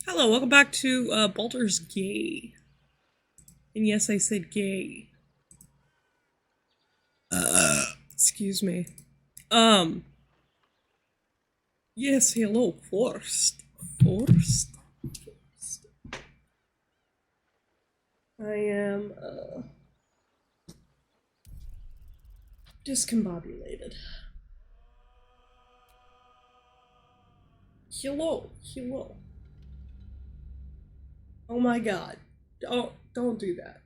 Hello, welcome back to Baldur's Gay. And yes, I said gay. Excuse me. Um, yes, hello, Forst. Forst. I am, discombobulated. Hello, hello. Oh my god. Don't do that.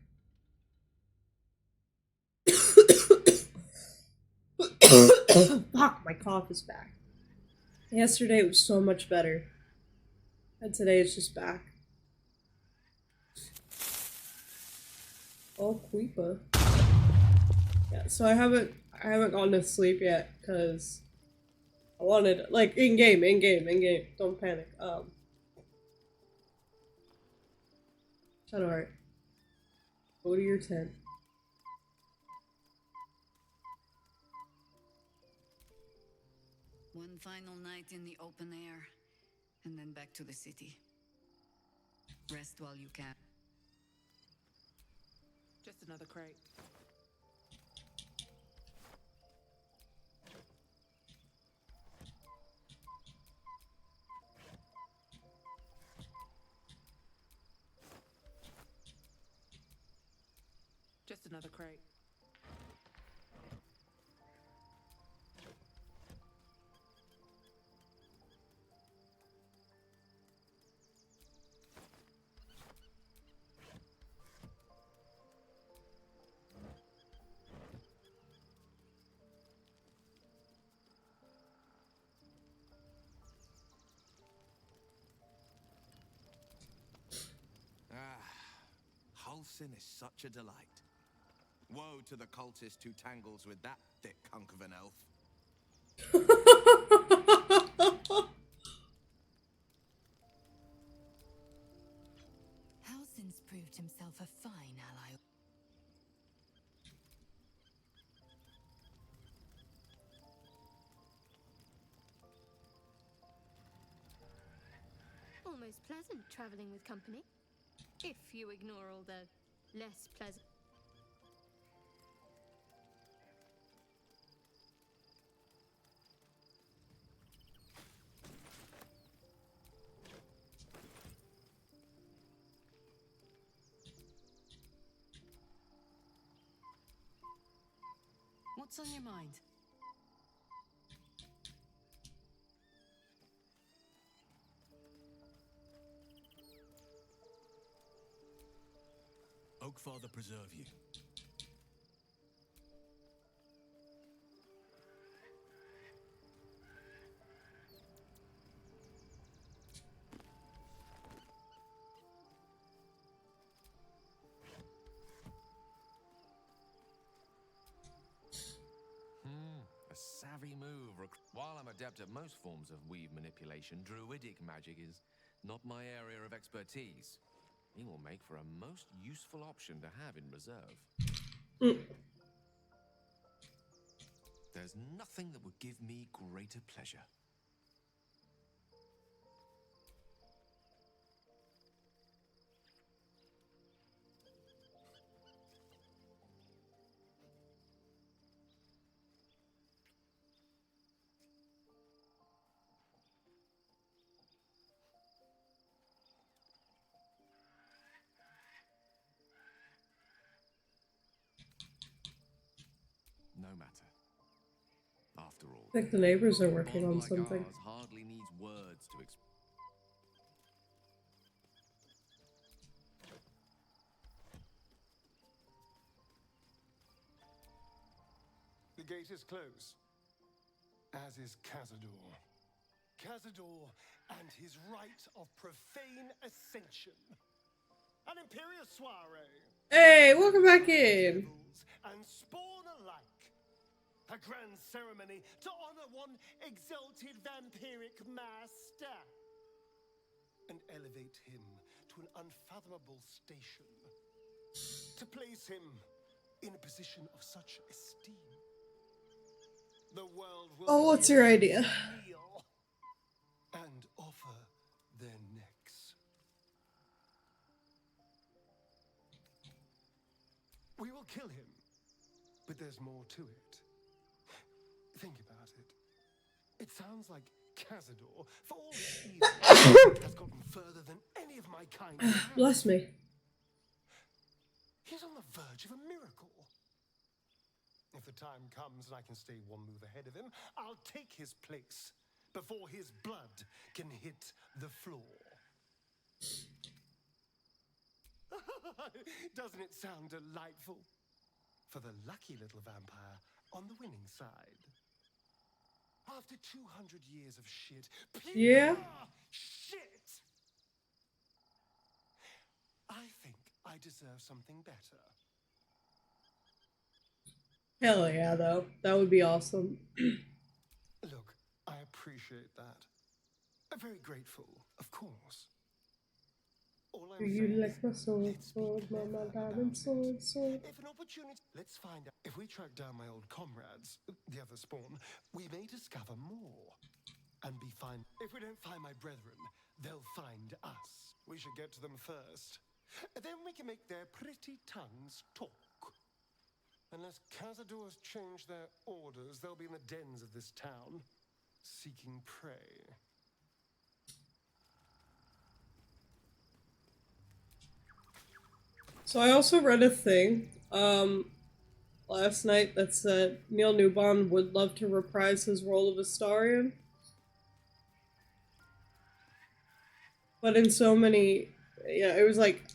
Fuck, my cough is back. Yesterday it was so much better. And today it's just back. Oh, Queepa. Yeah, so I haven't gone to sleep yet because I wanted like in game. Don't panic. Shadowheart, go to your tent. One final night in the open air, and then back to the city. Rest while you can. Just another crate. Just another crate. Halsin is such a delight. Woe to the cultist who tangles with that thick hunk of an elf. Halsin's proved himself a fine ally. Almost pleasant traveling with company. If you ignore all the less pleasant. What's on your mind? Oakfather preserve you. A savvy move. While I'm adept at most forms of weave manipulation, druidic magic is not my area of expertise. He will make for a most useful option to have in reserve. There's nothing that would give me greater pleasure. No matter. After all, I think the neighbors are a working bond on like something. ours hardly needs words to express. The gate is closed, as is Cazador. Cazador and his right of profane ascension. An imperial soiree. Hey, welcome back in. Devils and spawn alike. A grand ceremony to honor one exalted vampiric master. And elevate him to an unfathomable station. To place him in a position of such esteem. The world will Oh, what's your idea? kneel and offer their necks. kill him. But there's more to it. Think about it. It sounds like Cazador, for all his evil, has gotten further than any of my kind have. Bless me. He's on the verge of a miracle. If the time comes and I can stay one move ahead of him, I'll take his place before his blood can hit the floor. Doesn't it sound delightful? For the lucky little vampire on the winning side. After 200 years of shit, pure Yeah. shit, I think I deserve something better. Hell yeah, though. That would be awesome. Look, I appreciate that. I'm very grateful, of course. All I'm You saying like is, my sword, let's be sword, clever my about diamond it. sword, sword. If an opportunity, let's find out. If we track down my old comrades, the other spawn, we may discover more and be fine. If we don't find my brethren, they'll find us. We should get to them first. Then we can make their pretty tongues talk. Unless Cazadors change their orders, they'll be in the dens of this town, seeking prey. So I also read a thing, last night that said Neil Newbon would love to reprise his role of Astarion. But in so many, yeah, it was like,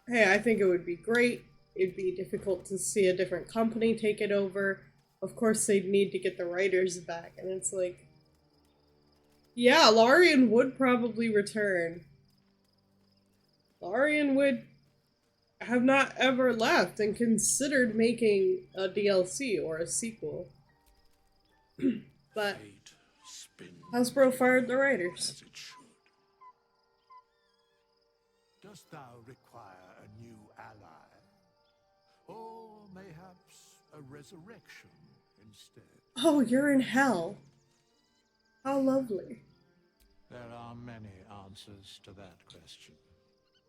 hey, I think it would be great. It'd be difficult to see a different company take it over. Of course, they'd need to get the writers back. And it's like, yeah, Larian would probably return. Larian would have not ever left and considered making a DLC or a sequel. But Fate spins Hasbro fired the writers. as it should. Dost thou require a new ally? Or mayhaps a resurrection instead? Oh, you're in hell. How lovely. There are many answers to that question.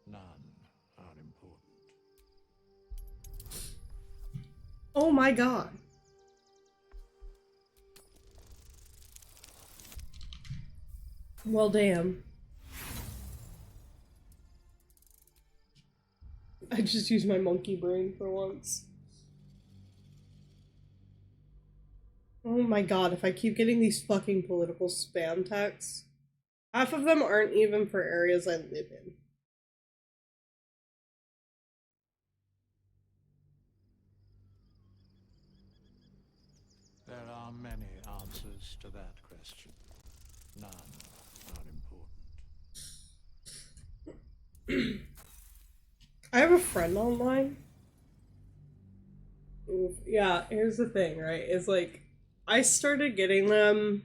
None are important. Oh my god. Well, damn. I just used my monkey brain for once. Oh my god, if I keep getting these fucking political spam texts, half of them aren't even for areas I live in. There are many answers to that question. None are important. I have a friend online. Oof. Yeah, here's the thing, right? Is like, I started getting them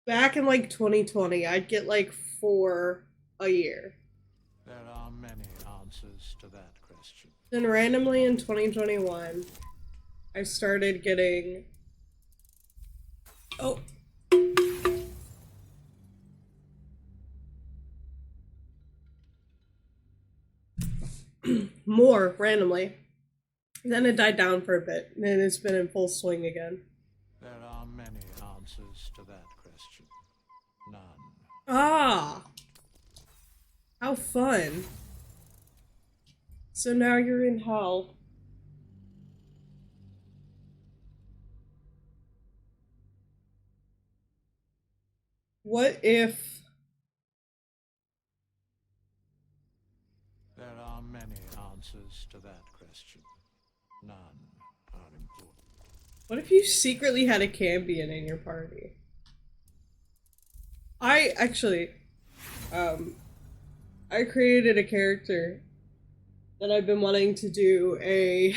back in like 2020. I'd get like 4 a year. There are many answers to that question. Then randomly in 2021, I started getting. Oh. More randomly. Then it died down for a bit, and then it's been in full swing again. There are many answers to that question. None. Ah! How fun. So now you're in hell. What if... There are many answers to that question. None are important. What if you secretly had a Cambion in your party? I actually, I created a character that I've been wanting to do a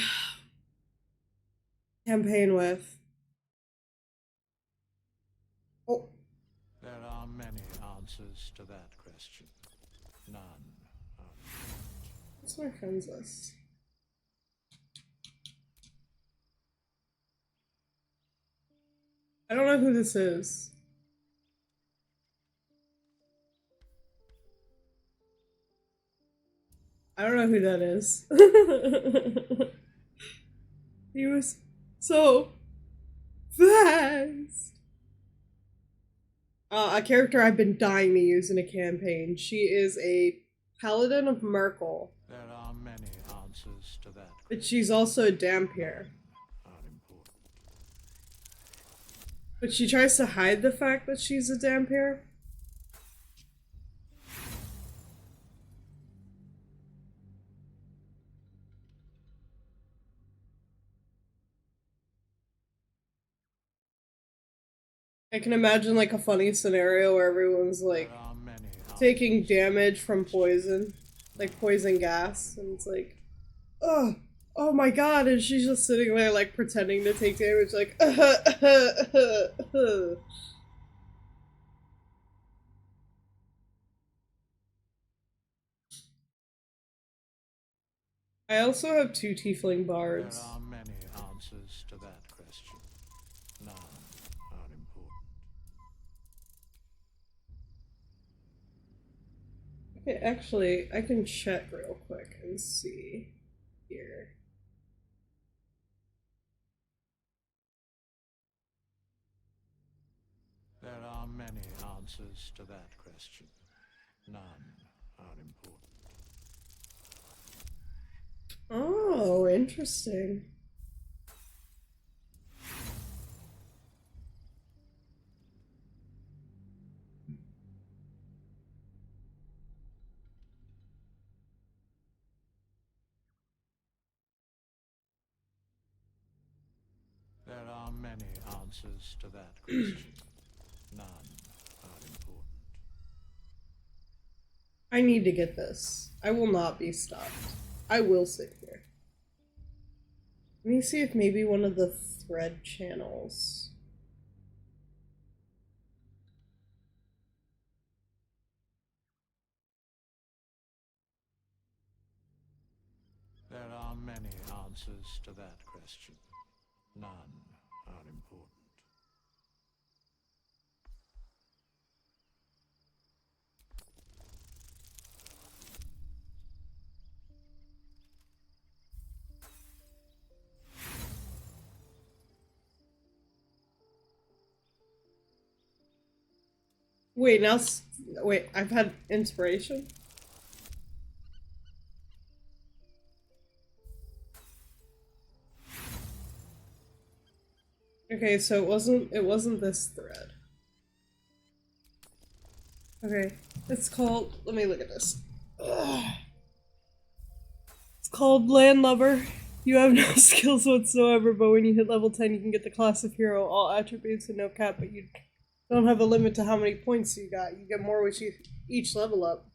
campaign with. Oh, There are many answers to that question. None are important. what's my friends list? I don't know who this is. I don't know who that is. He was so fast. A character I've been dying to use in a campaign. She is a paladin of Merkel, There are many answers to that. but she's also a Dampier. Unimportant. But she tries to hide the fact that she's a Dampier. I can imagine like a funny scenario where everyone's like There are many answers. taking damage from poison, like poison gas, and it's like, oh my god, and she's just sitting there like pretending to take damage, like, I also have 2 tiefling bards. There are many answers to that question. None are important. Okay, actually, I can check real quick and see here. There are many answers to that question. None are important. Oh, interesting. There are many answers to that question. None are important. I need to get this. I will not be stopped. I will sit here. Let me see if maybe one of the thread channels. There are many answers to that question. None are important. Wait, now. Wait, I've had inspiration? Okay, so it wasn't this thread. Okay, it's called, let me look at this. Ugh. It's called Landlubber. You have no skills whatsoever, but when you hit level 10 you can get the class of hero, all attributes and no cap, but you don't have a limit to how many points you got. You get more with each level up.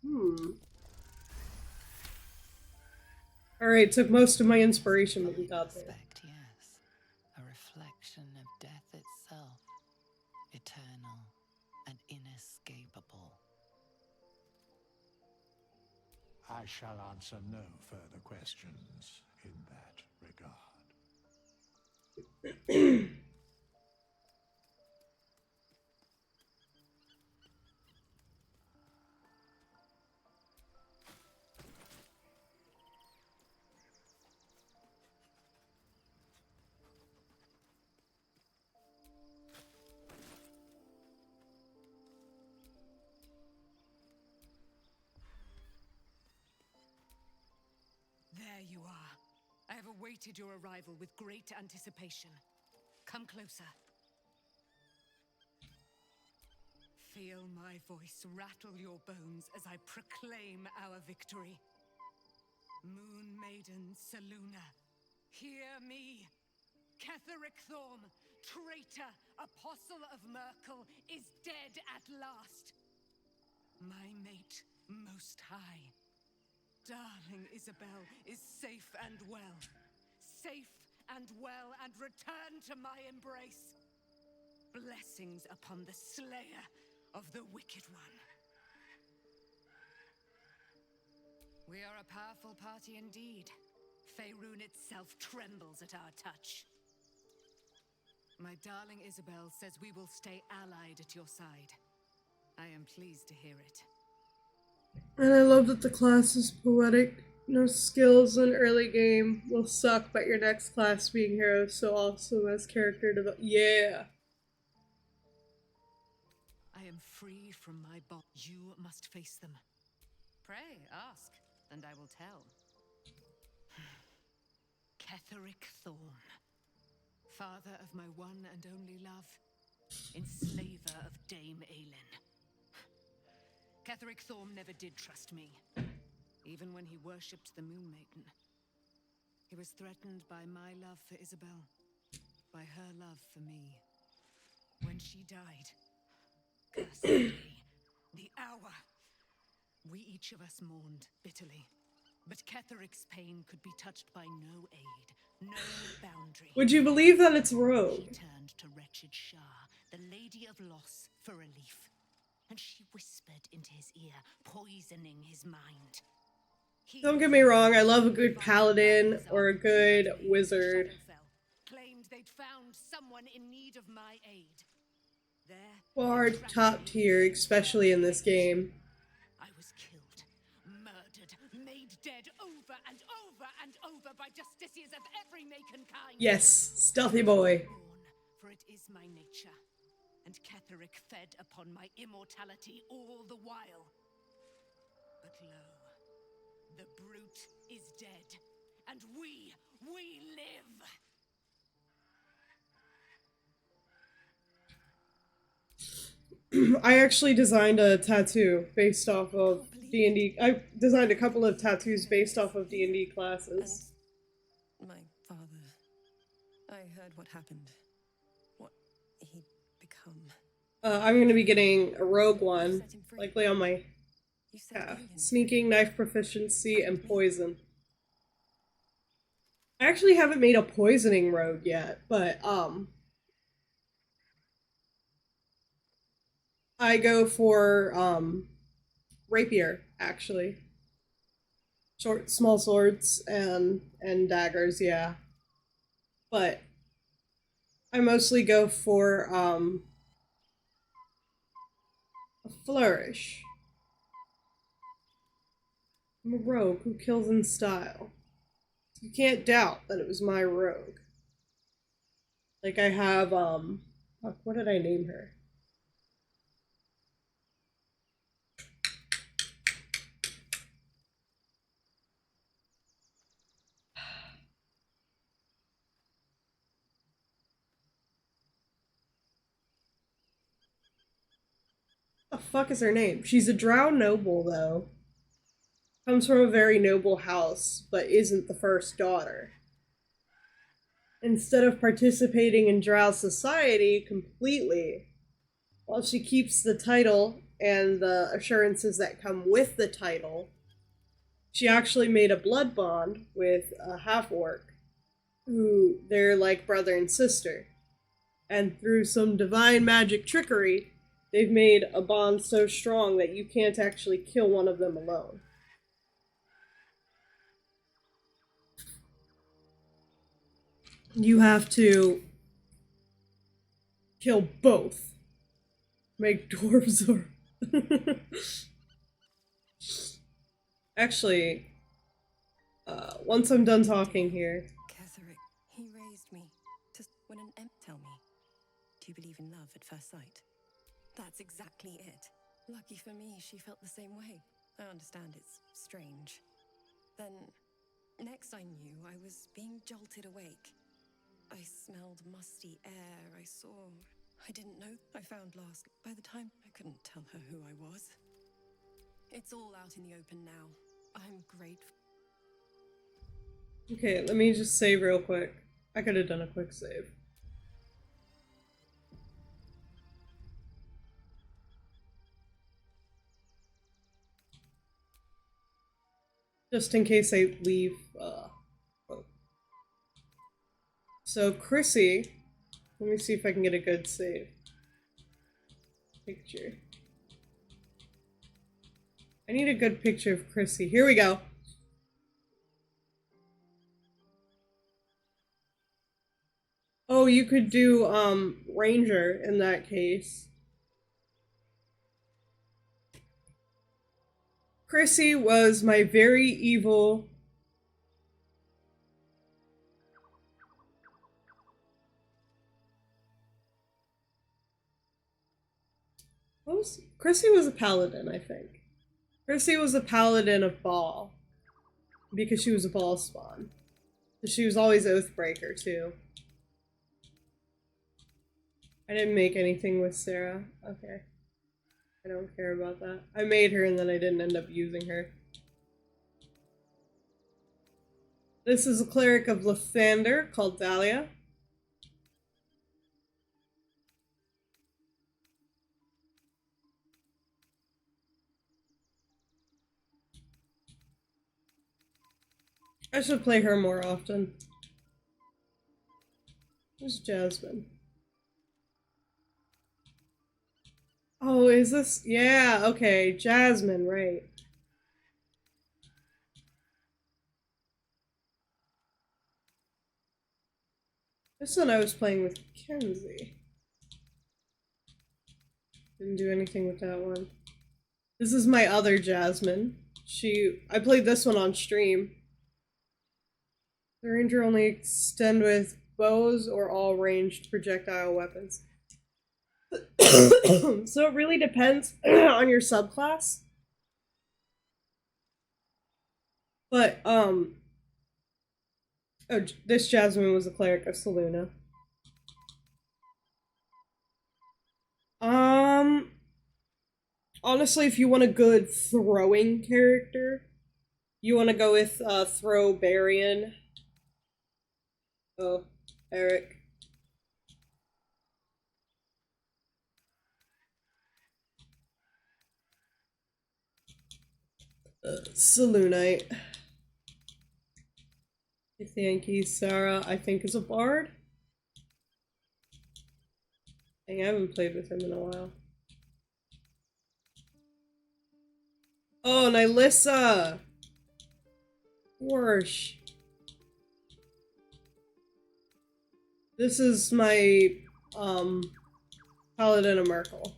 Alright, took most of my inspiration, but we got there. Aspect, yes. A reflection of death itself. Eternal and inescapable. I shall answer no further questions in that regard. There you are. I have awaited your arrival with great anticipation. Come closer. Feel my voice rattle your bones as I proclaim our victory. Moon Maiden Selûne, hear me. Ketheric Thorm, traitor, apostle of Merkel, is dead at last. My mate, Most High. Darling Isabel is safe and well. Safe and well, and return to my embrace. Blessings upon the slayer of the Wicked One. We are a powerful party indeed. Faerun itself trembles at our touch. My darling Isabel says we will stay allied at your side. I am pleased to hear it. And I love that the class is poetic. No skills in early game will suck, but your next class being hero is so awesome as character development. Yeah. I am free from my bond. You must face them. Pray, ask, and I will tell. Ketheric Thorn, father of my one and only love, enslaver of Dame Aelin. Ketheric Thorn never did trust me, even when he worshipped the Moon Maiden. He was threatened by my love for Isabel, by her love for me. When she died, cursed day, the hour, we each of us mourned bitterly. But Ketheric's pain could be touched by no aid, no boundary. Would you believe that it's Rogue? He turned to wretched Shah, the Lady of Loss, for relief. And she whispered into his ear, poisoning his mind. Don't get me wrong, I love a good paladin or a good wizard. Claimed they'd found someone in need of my aid. There, Bard top tier, especially in this game. I was killed, murdered, made dead over and over and over by justiciars of every make and kind. Yes, stealthy boy. Born, for it is my nature, and Ketheric fed upon my immortality all the while. But lo, the brute is dead, and we live! I actually designed a tattoo based off of D&D. I designed a couple of tattoos based off of D&D classes. And my father, I heard what happened, what he'd become. I'm gonna be getting a rogue one, Set him free. likely on my You said Aelin. sneaking, knife proficiency, and poison. I actually haven't made a poisoning rogue yet, but I go for rapier actually. Small swords and daggers, yeah. But I mostly go for a flourish. I'm a rogue who kills in style. You can't doubt that it was my rogue. Like I have fuck, what did I name her? The fuck is her name? She's a drow noble, though. Comes from a very noble house, but isn't the first daughter. Instead of participating in drow society completely, while she keeps the title and the assurances that come with the title, she actually made a blood bond with a half-orc, who they're like brother and sister. And through some divine magic trickery, they've made a bond so strong that you can't actually kill one of them alone. You have to kill both. Make dwarves or... Actually, once I'm done talking here... Ketheric, he raised me. When an imp tell me, do you believe in love at first sight? That's exactly it. Lucky for me, she felt the same way. I understand it's strange. Then, next I knew, I was being jolted awake. I smelled musty air, I saw... I didn't know I found last. By the time, I couldn't tell her who I was. It's all out in the open now. I'm grateful. Okay, let me just save real quick. I could have done a quick save. Just in case I leave, oh. So, Chrissy, let me see if I can get a good save. Picture. I need a good picture of Chrissy. Here we go. Oh, you could do, Ranger in that case. Chrissy was my very evil Chrissy was a paladin, I think. Chrissy was a paladin of Ball. Because she was a Ball spawn. She was always Oathbreaker, too. I didn't make anything with Sarah. Okay. I don't care about that. I made her and then I didn't end up using her. This is a cleric of Lathander called Dahlia. I should play her more often. Who's Jasmine? Oh, is this? Yeah, okay. Jasmine, right. This one I was playing with Kenzie. Didn't do anything with that one. This is my other Jasmine. I played this one on stream. The ranger only extend with bows or all ranged projectile weapons. So it really depends on your subclass. But, oh, this Jasmine was a cleric of Selûne. Honestly, if you want a good throwing character, you want to go with, Throw Barian. Oh, Eric. Selûnite. Yankee Sarah, I think, is a bard. Dang, I haven't played with him in a while. Oh, Nylissa! Worsh. This is my, Paladin of Merkel.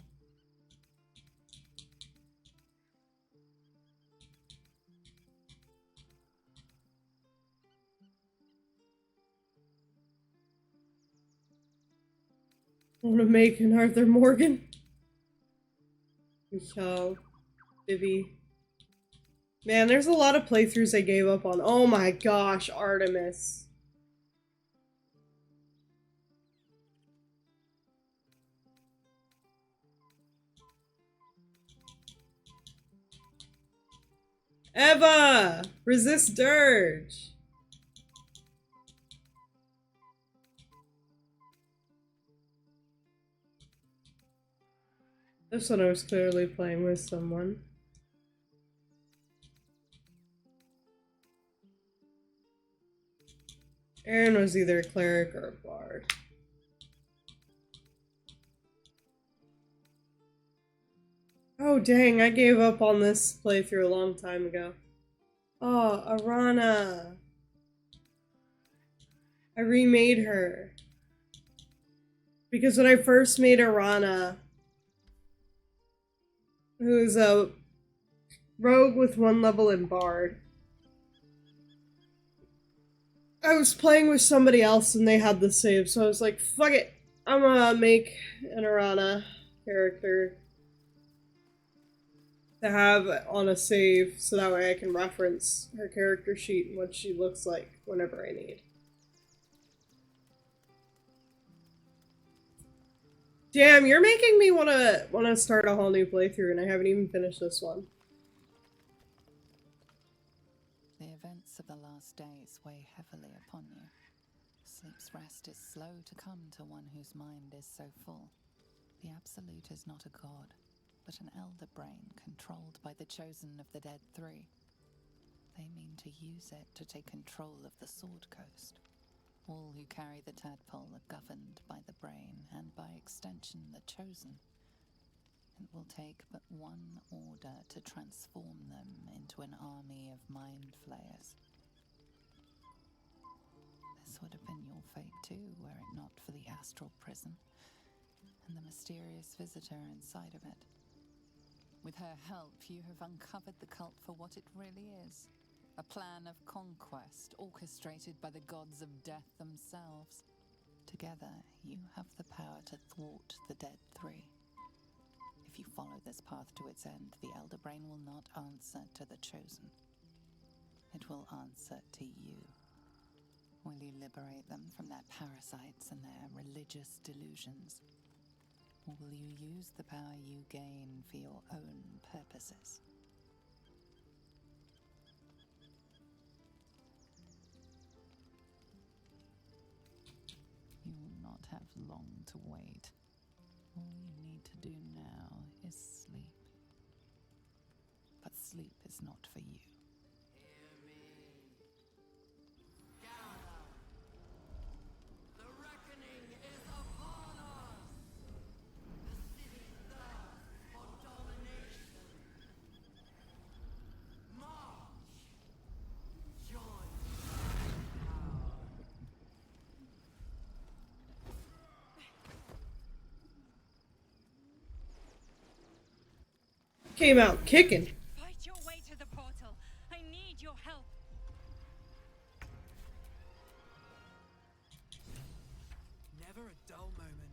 I want to make an Arthur Morgan. Michelle. Vivi. Man, there's a lot of playthroughs I gave up on. Oh my gosh, Artemis. Eva! Resist Dirge! This one I was clearly playing with someone. Aaron was either a cleric or a bard. Oh dang, I gave up on this playthrough a long time ago. Oh, Arana. I remade her. Because when I first made Arana, who is a rogue with 1 level in bard, I was playing with somebody else and they had the save, so I was like, fuck it, I'm gonna make an Arana character to have on a save so that way I can reference her character sheet and what she looks like whenever I need. Damn, you're making me wanna start a whole new playthrough and I haven't even finished this one. The events of the last days weigh heavily upon you. Sleep's rest is slow to come to one whose mind is so full. The Absolute is not a god, but an elder brain controlled by the chosen of the Dead Three. They mean to use it to take control of the Sword Coast. All who carry the tadpole are governed by the brain, and by extension the chosen. It will take but one order to transform them into an army of mind flayers. This would have been your fate too, were it not for the astral prison, and the mysterious visitor inside of it. With her help, you have uncovered the cult for what it really is. A plan of conquest orchestrated by the gods of death themselves. Together, you have the power to thwart the Dead Three. If you follow this path to its end, the Elder Brain will not answer to the Chosen. It will answer to you. Will you liberate them from their parasites and their religious delusions? Or will you use the power you gain for your own purposes? You will not have long to wait. All you need to do now is sleep. But sleep is not for you. The reckoning is upon us! The city thirsts for domination. March! Join power. Came out kicking. Fight your way to the portal. I need your help. Never a dull moment.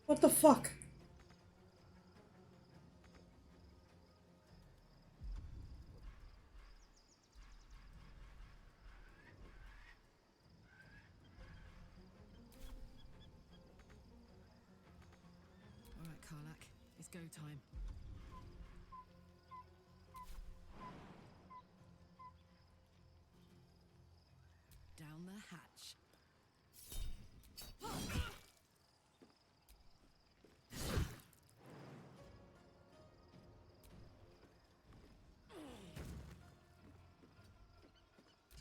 What the fuck? All right, Karlak, it's go time. Down the hatch.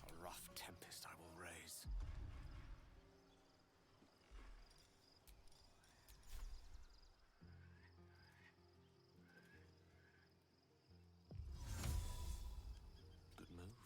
A rough tempest I will raise. Good move.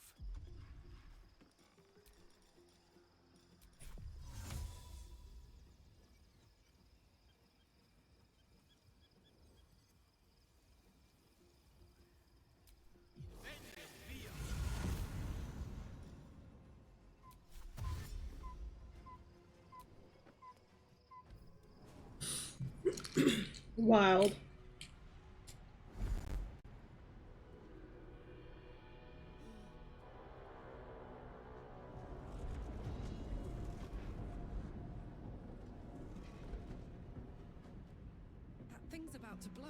Wild. That thing's about to blow.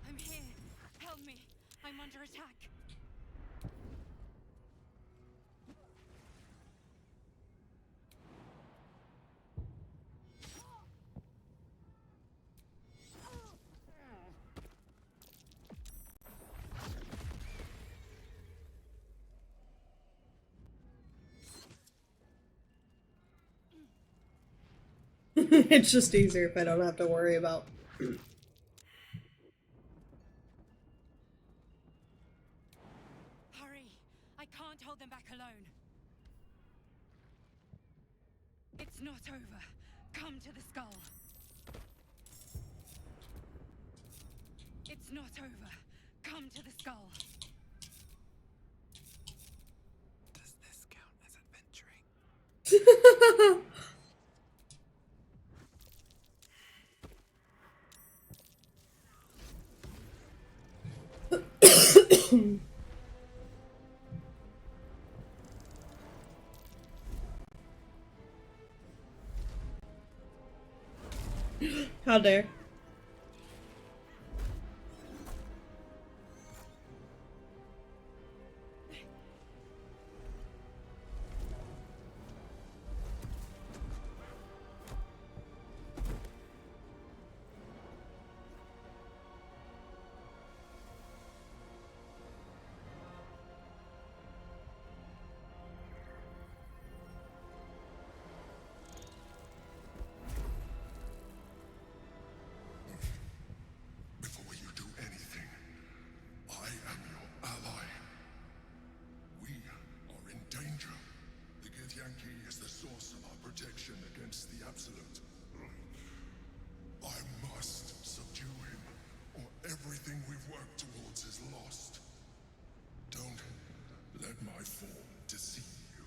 I'm here. Help me. I'm under attack. It's just easier if I don't have to worry about. Hurry. I can't hold them back alone. It's not over. Come to the skull. It's not over. Come to the skull. Does this count as adventure? How dare. Before you do anything, I am your ally. We are in danger. The Githyanki is the source of our protection against the Absolute. I must subdue him, or everything we've worked towards is lost. Don't let my form deceive you.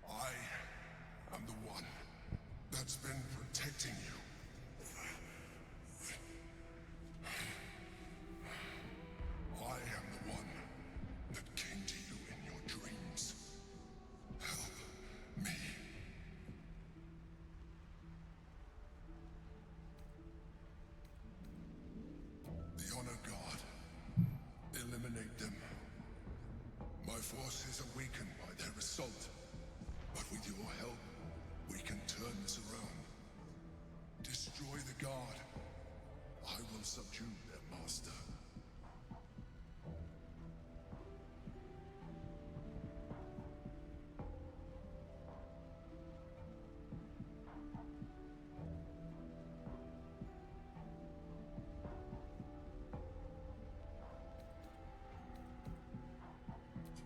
I am the one that's been protecting you. I am the one that came to you in your dreams. Help me. The Honor God. Eliminate them. My force is awakened by their assault. But with your help, we can turn this around. Destroy the God. I will subdue their master.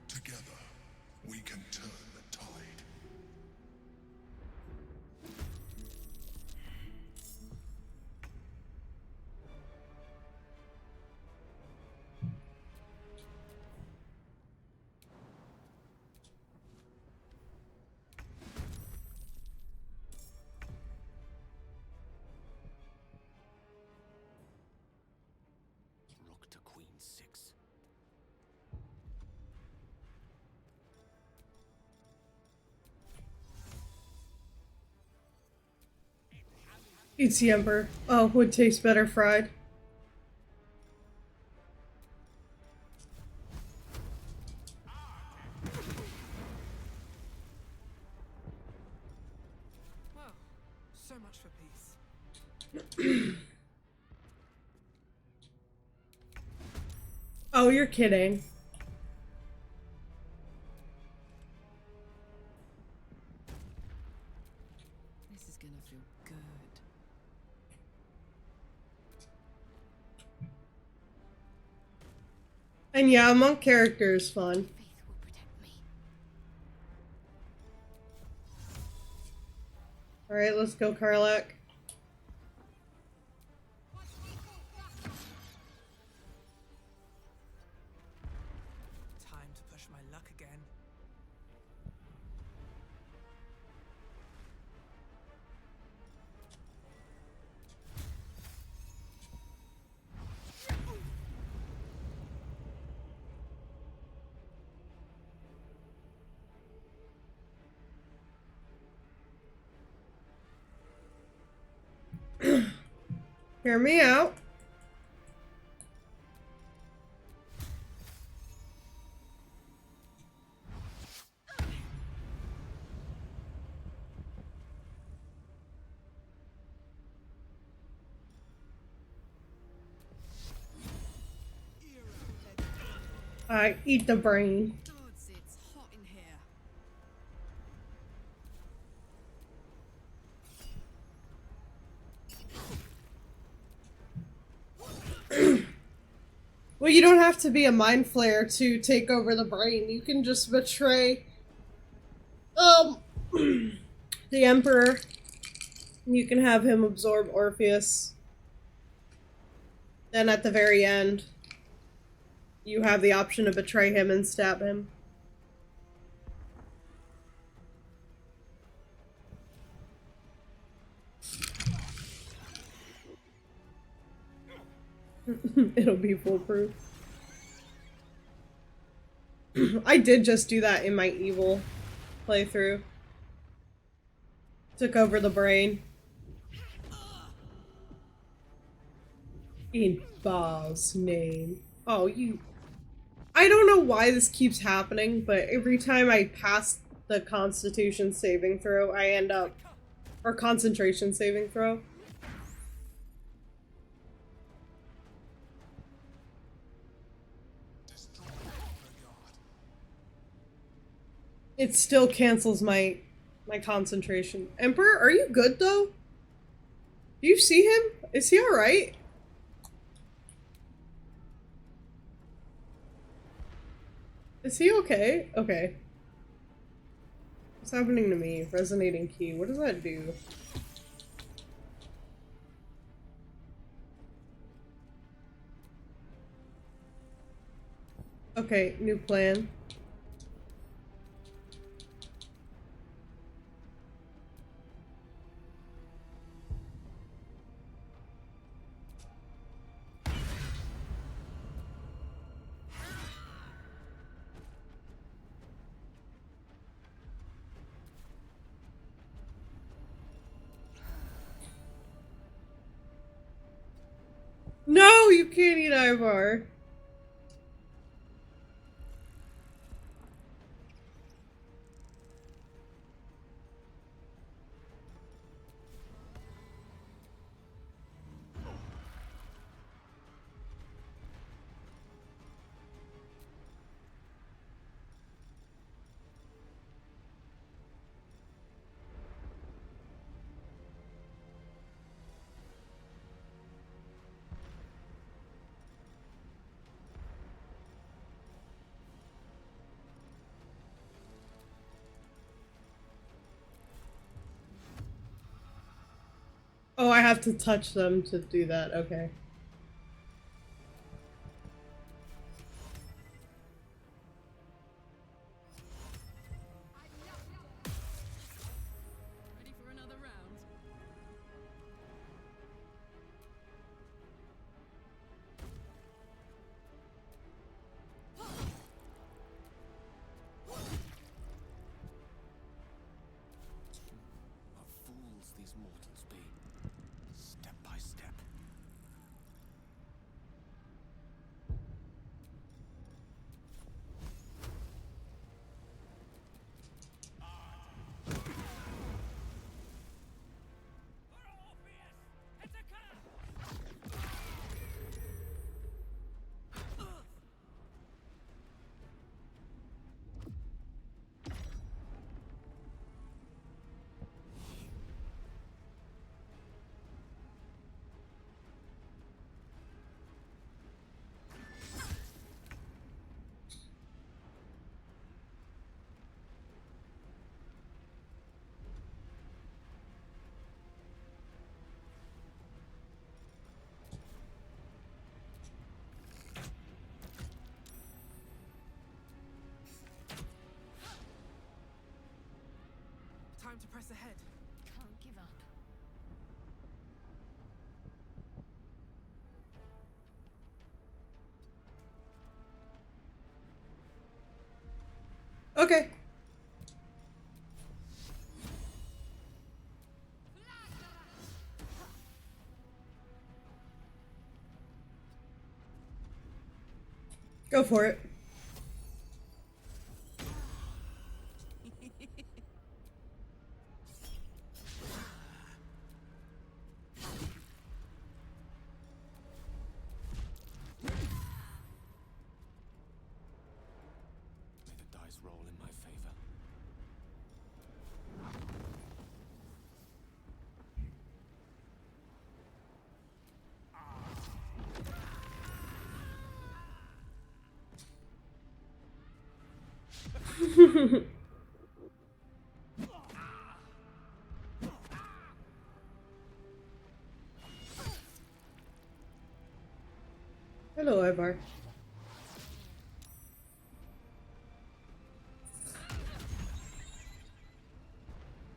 Together, we can turn the tide. Rook to Queen 6. Eats the Emperor. Oh, would taste better fried. Well, so much for peace. Oh, you're kidding. This is gonna feel good. And yeah, monk character is fun. Faith will protect me. Alright, let's go, Karlak. Time to push my luck again. Hear me out. I eat the brain. Gods, it's hot in here. Well, you don't have to be a mind flayer to take over the brain. You can just betray the Emperor. You can have him absorb Orpheus. Then at the very end, you have the option to betray him and stab him. It'll be foolproof. I did just do that in my evil playthrough. Took over the brain. In Baal's name. Oh, you... I don't know why this keeps happening, but every time I pass the Constitution saving throw, I end up... Or concentration saving throw. It still cancels my concentration. Emperor, are you good though? Do you see him? Is he alright? Is he okay? Okay. What's happening to me? Resonating key. What does that do? Okay, new plan. No, you can't eat Ivar. Oh, I have to touch them to do that. Okay. Ready for another round? What fools these mortals be. Step by step. Time to press ahead. Can't give up. Okay. Go for it. May the dice roll in my favor. Hello, Ivar.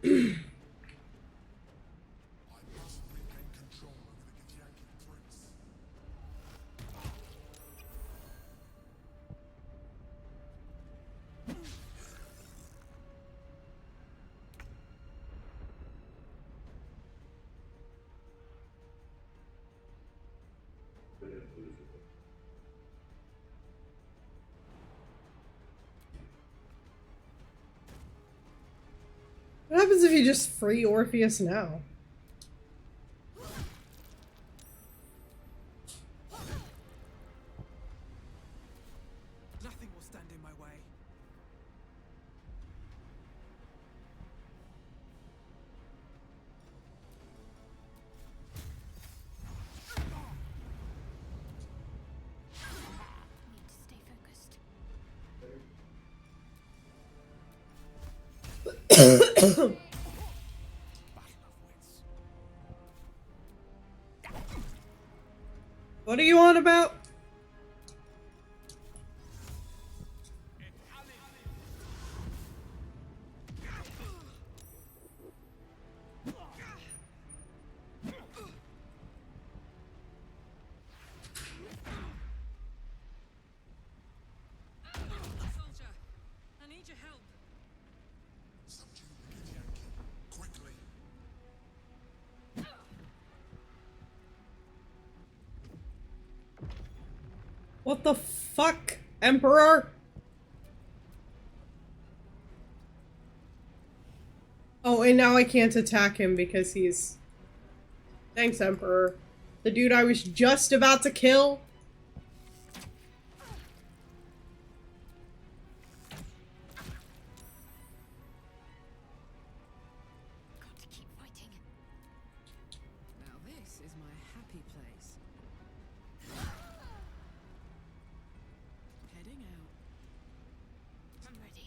I must regain control over the Githyanki prince. What happens if you just free Orpheus now? Nothing will stand in my way. Need to stay focused. What are you on about? Soldier, I need your help. Subdue the Githyanki, quickly. What the fuck, Emperor? Oh, and now I can't attack him because he's... Thanks, Emperor. The dude I was just about to kill? Got to keep fighting. Now this is my happy place. Heading out. I'm ready.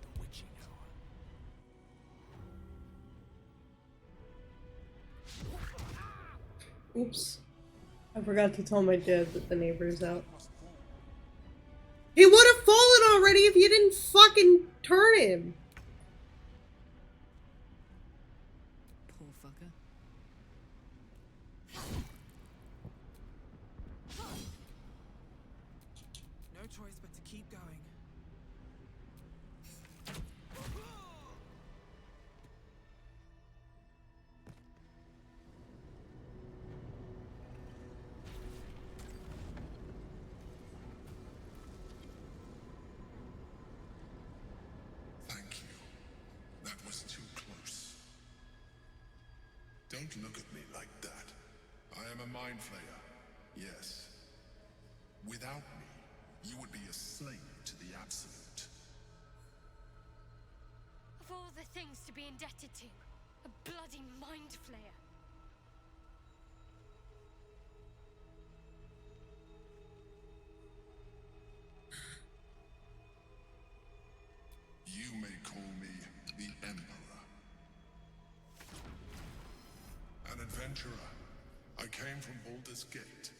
The witching hour. Oops. I forgot to tell my dad that the neighbor's out. He would have fallen already if you didn't fucking turn him. Poor fucker. No choice but to keep going. Thank you. That was too close. Don't look at me like that. I am a mind flayer. Yes. Without me, you would be a slave to the Absolute. Of all the things to be indebted to, a bloody mind flayer. You may call me the Emperor. An adventurer. I came from Baldur's Gate,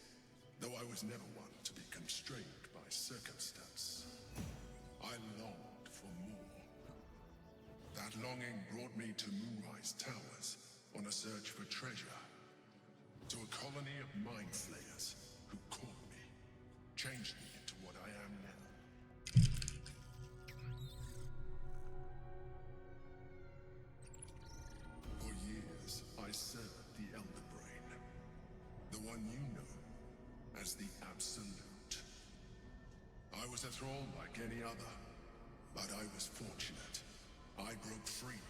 though I was never one to be constrained by circumstance. I longed for more. That longing brought me to Moonrise Towers on a search for treasure. To a colony of mind flayers who caught me, changed me into what I am now. For years, I served the Elder Brain, the one you know as the Absolute. I was a thrall like any other, but I was fortunate. I broke free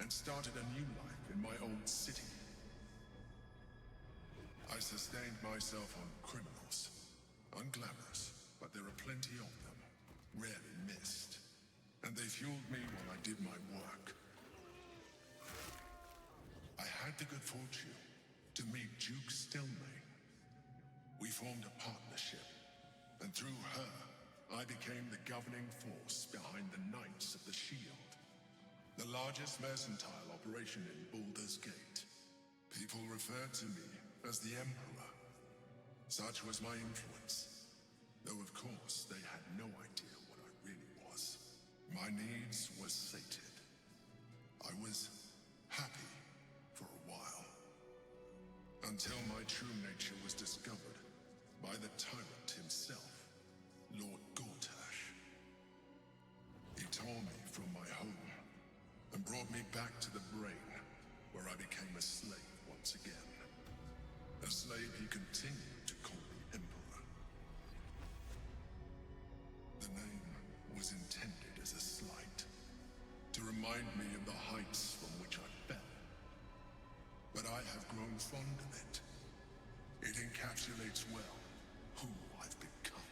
and started a new life in my old city. I sustained myself on criminals. Unglamorous, but there are plenty of them, rarely missed. And they fueled me while I did my work. I had the good fortune to meet Duke Stelmane. We formed a partnership, and through her, I became the governing force behind the Knights of the Shield, the largest mercantile operation in Baldur's Gate. People referred to me as the Emperor. Such was my influence, though of course they had no idea what I really was. My needs were sated. I was happy for a while, until my true nature was discovered by the tyrant himself, Lord Gortash. He tore me from my home and brought me back to the Brain, where I became a slave. continue to call me Emperor. The name was intended as a slight, to remind me of the heights from which I fell. But I have grown fond of it. It encapsulates well who I've become.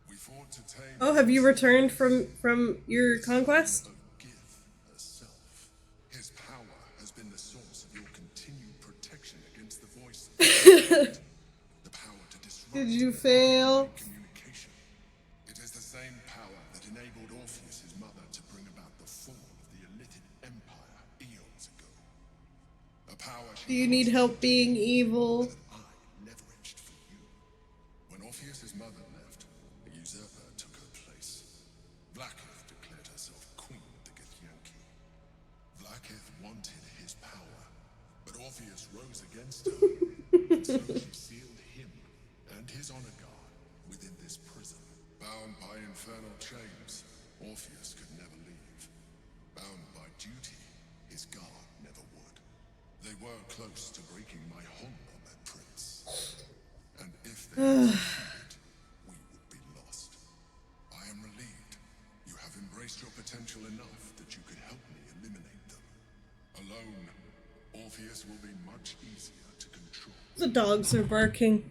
We fought to tame. Oh, have you returned from your conquest? Herself. His power has been the source of your continued protection against the voices. The power to disrupt. Did you fail? Communication. It is the same power that enabled Orpheus's mother to bring about the fall of the Illithid Empire eons ago. A power Do you need help being evil? I leveraged for you. When Orpheus's mother left, a usurper took her place. Vlaakith declared herself queen of the Githyanki. Vlaakith wanted his power, but Orpheus rose against her. And so she sealed him and his honor guard within this prison. Bound by infernal chains, Orpheus could never leave. Bound by duty, his guard never would. They were close to breaking my hold on that prince. And if they succeeded, we would be lost. I am relieved. You have embraced your potential enough that you could help me eliminate them. Alone, Orpheus will be much easier to control. The dogs are barking.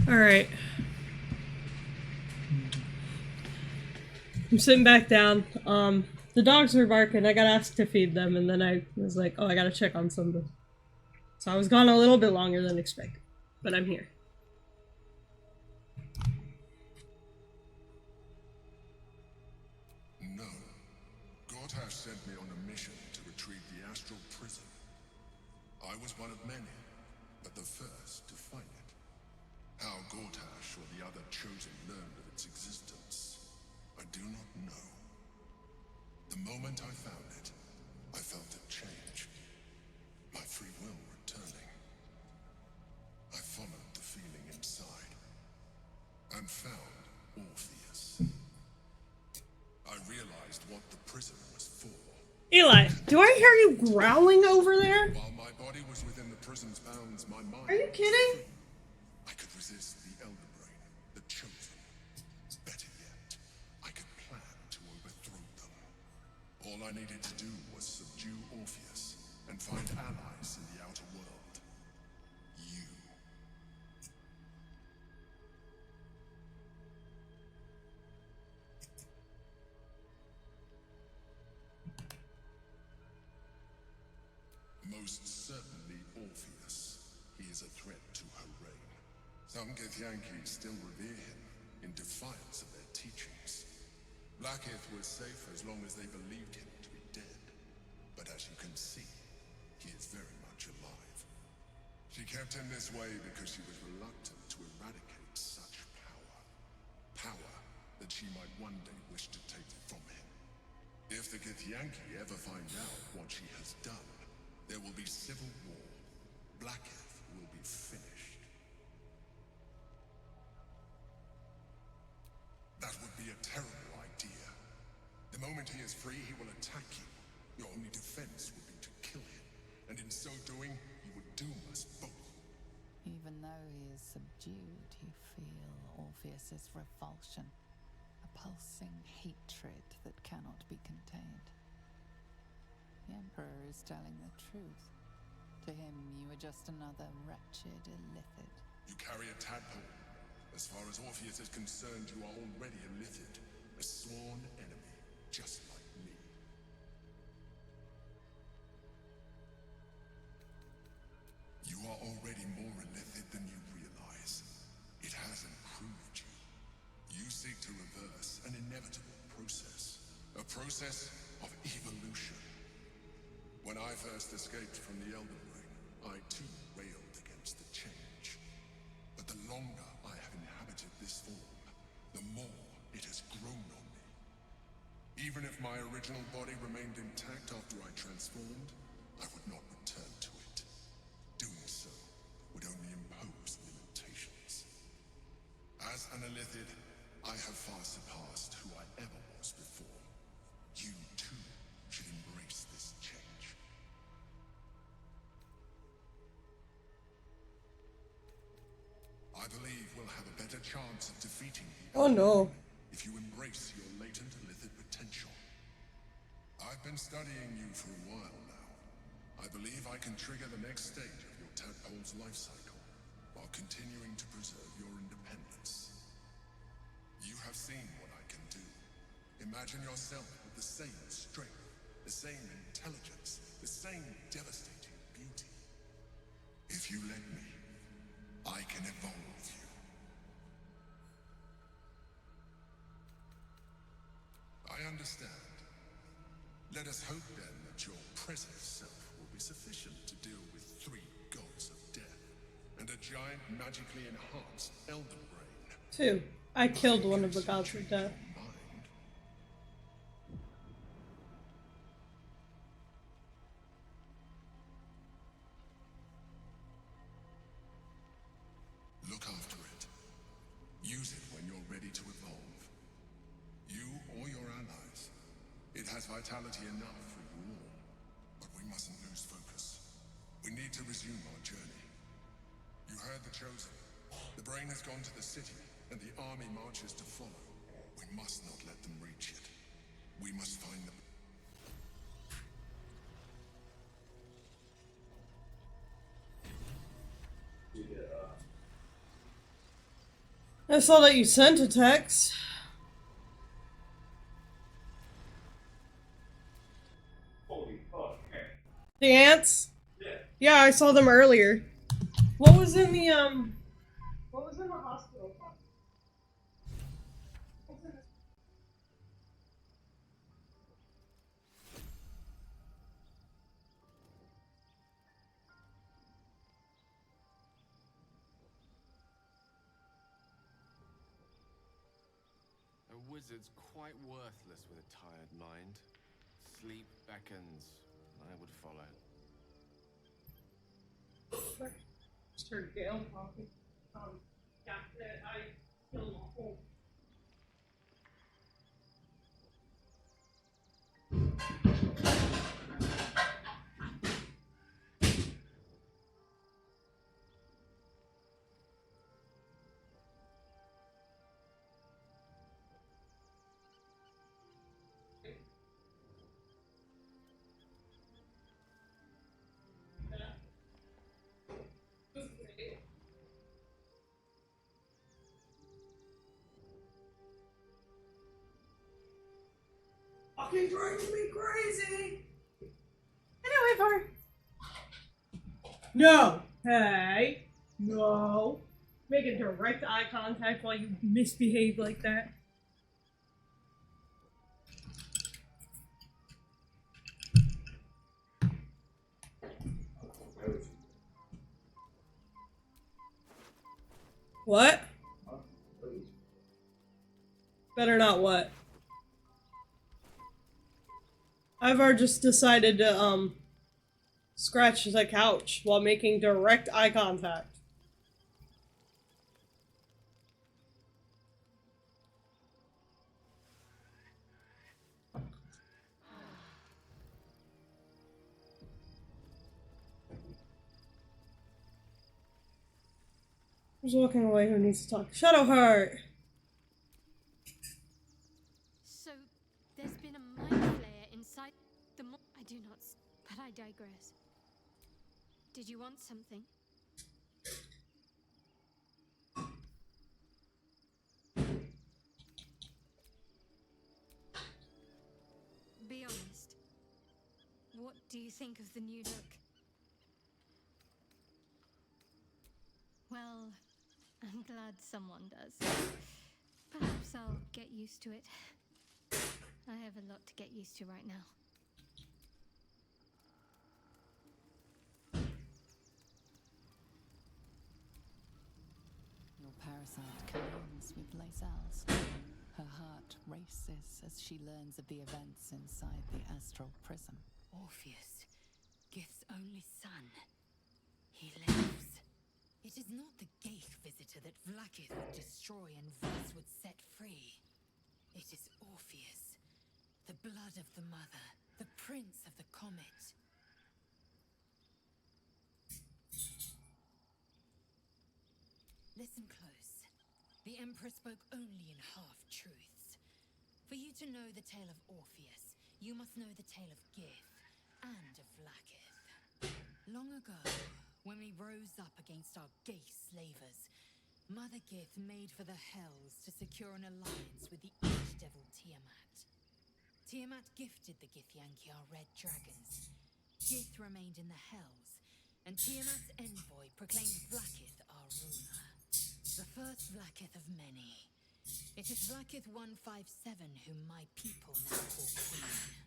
Alright. I'm sitting back down. The dogs were barking. I got asked to feed them, and then I was like, oh, I gotta check on something. So I was gone a little bit longer than expected. But I'm here. No. Gortash sent me on a mission to retrieve the astral prison. I was one of many, but the first to find it. How Gortash or the other chosen learned of its existence, I do not know. The moment I found it, I felt it change. My free will returning. I followed the feeling inside, and found Orpheus. I realized what the prison was for. Eli, do I hear you growling over there? While my body was within the prison's bounds, my mind... Are you kidding? I could resist the Elder Brain, the Chosen. Better yet, I could plan to overthrow them. All I needed to do was subdue Orpheus and find allies in the outer world. You. Most certainly Orpheus. He is a threat to her reign. Some Githyanki still revere him in defiance of their teachings. Blackith was safe as long as they believed him to be dead. But as you can see, he is very much alive. She kept him this way because she was reluctant to eradicate such power. Power that she might one day wish to take from him. If the Githyanki ever find out what she has done, there will be civil war. Blackith will be finished. That would be a terrible idea. The moment he is free, he will attack you. Your only defense would be to kill him. And in so doing, you would doom us both. Even though he is subdued, you feel Orpheus's revulsion. A pulsing hatred that cannot be contained. The Emperor is telling the truth. To him, you are just another wretched illithid. You carry a tadpole. As far as Orpheus is concerned, you are already a Lithid, a sworn enemy, just like me. You are already more illithid than you realize. It has improved you. You seek to reverse an inevitable process. A process of evolution. When I first escaped from the Elden Ring, I too railed against the change. But the longer I have inhabited this form, the more it has grown on me. Even if my original body remained intact after I transformed, I would not return to it. Doing so would only impose limitations. As an Illithid, I have far surpassed who I ever was before. You too should embrace this change. I believe we'll have a better chance of defeating you. Oh no. If you embrace your latent Illithid potential. I've been studying you for a while now. I believe I can trigger the next stage of your tadpole's life cycle, while continuing to preserve your independence. You have seen what I can do. Imagine yourself with the same strength, the same intelligence, the same devastating beauty. If you let me, I can evolve you. I understand. Let us hope then that your present self will be sufficient to deal with 3 gods of death and a giant magically enhanced Elden Brain. 2. I killed one of the gods of death. Look after it. Use it when you're ready to evolve. You or your allies. It has vitality enough for you all. But we mustn't lose focus. We need to resume our journey. You heard the Chosen. The brain has gone to the city, and the army marches to follow. We must not let them reach it. We must find them. I saw that you sent a text. Holy fuck. The ants? Yeah, I saw them earlier. What was in the what was in the hospital? A wizard's quite worthless with a tired mind. Sleep beckons. I would follow. Mr. Gale talking. Yeah, I killed a whole. Fucking driving me crazy. Anyway, Bar. No. Hey. No. Making direct eye contact while you misbehave like that. What? Better not what? Ivar just decided to, scratch the couch while making direct eye contact. Who's walking away? Who needs to talk? Shadowheart! So, there's been a mind flayer inside the I do not, but I digress. Did you want something? Be honest. What do you think of the new look? Well, I'm glad someone does. Perhaps I'll get used to it. I have a lot to get used to right now. Your parasite communes with Lae'zel's. Her heart races as she learns of the events inside the astral prism. Orpheus, Gith's only son. He lives. It is not the Geich visitor that Vlaakith would destroy and Voss would set free. It is Orpheus, the blood of the mother, the prince of the comet. Listen close. The Emperor spoke only in half-truths. For you to know the tale of Orpheus, you must know the tale of Gith and of Vlaakith. Long ago, when we rose up against our Geich slavers, Mother Gith made for the Hells to secure an alliance with the archdevil Tiamat. Tiamat gifted the Githyanki our red dragons. Gith remained in the Hells, and Tiamat's envoy proclaimed Vlaakith our ruler. The first Vlaakith of many. It is Vlaakith 157 whom my people now call Queen.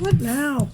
What now?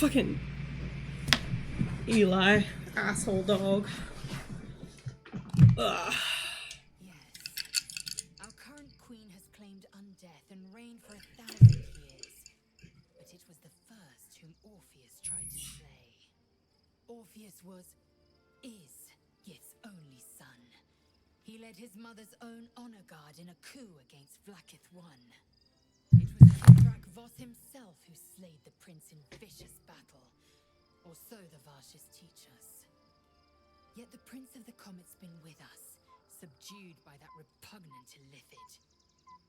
fucking Eli, asshole dog. Ugh. Our current queen has claimed undeath and reigned for 1,000 years. But it was the first whom Orpheus tried to slay. Orpheus is Gith's only son. He led his mother's own honor guard in a coup against Vlaakith I. It was Kithrak Voss himself who slayed the prince in vicious battle. Or so the Varshis teach us. Yet the Prince of the Comet's been with us, subdued by that repugnant Illithid.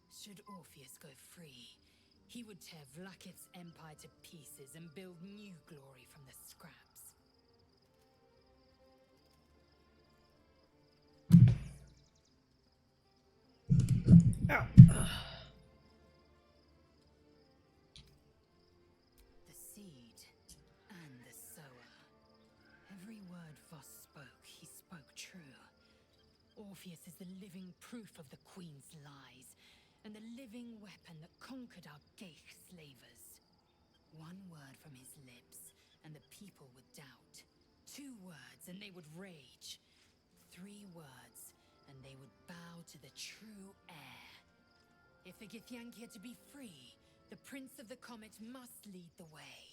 Should Orpheus go free, he would tear Vlaakith's empire to pieces and build new glory from the scraps. Ow. The seed and the sower. Every word Voss spoke, he spoke true. Orpheus is the living proof of the Queen's lies, and the living weapon that conquered our Geich slavers. One word from his lips, and the people would doubt. 2 words, and they would rage. 3 words, and they would bow to the true heir. If the Githyanki are to be free, the Prince of the Comet must lead the way.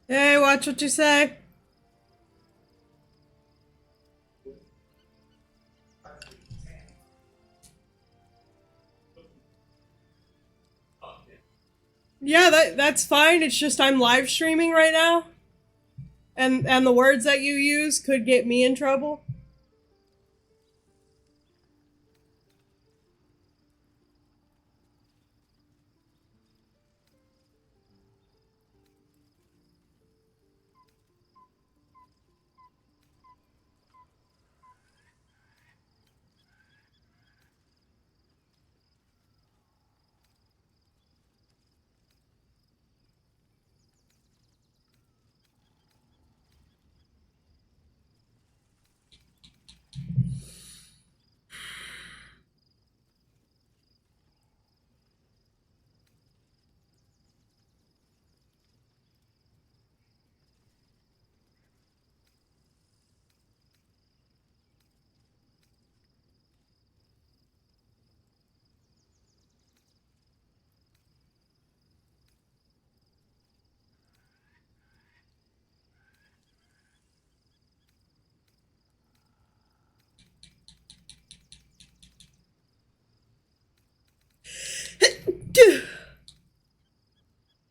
Hey, watch what you say. Yeah, that's fine. It's just I'm live streaming right now. And the words that you use could get me in trouble.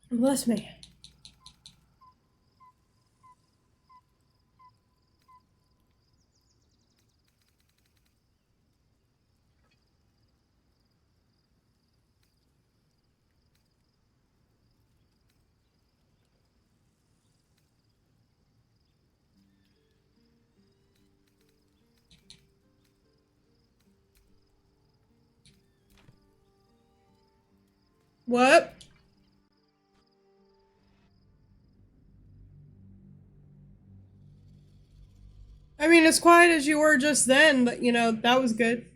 Bless me. What? I mean, as quiet as you were just then, but you know, that was good.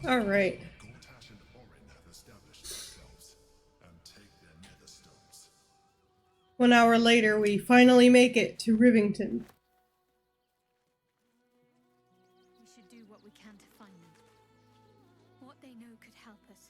All right. Gortash and Orin have established themselves and take their nether stones. 1 hour later, we finally make it to Rivington. should do what we can to find them. What they know could help us.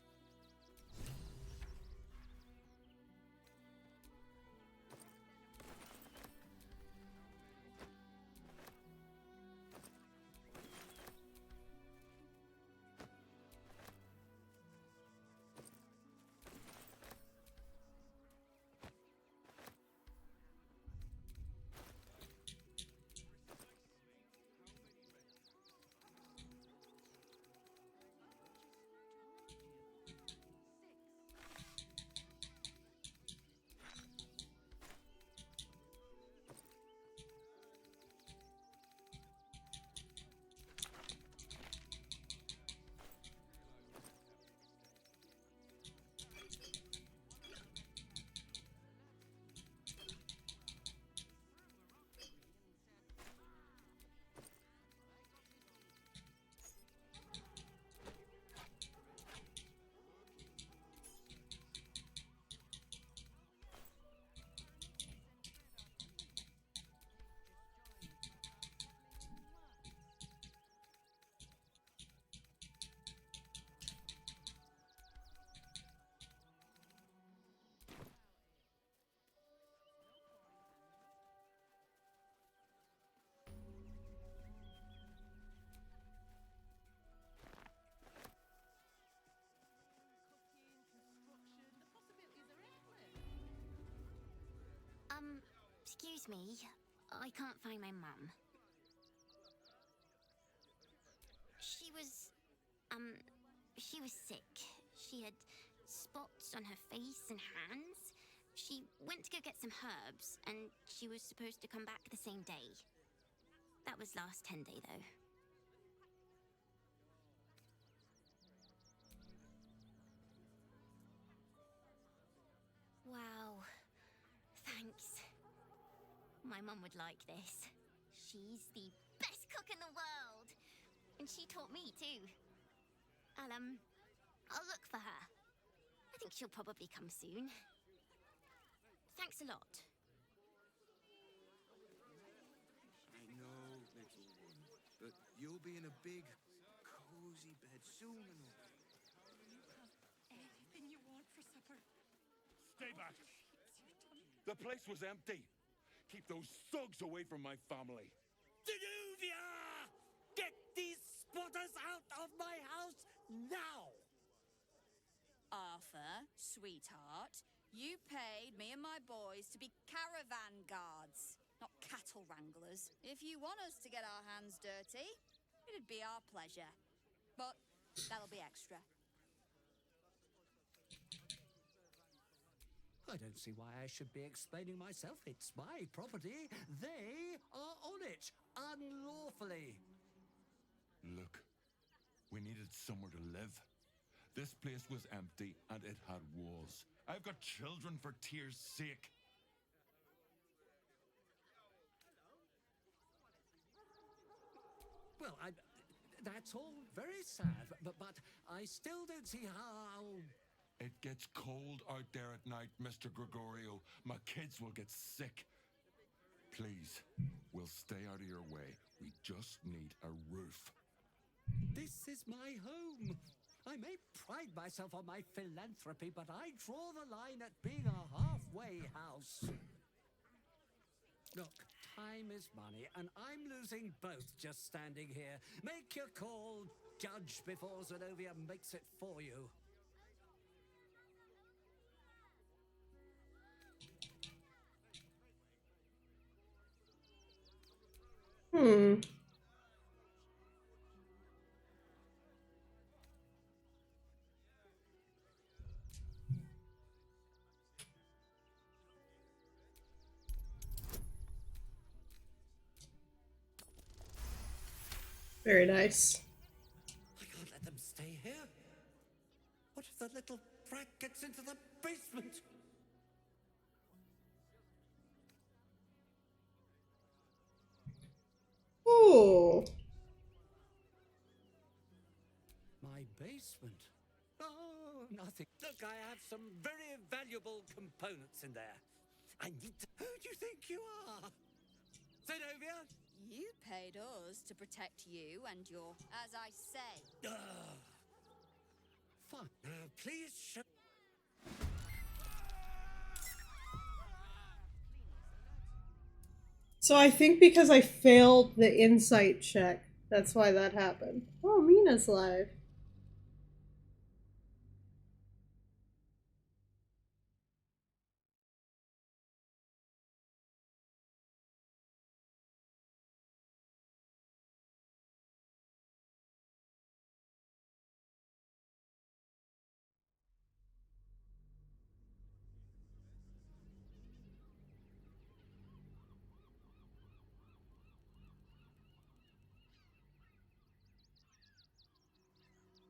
Excuse me. I can't find my mum. She was sick. She had spots on her face and hands. She went to go get some herbs, and she was supposed to come back the same day. That was last 10-day, though. Wow. Thanks. My mum would like this. She's the best cook in the world. And she taught me, too. I'll look for her. I think she'll probably come soon. Thanks a lot. I know, little one, but you'll be in a big, cozy bed soon enough. You have anything you want for supper. Stay back. The place was empty. Keep those thugs away from my family. Danuvia! Get these spotters out of my house now! Arthur, sweetheart, you paid me and my boys to be caravan guards, not cattle wranglers. If you want us to get our hands dirty, it'd be our pleasure. But that'll be extra. I don't see why I should be explaining myself. It's my property. They are on it, unlawfully. Look, we needed somewhere to live. This place was empty and it had walls. I've got children for tears' sake. Well, that's all very sad, but I still don't see how... It gets cold out there at night, Mr. Gregorio. My kids will get sick. Please, we'll stay out of your way. We just need a roof. This is my home. I may pride myself on my philanthropy, but I draw the line at being a halfway house. Look, time is money, and I'm losing both just standing here. Make your call, judge, before Zenobia makes it for you. Very nice. I can't let them stay here. What if the little brat gets into the basement? Ooh. My basement? Oh, nothing. Look, I have some very valuable components in there. I need to... Who do you think you are? Zenobia, You paid us to protect you and your, as I say. Fine. Please show. So I think because I failed the insight check, that's why that happened. Oh, Mina's live.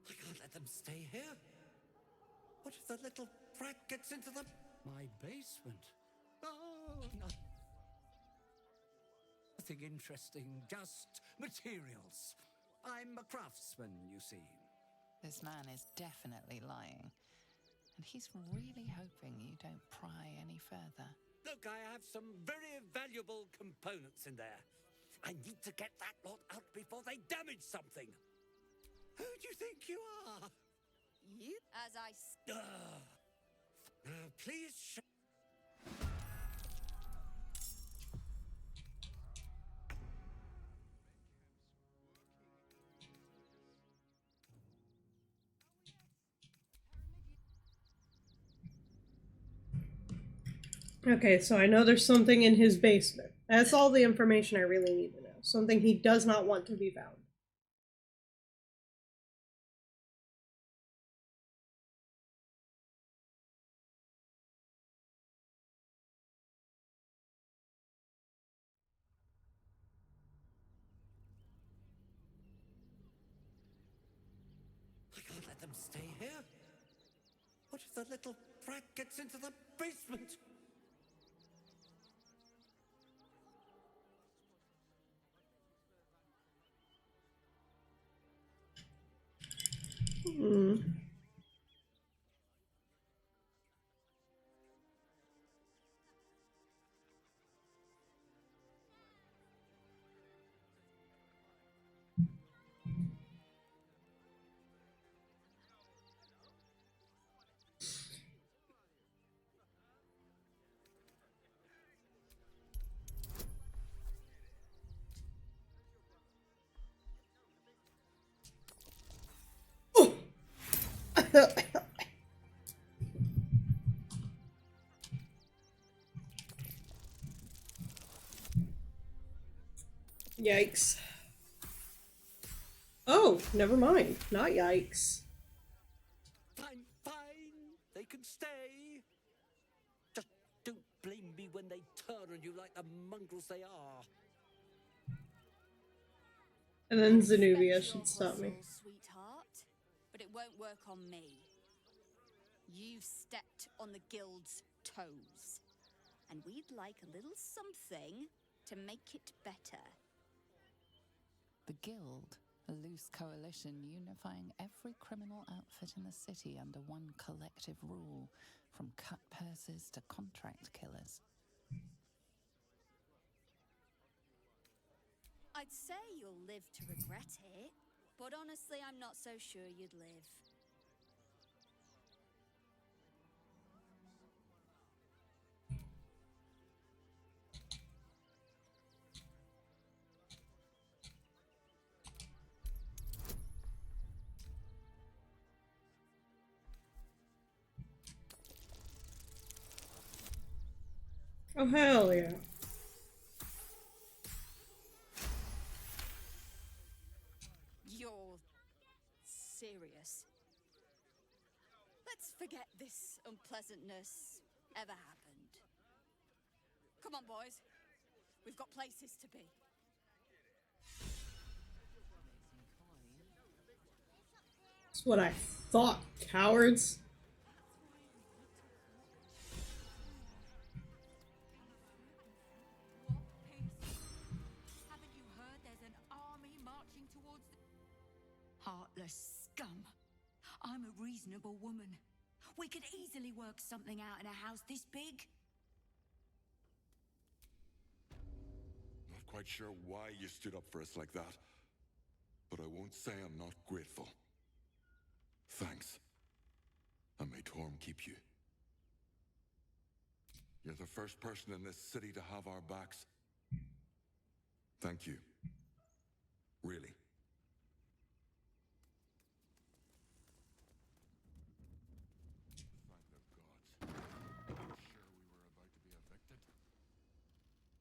I can't let them stay here. What if the little brat gets into the... My basement? Oh, no. Nothing interesting, just materials. I'm a craftsman, you see. This man is definitely lying. And he's really hoping you don't pry any further. Look, I have some very valuable components in there. I need to get that lot out before they damage something. Who do you think you are? You, as I say. Please. Okay, so I know there's something in his basement. That's all the information I really need to know. Something he does not want to be found. I can't let them stay here. What if the little brat gets into the basement? Hmm. Yikes. Oh, never mind. Not yikes. Fine, fine. They can stay. Just don't blame me when they turn on you like the mongrels they are. And then Zenobia Respect your should stop me. hustle, sweetheart, but it won't work on me. You've stepped on the guild's toes, and we'd like a little something to make it better. The Guild, a loose coalition unifying every criminal outfit in the city under one collective rule, from cut purses to contract killers. I'd say you'll live to regret it, but honestly, I'm not so sure you'd live. Oh, hell yeah. You're serious? Let's forget this unpleasantness ever happened. Come on, boys. We've got places to be. That's what I thought, cowards. Haven't you heard there's an army marching towards the... Heartless scum. I'm a reasonable woman. We could easily work something out in a house this big. Not quite sure why you stood up for us like that, but I won't say I'm not grateful. Thanks. And may Torm keep you. You're the first person in this city to have our backs. Thank you. Really.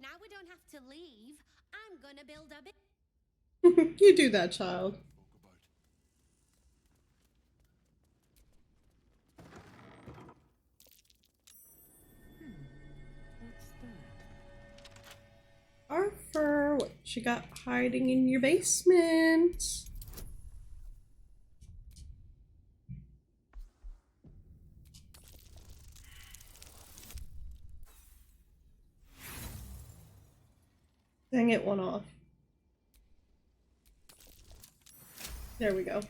Now we don't have to leave. I'm gonna build a bit. You do that, child. Arthur, what you got hiding in your basement? Dang it, one off. There we go.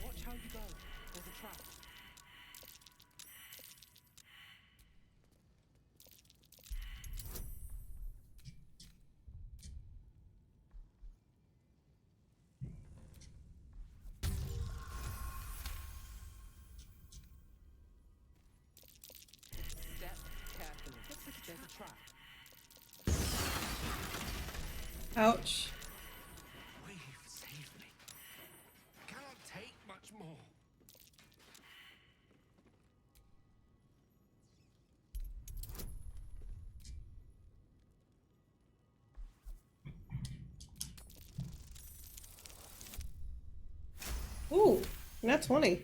Watch how you go. There's a trap. Step carefully. Looks like there's a trap. Ouch. We've saved me. I cannot take much more. Ooh, not 20.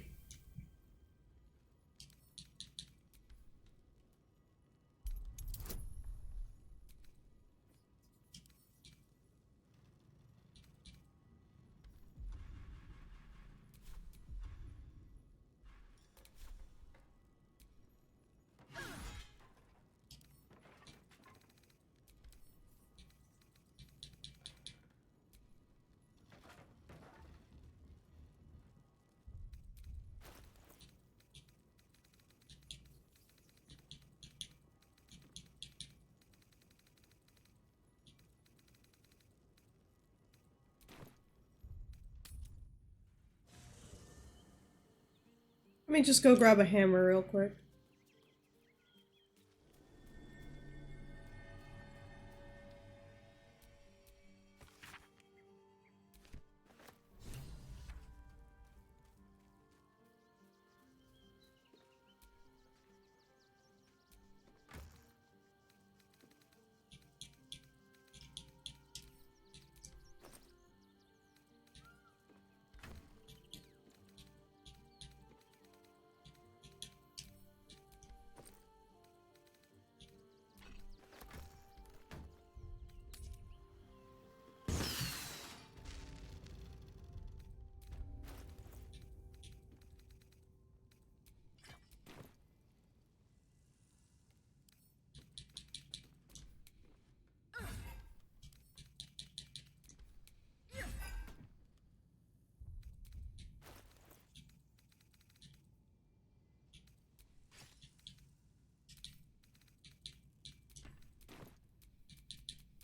Let me just go grab a hammer real quick.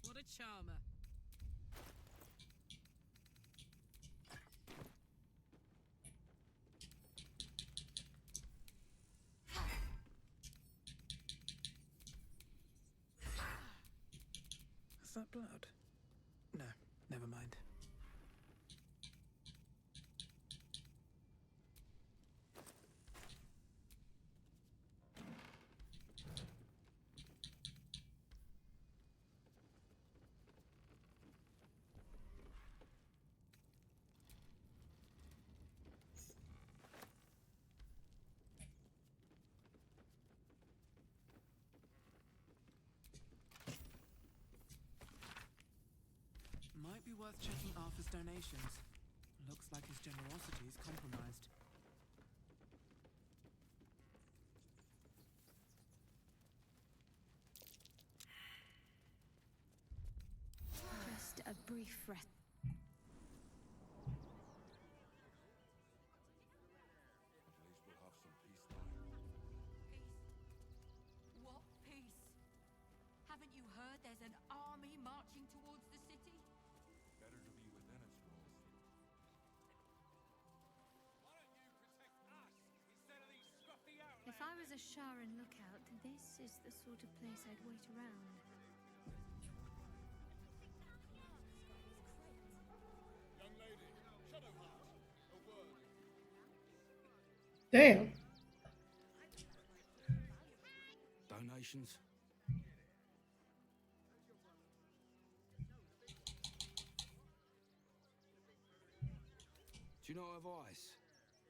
What a charmer. Is that blood? No, never mind. Might be worth checking Arthur's donations. Looks like his generosity is compromised. Just a brief rest. What peace? Haven't you heard there's an army marching towards the city? Better to be within its walls. If I was a Sharan lookout, this is the sort of place I'd wait around. Young lady, Shadowheart, a word. Damn. Donations? Do you know of ICE?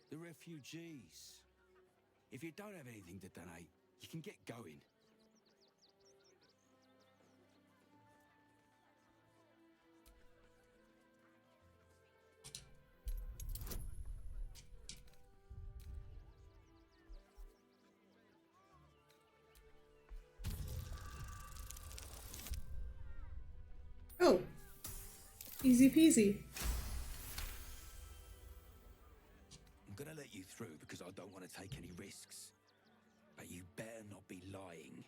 The refugees. If you don't have anything to donate, you can get going. Oh. Easy peasy. I'm gonna let you through because I don't want to take any risks. But you better not be lying.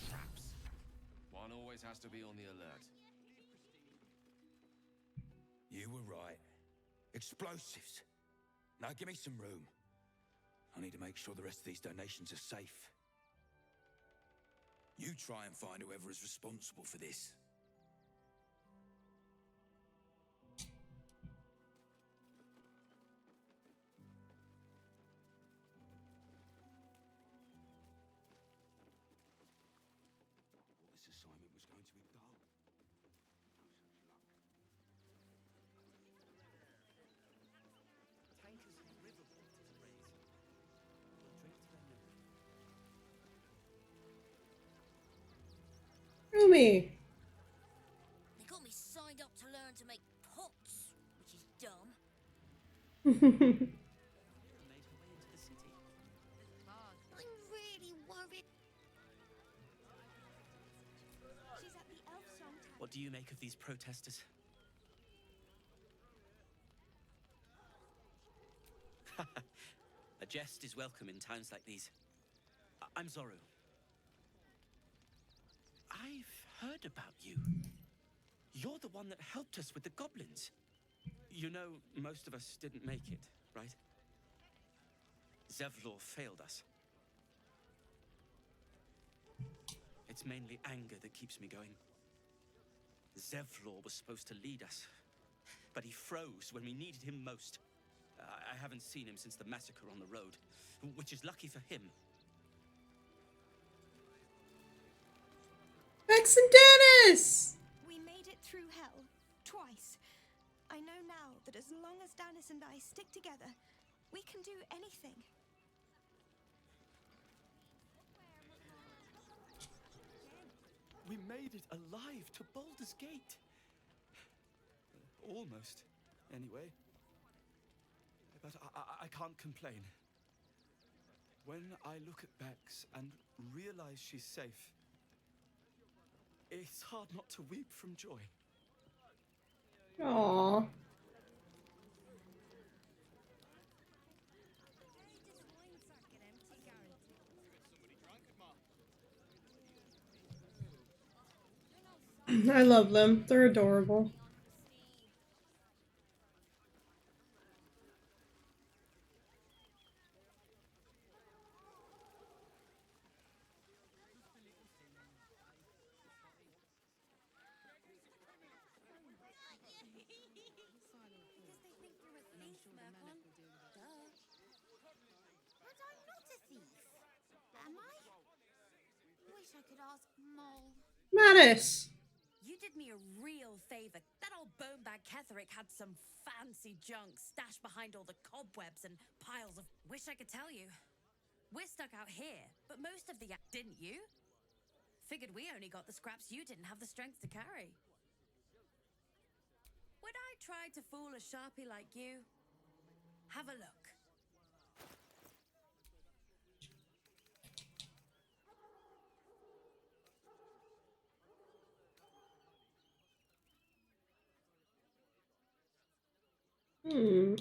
Traps. One always has to be on the alert. You were right. Explosives. Now give me some room. I need to make sure the rest of these donations are safe. You try and find whoever is responsible for this. This assignment was going to be dull. Rumi. They got me signed up to learn to make pots, which is dumb. I'm really worried. She's at the Elf Song Tower. What do you make of these protesters? A jest is welcome in times like these. I'm Zoru. I've heard about you. You're the one that helped us with the goblins. You know, most of us didn't make it, right? Zevlor failed us. It's mainly anger that keeps me going. Zevlor was supposed to lead us, but he froze when we needed him most. I haven't seen him since the massacre on the road, which is lucky for him. Vex and Danis! We made it through hell. Twice. I know now that as long as Danis and I stick together, we can do anything. We made it alive to Baldur's Gate. Almost, anyway. But I can't complain. When I look at Bex and realize she's safe, it's hard not to weep from joy. Aww. I love them. They're adorable. But I'm not a thief, am I? wish I could ask Mole. Mattis! You did me a real favor. That old bonebag Ketherick had some fancy junk stashed behind all the cobwebs and piles of... Wish I could tell you. We're stuck out here, but most of the... Didn't you? Figured we only got the scraps you didn't have the strength to carry. Would I try to fool a sharpie like you? Have a look. Hmm.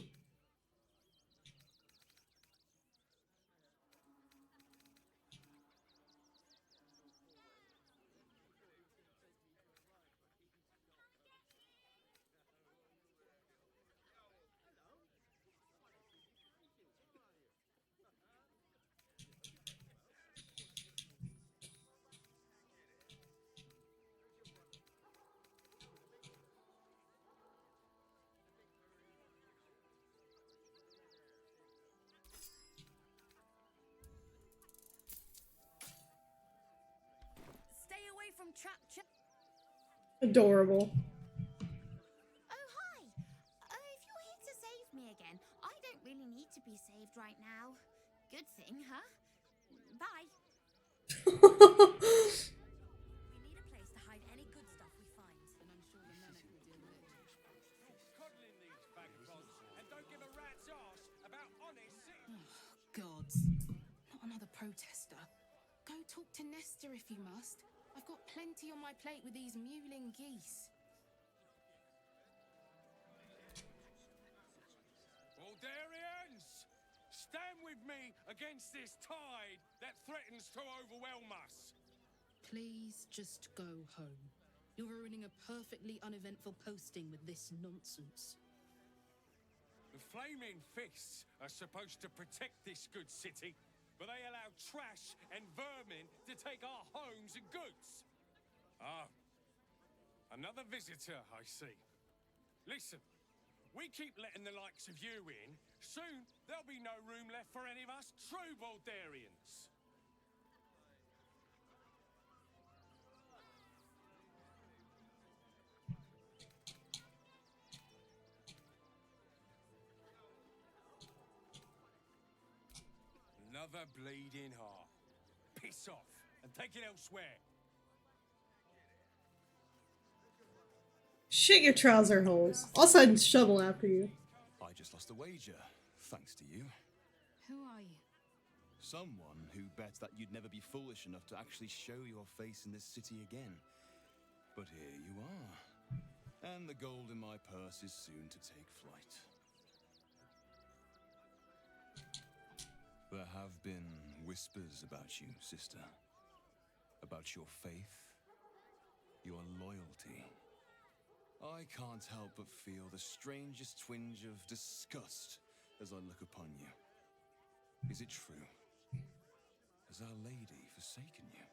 Stay away from trap Adorable. Oh, hi! If you're here to save me again, I don't really need to be saved right now. Good thing, huh? Bye. We need a place to hide any good stuff we find. And I'm sure the men can deal with it. Coddling these vagabonds and don't give a rat's arse about honest citizens. Gods. Not another protester. Go talk to Nestor if you must. I've got plenty on my plate with these mewling geese. Aldarians! Stand with me against this tide that threatens to overwhelm us. Please just go home. You're ruining a perfectly uneventful posting with this nonsense. The Flaming Fists are supposed to protect this good city, but they allow trash and vermin to take our homes and goods. Ah, another visitor, I see. Listen, we keep letting the likes of you in. Soon, there'll be no room left for any of us true Baldarians. Another bleeding heart. Piss off and take it elsewhere. Shit your trouser holes. I'll send Shovel after you. I just lost a wager, thanks to you. Who are you? Someone who bet that you'd never be foolish enough to actually show your face in this city again. But here you are. And the gold in my purse is soon to take flight. There have been whispers about you, sister. About your faith, your loyalty. I can't help but feel the strangest twinge of disgust as I look upon you. Is it true? Has Our Lady forsaken you?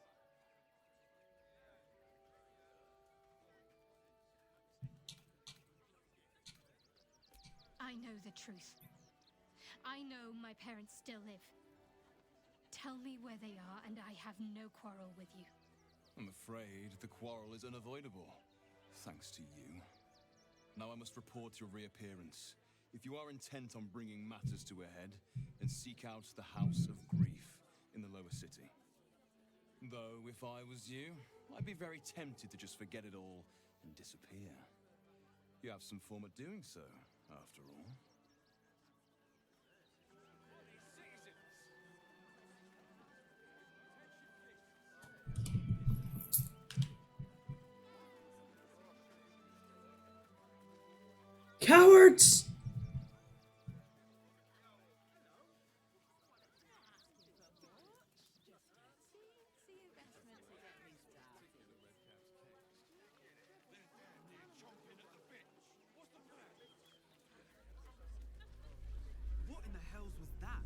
I know the truth. I know my parents still live. Tell me where they are, and I have no quarrel with you. I'm afraid the quarrel is unavoidable, thanks to you. Now I must report your reappearance. If you are intent on bringing matters to a head, then seek out the House of Grief in the lower city. Though, if I was you, I'd be very tempted to just forget it all and disappear. You have some form at doing so, after all. Cowards! What in the hells was that?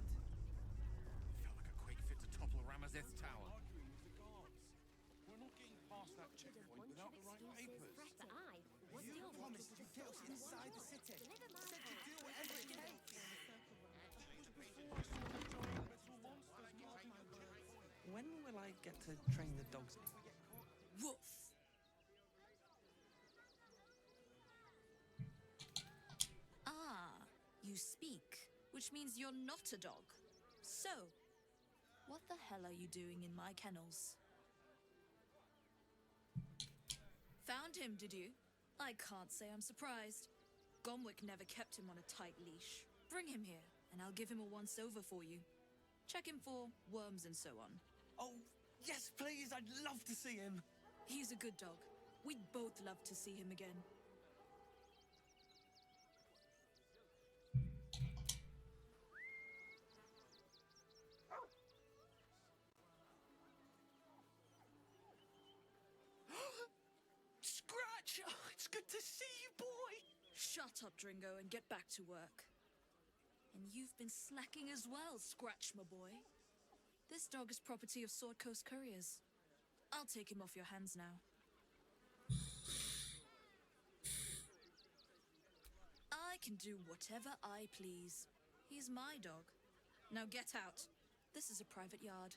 Felt like a quick fit to topple Ramazeth's tower. We're not getting past that checkpoint without the right papers. You promised to get us inside the city. Said to do whatever it takes. When will I get to train the dogs? Woof! Ah, you speak, which means you're not a dog. So, what the hell are you doing in my kennels? Found him, did you? I can't say I'm surprised. Gomwick never kept him on a tight leash. Bring him here, and I'll give him a once-over for you. Check him for worms and so on. Oh, yes, please, I'd love to see him. He's a good dog. We'd both love to see him again. Scratch! Oh, it's good to see you, boy! Shut up, Dringo, and get back to work. And you've been slacking as well, Scratch, my boy. This dog is property of Sword Coast Couriers. I'll take him off your hands now. I can do whatever I please. He's my dog. Now get out. This is a private yard.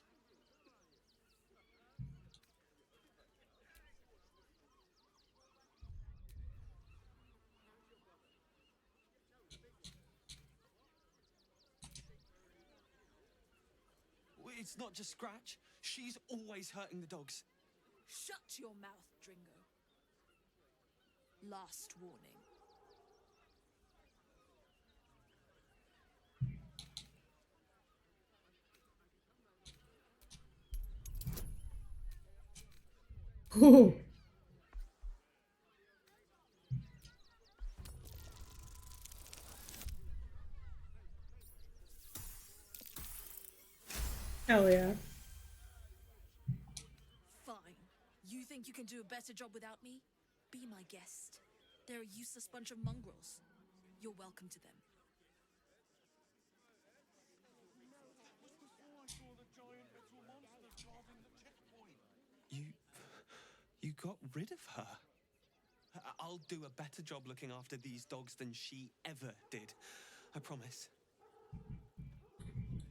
It's not just Scratch. She's always hurting the dogs. Shut your mouth, Dringo. Last warning. Ooh. Hell yeah. Fine. You think you can do a better job without me? Be my guest. They're a useless bunch of mongrels. You're welcome to them. You got rid of her? I'll do a better job looking after these dogs than she ever did. I promise.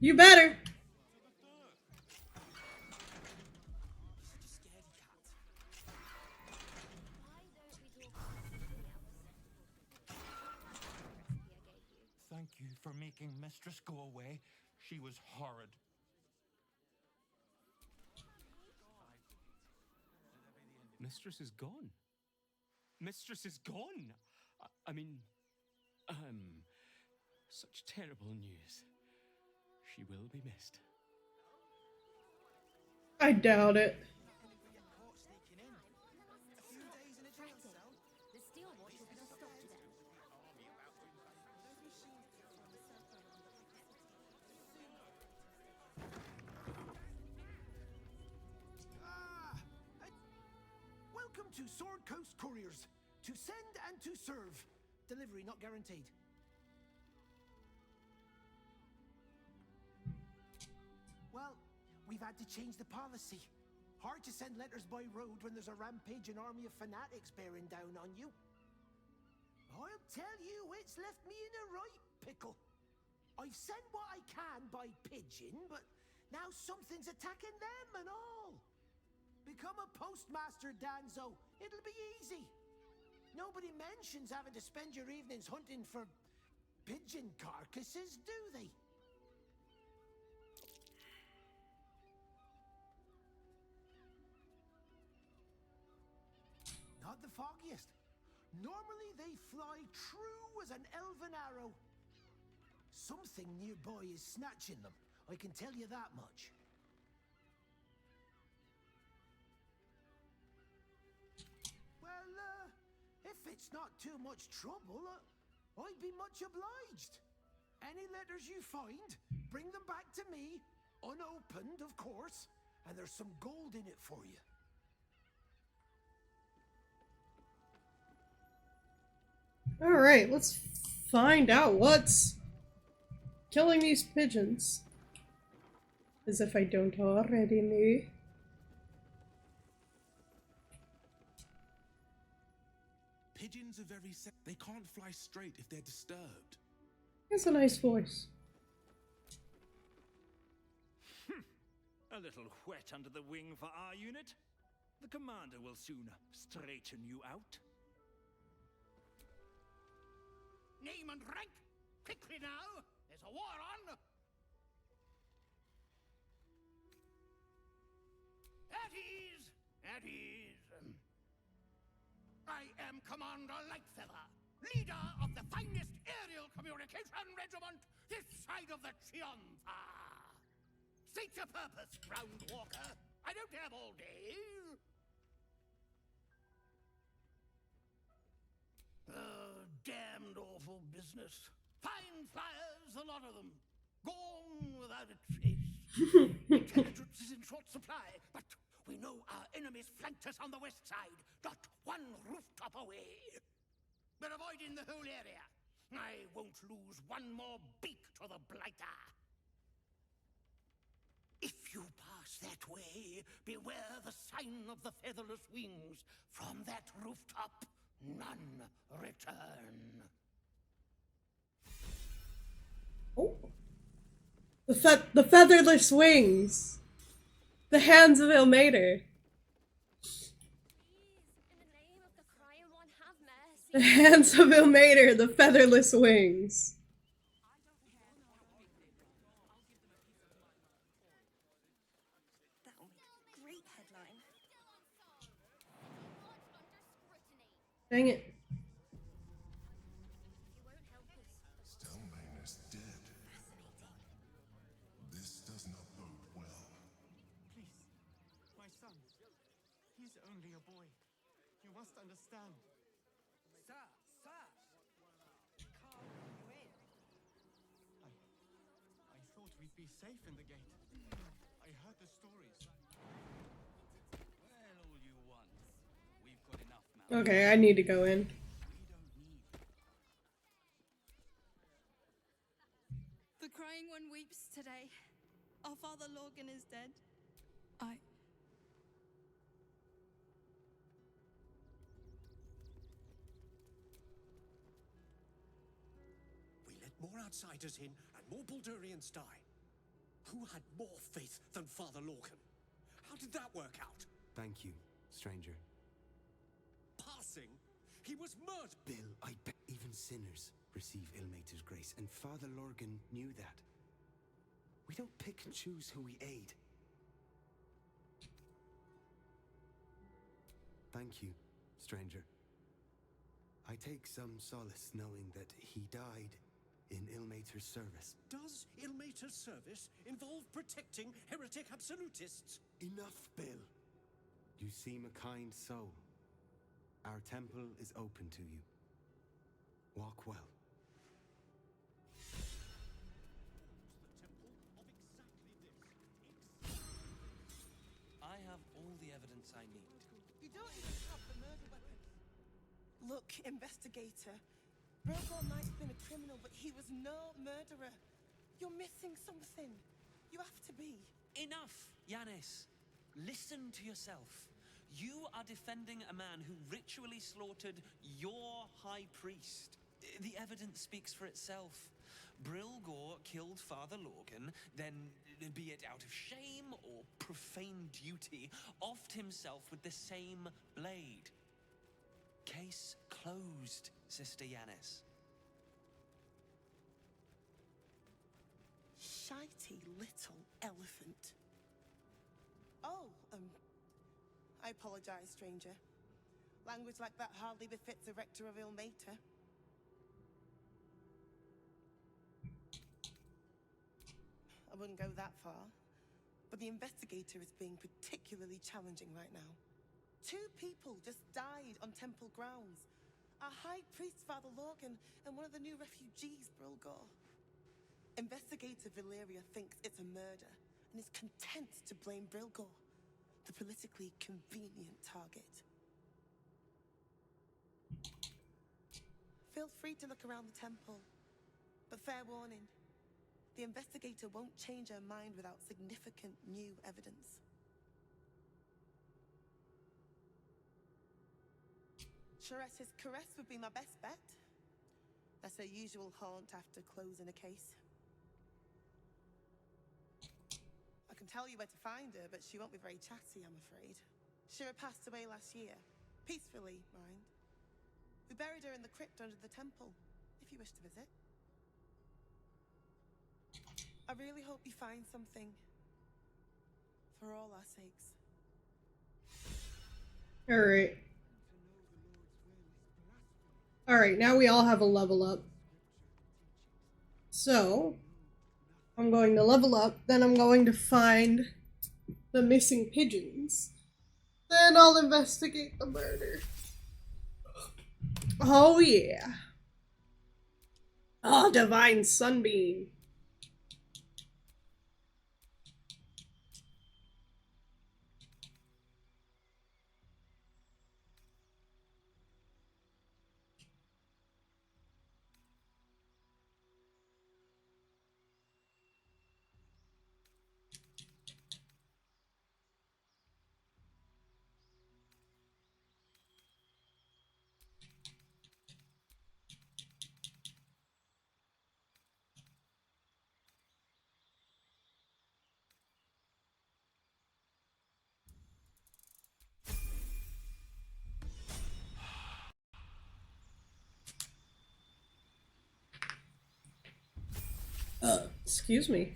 You better. Thank you for making Mistress go away. She was horrid. Mistress is gone. Mistress is gone. I mean, such terrible news. She will be missed. I doubt it. The Steel Watch will be stopped then. Welcome to Sword Coast Couriers. To send and to serve. Delivery not guaranteed. Well, we've had to change the policy. Hard to send letters by road when there's a rampaging army of fanatics bearing down on you. I'll tell you, it's left me in a right pickle. I've sent what I can by pigeon, but now something's attacking them and all. Become a postmaster, Danzo. It'll be easy. Nobody mentions having to spend your evenings hunting for pigeon carcasses, do they? Not the foggiest. Normally they fly true as an elven arrow. Something nearby is snatching them, I can tell you that much. Well, if it's not too much trouble, I'd be much obliged. Any letters you find, bring them back to me, unopened, of course, and there's some gold in it for you. Alright, let's find out what's killing these pigeons. As if I don't already know. Pigeons are very they can't fly straight if they're disturbed. He has a nice voice. A little wet under the wing for our unit. The commander will soon straighten you out. Name and rank! Quickly now! There's a war on! At ease! At ease! I am Commander Lightfeather, leader of the finest aerial communication regiment this side of the Chianza. State your purpose, Groundwalker. I don't have all day. Damned awful business. Fine flyers, a lot of them. Gone without a trace. Intelligence is in short supply, but we know our enemies flanked us on the west side, not one rooftop away. We're avoiding the whole area. I won't lose one more beak to the Blighter. If you pass that way, beware the sign of the featherless wings. From that rooftop, none return. Oh. The featherless wings. The hands of Ilmater. The hands of Ilmater, the featherless wings. That will make a great headline. Dang it. Stelmane is dead. This does not bode well. Please, my son. He's only a boy. You must understand. Sir, sir! Calm you in. I thought we'd be safe in the gate. I heard the stories. Well, all you want. We've got enough now. Okay, I need to go in. The Crying One weeps today. Our father Lorgan is dead. We let more outsiders in and more Baldurians die. Who had more faith than Father Lorcan? How did that work out? Thank you, stranger. Passing? He was murdered! Bill, I bet even sinners receive Ilmater's grace, and Father Lorgan knew that. We don't pick and choose who we aid. Thank you, stranger. I take some solace knowing that he died in Ilmater's service. Does Ilmater's service involve protecting heretic absolutists? Enough, Bill. You seem a kind soul. Our temple is open to you. Walk well. I have all the evidence I need. You don't even have the murder weapon. Look, investigator. Brilgor might have been a criminal, but he was no murderer. You're missing something. You have to be. Enough, Yanis. Listen to yourself. You are defending a man who ritually slaughtered your high priest. The evidence speaks for itself. Brilgor killed Father Lorgan, then, be it out of shame or profane duty, offed himself with the same blade. Case closed, Sister Yanis. Shitey little elephant. Oh, I apologize, stranger. Language like that hardly befits a rector of Ilmater. I wouldn't go that far, but the investigator is being particularly challenging right now. 2 people just died on temple grounds. Our high priest, Father Lorgan, and one of the new refugees, Brilgor. Investigator Valeria thinks it's a murder and is content to blame Brilgor, the politically convenient target. Feel free to look around the temple, but fair warning, the investigator won't change her mind without significant new evidence. Shorette's caress would be my best bet. That's her usual haunt after closing a case. I can tell you where to find her, but she won't be very chatty, I'm afraid. Shira passed away last year. Peacefully, mind. We buried her in the crypt under the temple, if you wish to visit. I really hope you find something. For all our sakes. Alright. Alright, now we all have a level up. So, I'm going to level up, then I'm going to find the missing pigeons. Then I'll investigate the murder. Oh yeah. Oh, Divine Sunbeam. Excuse me.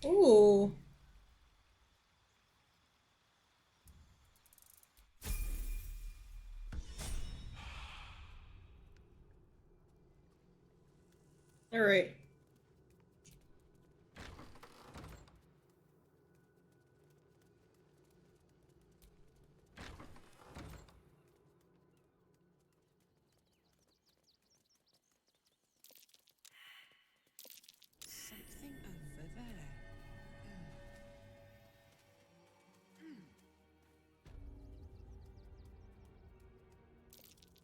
Ooh. All right. Something over there.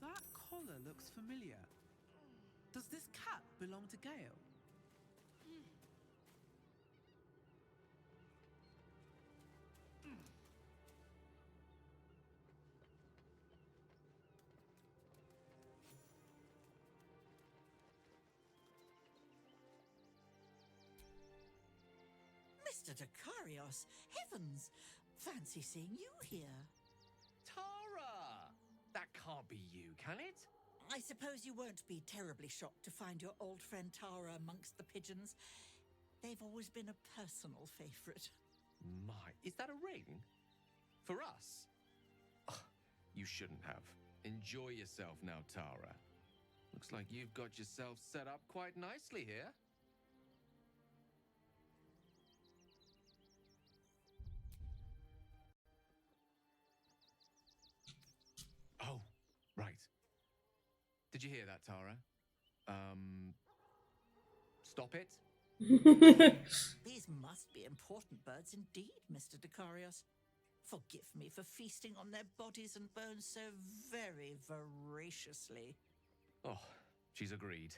That collar looks familiar. Does this cap belong to Gale? Mr. Dekarios, heavens! Fancy seeing you here. Tara! That can't be you, can it? I suppose you won't be terribly shocked to find your old friend Tara amongst the pigeons. They've always been a personal favourite. My, is that a ring? For us? Ugh, you shouldn't have. Enjoy yourself now, Tara. Looks like you've got yourself set up quite nicely here. Oh, right. Did you hear that, Tara? Stop it. These must be important birds indeed, Mr. Dekarios. Forgive me for feasting on their bodies and bones so very voraciously. Oh, she's agreed.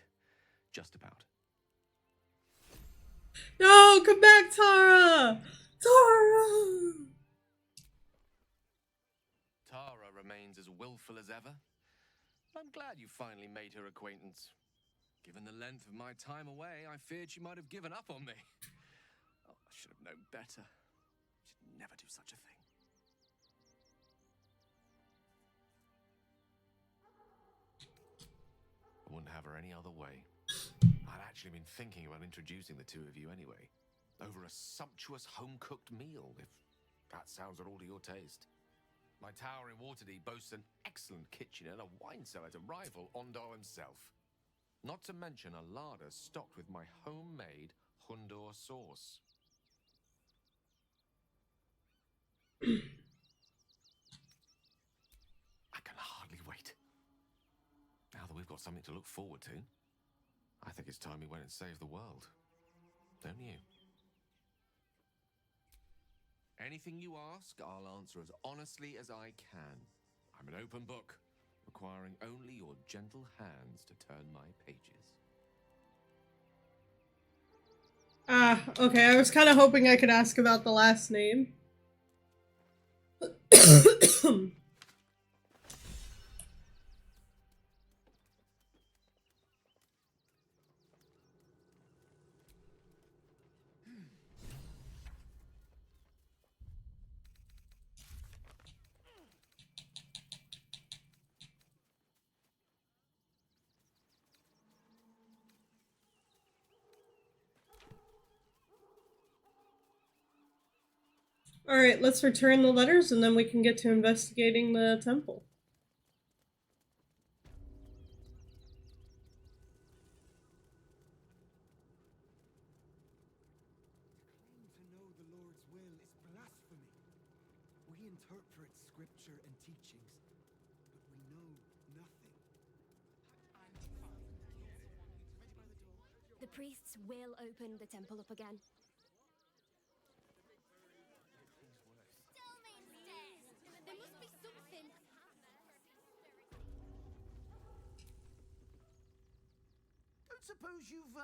Just about. No, come back, Tara! Tara! Tara remains as willful as ever. I'm glad you finally made her acquaintance. Given the length of my time away, I feared she might have given up on me. Oh, I should have known better. She'd never do such a thing. I wouldn't have her any other way. I'd actually been thinking about introducing the two of you anyway. Over a sumptuous home-cooked meal, if that sounds at all to your taste. My tower in Waterdeep boasts an excellent kitchen and a wine cellar to rival Ondar himself. Not to mention a larder stocked with my homemade Hundor sauce. I can hardly wait. Now that we've got something to look forward to, I think it's time we went and saved the world. Don't you? Anything you ask, I'll answer as honestly as I can. I'm an open book, requiring only your gentle hands to turn my pages. Okay, I was kind of hoping I could ask about the last name. Alright, let's return the letters and then we can get to investigating the temple. Claim to know the Lord's will is blasphemy. We interpret scripture and teachings, but we know nothing. The priests will open the temple up again. There must be something. Don't suppose you've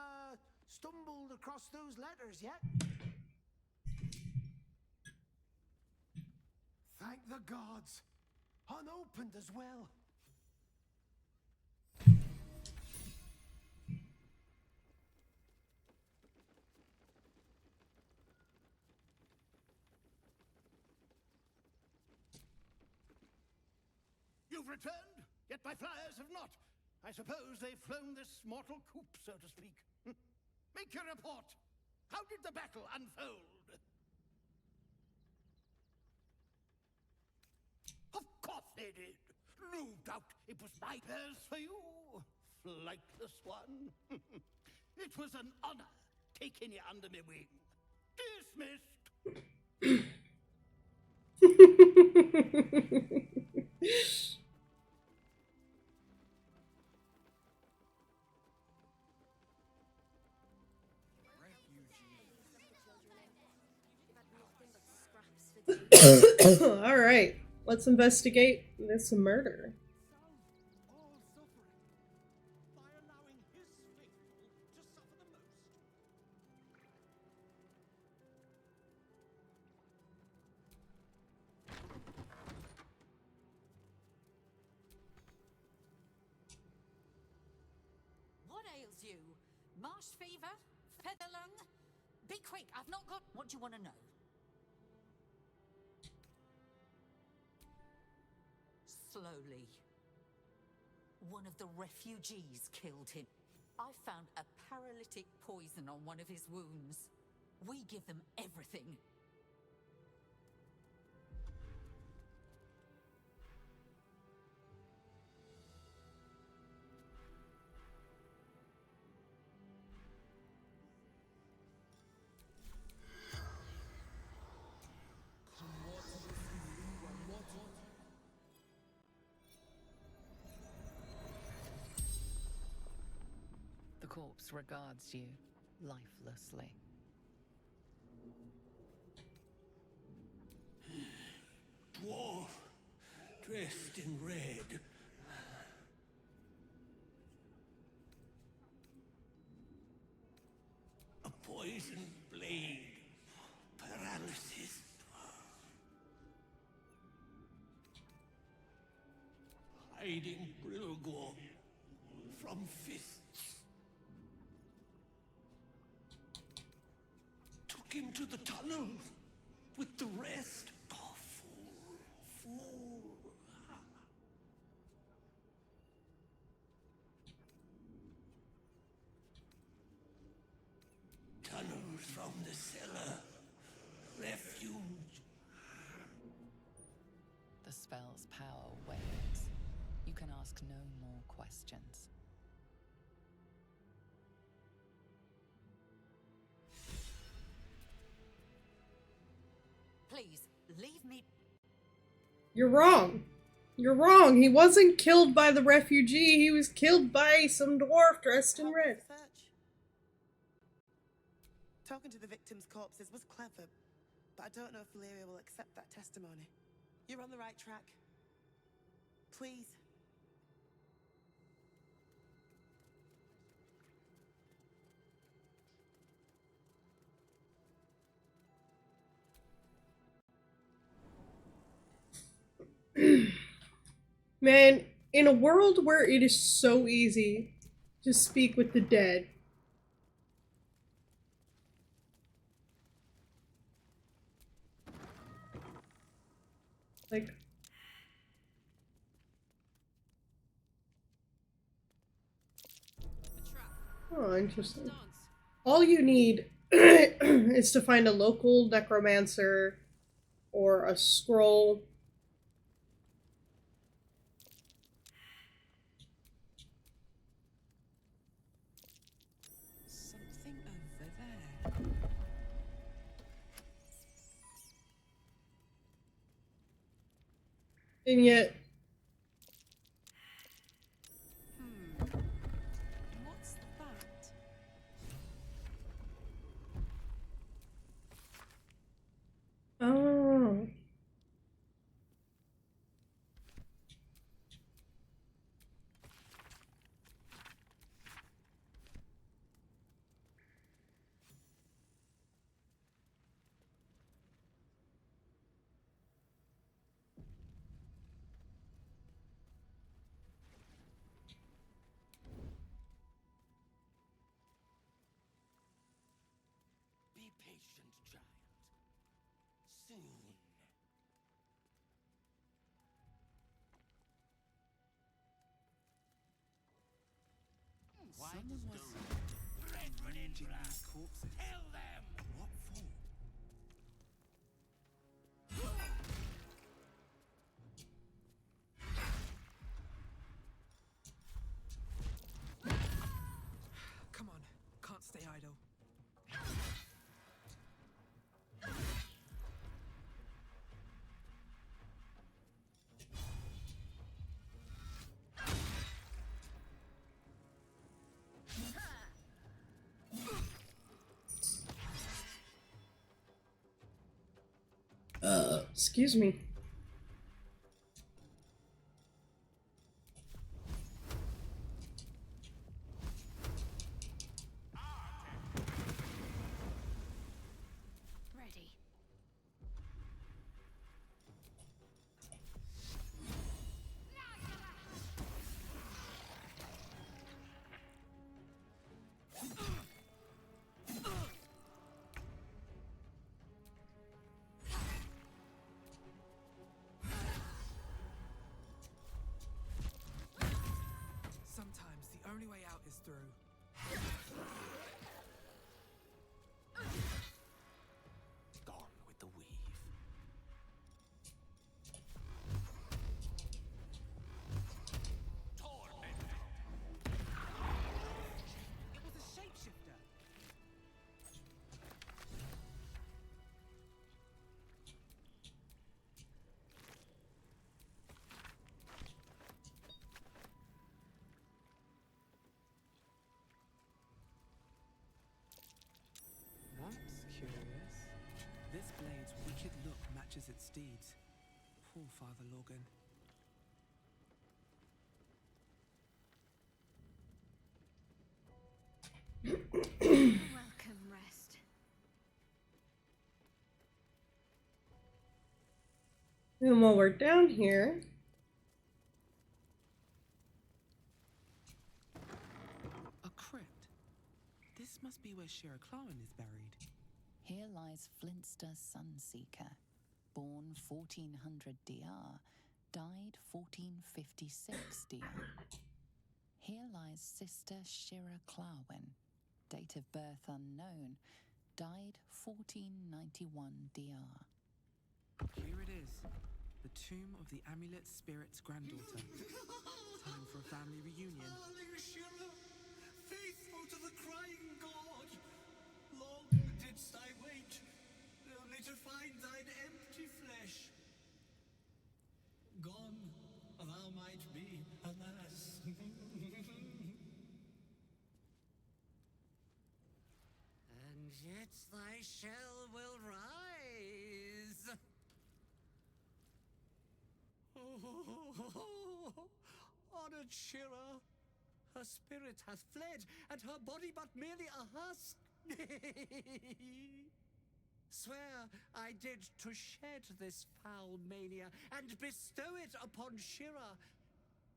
stumbled across those letters yet? Thank the gods. Unopened as well. You've returned, yet my flyers have not. I suppose they've flown this mortal coop, so to speak. Make your report. How did the battle unfold? Of course they did. No doubt it was my prayers for you, flightless one. It was an honor taking you under my wing. Dismissed. Alright, let's investigate this murder. What ails you? Marsh fever? Feather lung? Be quick, I've not got... What do you want to know? Slowly. One of the refugees killed him. I found a paralytic poison on one of his wounds. We give them everything. The corpse regards you lifelessly. Dwarf, dressed in red. A poisoned blade. Paralysis. Hiding Brilgor from fists. Took him to the tunnel with the rest. Oh, fool. Tunnels from the cellar. Refuge. The spell's power wanes. You can ask no more questions. You're wrong. You're wrong. He wasn't killed by the refugee. He was killed by some dwarf dressed in red. Talking to the victims' corpses was clever, but I don't know if Valyria will accept that testimony. You're on the right track. Please. Man, in a world where it is so easy to speak with the dead, like, oh, interesting. All you need is to find a local necromancer or a scroll. Something over there. And yet, What's that? oh. Be patient, child. Soon. Someone was Brethren in black. corpses. Tell them! What for? Come on, can't stay idle. Excuse me. Ready. Sometimes the only way out is through. Gone with the weave. It was a shapeshifter. That's curious. This blade's wicked look matches its deeds. Poor Father Logan. Welcome, rest. And while we're down here, A crypt. This must be where Shira Clarwin is buried. Here lies Flintster Sunseeker, born 1400 DR, died 1456 DR. Here lies Sister Shira Clarwin, date of birth unknown, died 1491 DR. Here it is. The tomb of the Amulet Spirit's granddaughter. Time for a family reunion. Darling Shira, faithful to the crying god. Long didst I wait, only to find thine empty flesh. might be, alas. And yet thy shell will rise. Honored Shira, her spirit hath fled, and her body but merely a husk. Swear I did to shed this foul mania and bestow it upon Shira.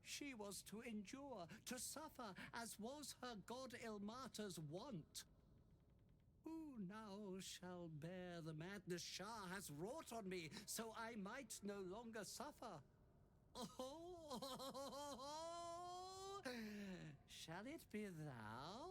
She was to endure, to suffer, as was her god Ilmata's wont. Who now shall bear the madness Shah has wrought on me, so I might no longer suffer? Oh, shall it be thou?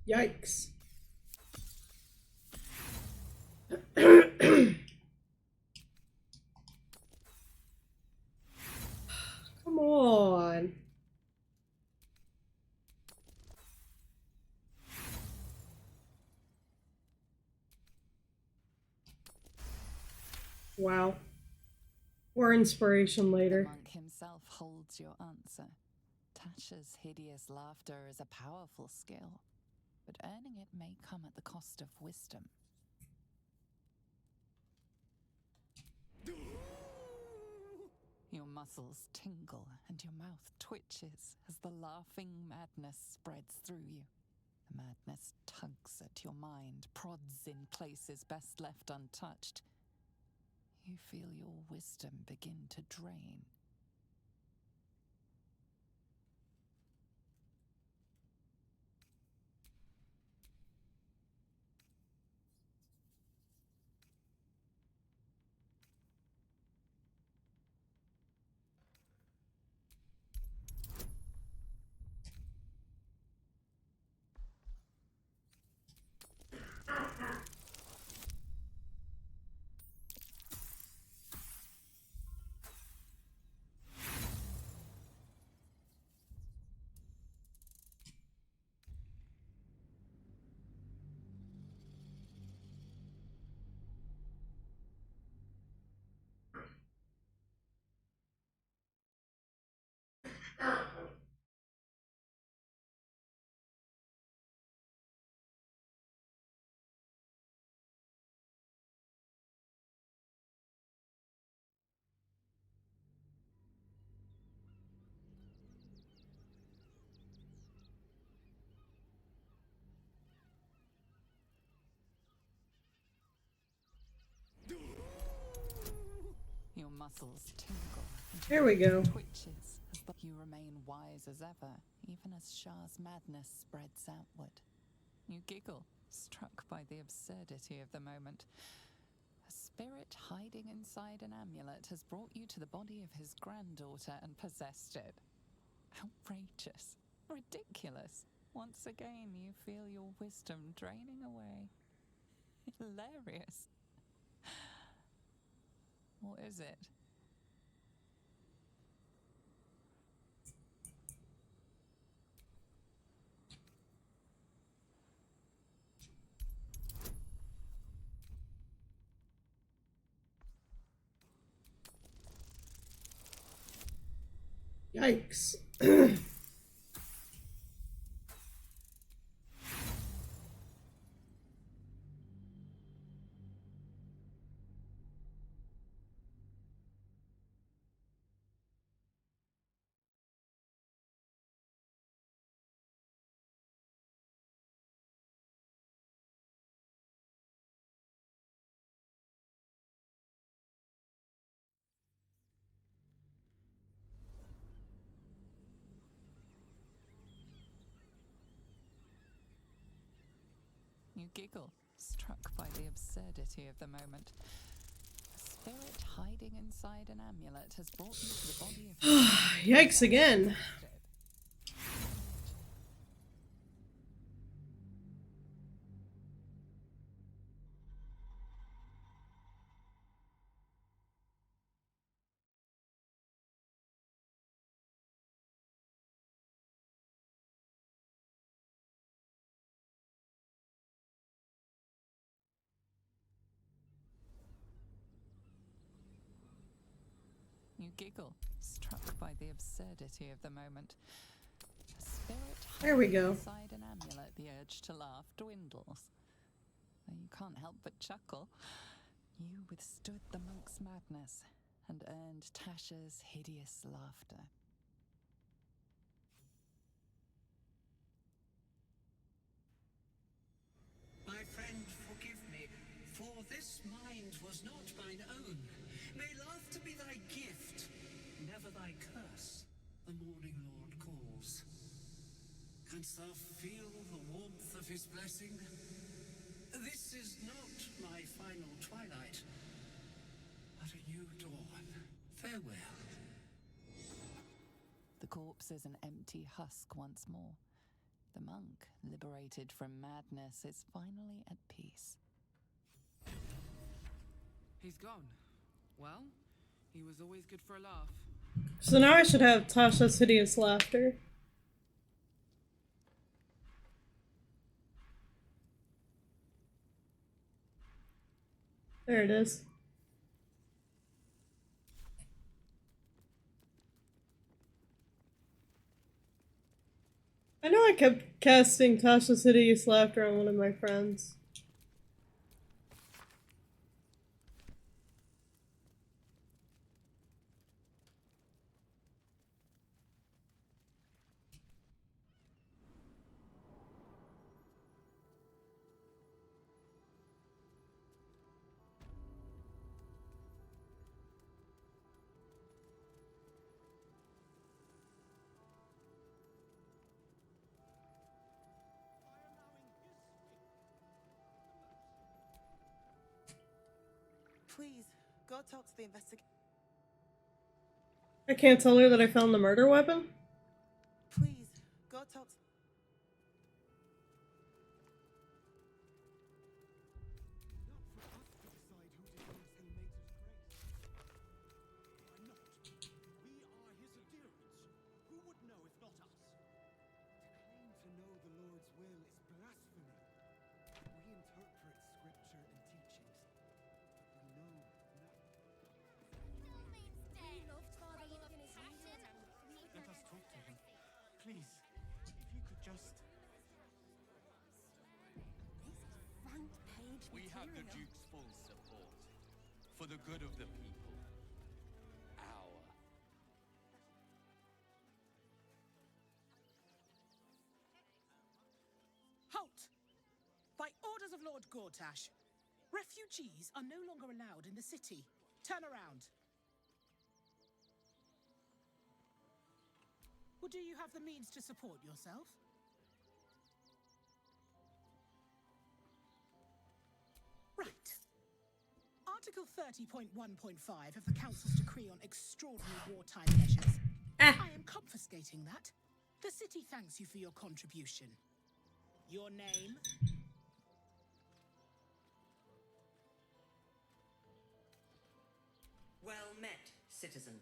Yikes. Come on. Wow. More inspiration later. The monk himself holds your answer. Tasha's hideous laughter is a powerful skill, but earning it may come at the cost of wisdom. Your muscles tingle and your mouth twitches as the laughing madness spreads through you. The madness tugs at your mind, prods in places best left untouched. You feel your wisdom begin to drain. Your muscles tingle. There we go. Twitches as you remain wise as ever, even as Shah's madness spreads outward. You giggle, struck by the absurdity of the moment. A spirit hiding inside an amulet has brought you to the body of his granddaughter and possessed it. Outrageous. Ridiculous. Once again, you feel your wisdom draining away. Hilarious. What is it? Yikes. You giggle, struck by the absurdity of the moment. A spirit hiding hiding inside an amulet has brought you to the body of Yikes again. You giggle, struck by the absurdity of the moment. A spirit There we go. inside an amulet, the urge to laugh dwindles. Though you can't help but chuckle. You withstood the monk's madness and earned Tasha's hideous laughter. My friend, forgive me, for this mind was not mine own. May laughter be thy gift, never thy curse. The morning Lord calls. Canst thou feel the warmth of his blessing? This is not my final twilight, but a new dawn. Farewell. The corpse is an empty husk once more. The monk, liberated from madness, is finally at peace. He's gone. Well, he was always good for a laugh. So now I should have Tasha's hideous laughter. There it is. I know I kept casting Tasha's hideous laughter on one of my friends. Please, go talk to the investigator. I can't tell her that I found the murder weapon? Please, go talk to... To know the Lord's will is blasphemy. We interpret scripture and teachings, but we know Let us talk to him. Please, if you could just... Front page We have the Duke's full support. For the good of the people. Our. Halt! By orders of Lord Gortash, refugees are no longer allowed in the city. Turn around. Or do you have the means to support yourself? Right. Article 30.1.5 of the Council's decree on extraordinary wartime measures. I am confiscating that. The city thanks you for your contribution. Your name? Well met, citizen.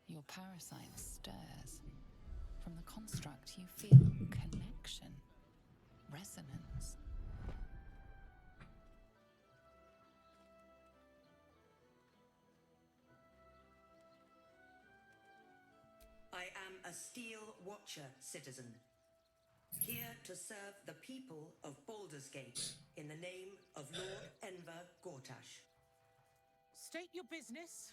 Your parasite stirs. From the construct, you feel connection, resonance. I am a Steel Watcher, citizen. Here to serve the people of Baldur's Gate in the name of Lord Enver Gortash. State your business.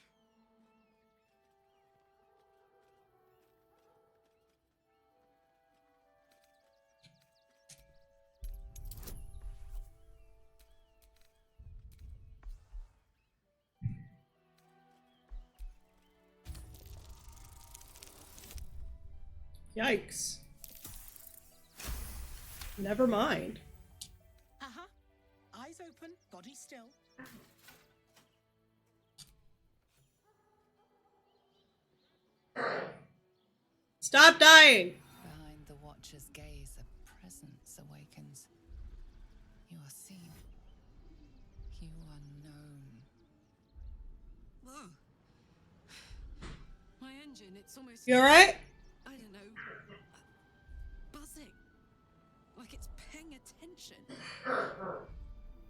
Yikes. Never mind. Uh-huh. Eyes open, body still. Stop dying! Behind the Watcher's gaze, a presence awakens. You are seen. You are known. Whoa. My engine, it's almost... You alright? I don't know. Buzzing. Like it's paying attention.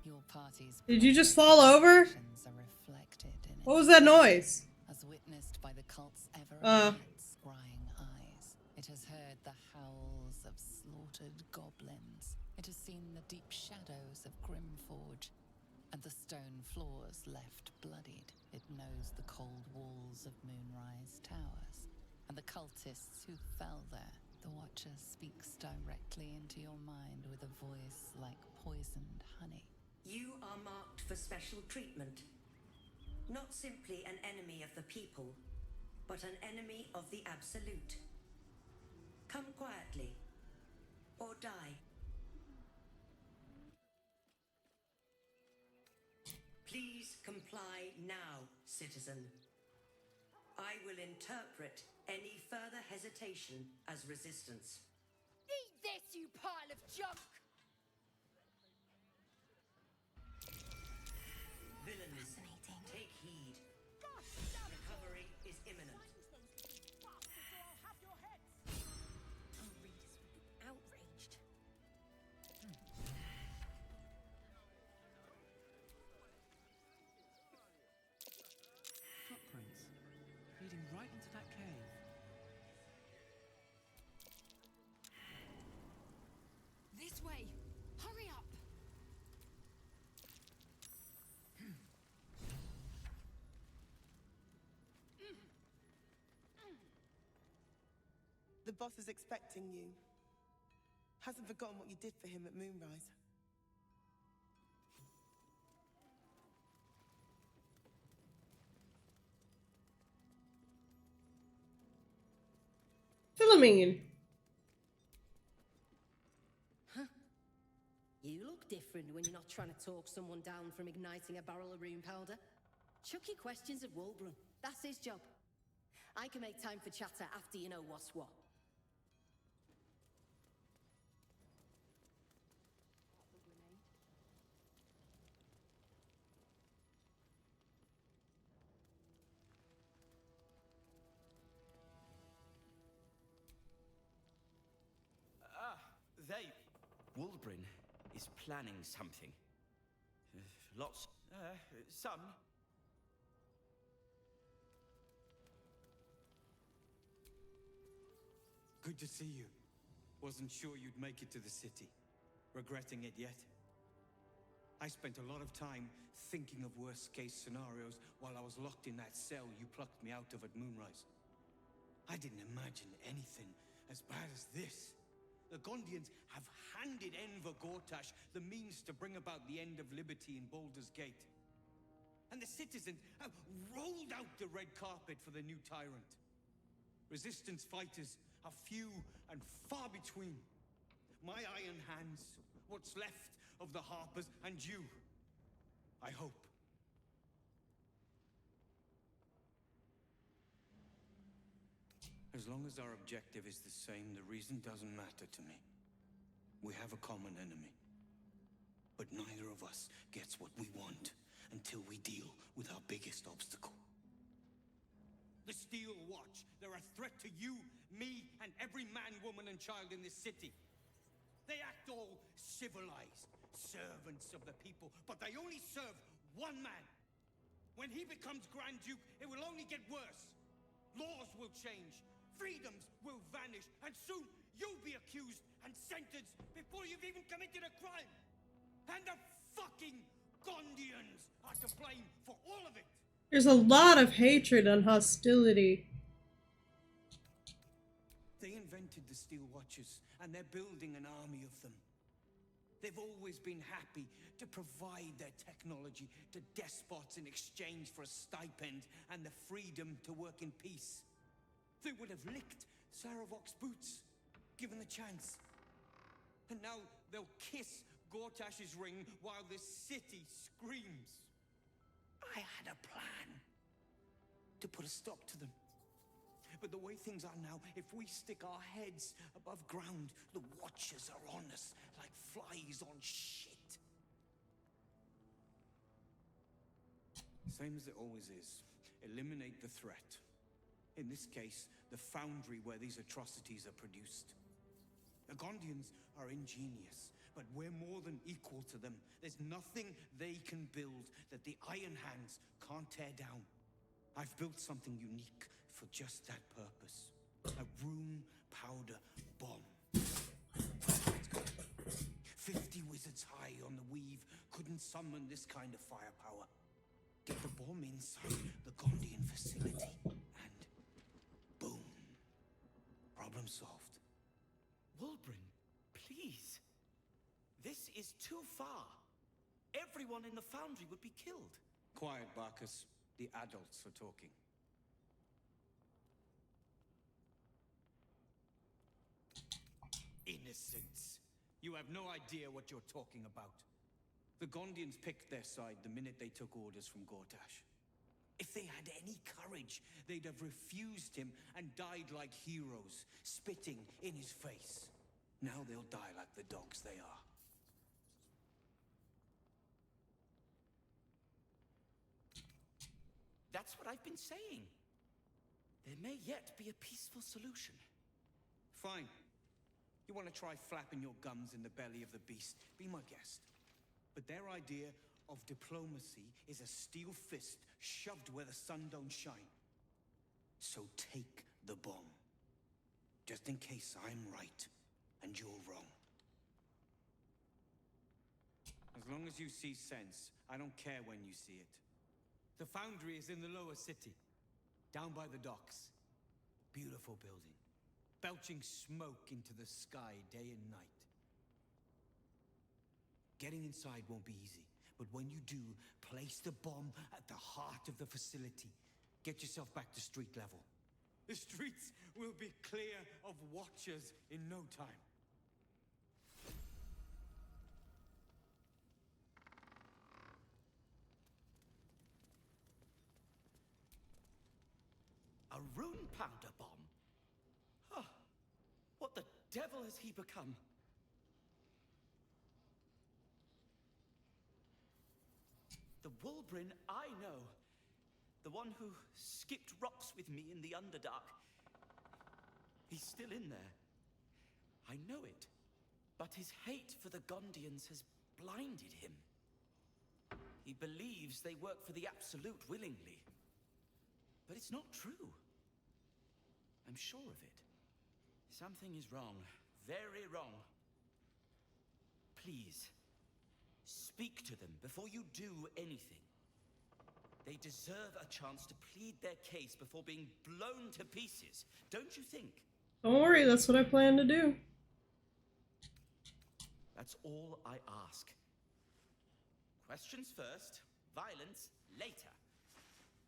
Your party's Did you just fall over? actions are reflected in What was that noise? as witnessed by the cult's ever scrying eyes. It has heard the howls of slaughtered goblins. It has seen the deep shadows of Grimforge, and the stone floors left bloodied. It knows the cold walls of Moonrise Towers, and the cultists who fell there. The Watcher speaks directly into your mind with a voice like poisoned honey. You are marked for special treatment. Not simply an enemy of the people, but an enemy of the Absolute. Come quietly, or die. Please comply now, citizen. I will interpret any further hesitation as resistance. Eat this, you pile of junk! Villains, take heed. Recovery is imminent. Outraged. Footprints leading right into that cave. This way! Hurry up! The boss is expecting you. Hasn't forgotten what you did for him at Moonrise. Philomene. Huh? You look different when you're not trying to talk someone down from igniting a barrel of rune powder. Chucky questions at Wulbren. That's his job. I can make time for chatter after you know what's what. Wulbren is planning something. Lots. Some. Good to see you. Wasn't sure you'd make it to the city. Regretting it yet? I spent a lot of time thinking of worst-case scenarios while I was locked in that cell you plucked me out of at Moonrise. I didn't imagine anything as bad as this. The Gondians have handed Enver Gortash the means to bring about the end of liberty in Baldur's Gate. And the citizens have rolled out the red carpet for the new tyrant. Resistance fighters are few and far between. My iron hands, what's left of the Harpers, and you, I hope. As long as our objective is the same, the reason doesn't matter to me. We have a common enemy. But neither of us gets what we want until we deal with our biggest obstacle. The Steel Watch. They're a threat to you, me, and every man, woman, and child in this city. They act all civilized, servants of the people, but they only serve one man. When he becomes Grand Duke, it will only get worse. Laws will change. Freedoms will vanish, and soon you'll be accused and sentenced before you've even committed a crime. And the fucking Gondians are to blame for all of it. There's a lot of hatred and hostility. They invented the Steel Watchers, and they're building an army of them. They've always been happy to provide their technology to despots in exchange for a stipend and the freedom to work in peace. They would have licked Saravok's boots, given the chance. And now they'll kiss Gortash's ring while this city screams. I had a plan to put a stop to them. But the way things are now, if we stick our heads above ground, the Watchers are on us like flies on shit. Same as it always is. Eliminate the threat. In this case, the foundry where these atrocities are produced. The Gondians are ingenious, but we're more than equal to them. There's nothing they can build that the Iron Hands can't tear down. I've built something unique for just that purpose. A rune powder bomb. 50 wizards high on the weave couldn't summon this kind of firepower. Get the bomb inside the Gondian facility, and boom. Problem solved. Wulbren, please. This is too far. Everyone in the foundry would be killed. Quiet, Barkus. The adults are talking. Innocents. You have no idea what you're talking about. The Gondians picked their side the minute they took orders from Gortash. If they had any courage, they'd have refused him and died like heroes, spitting in his face. Now they'll die like the dogs they are. That's what I've been saying. There may yet be a peaceful solution. Fine. You want to try flapping your gums in the belly of the beast? Be my guest. But their idea of diplomacy is a steel fist shoved where the sun don't shine. So take the bomb. Just in case I'm right and you're wrong. As long as you see sense, I don't care when you see it. The foundry is in the lower city, down by the docks. Beautiful building, belching smoke into the sky day and night. Getting inside won't be easy, but when you do, place the bomb at the heart of the facility. Get yourself back to street level. The streets will be clear of Watchers in no time. A rune powder bomb? Oh, what the devil has he become? The Wulbren I know, the one who skipped rocks with me in the Underdark, he's still in there. I know it, but his hate for the Gondians has blinded him. He believes they work for the Absolute willingly, but it's not true. I'm sure of it. Something is wrong, very wrong. Please, speak to them before you do anything. They deserve a chance to plead their case before being blown to pieces, don't you think? Don't worry, that's what I plan to do. That's all I ask. Questions first, violence later.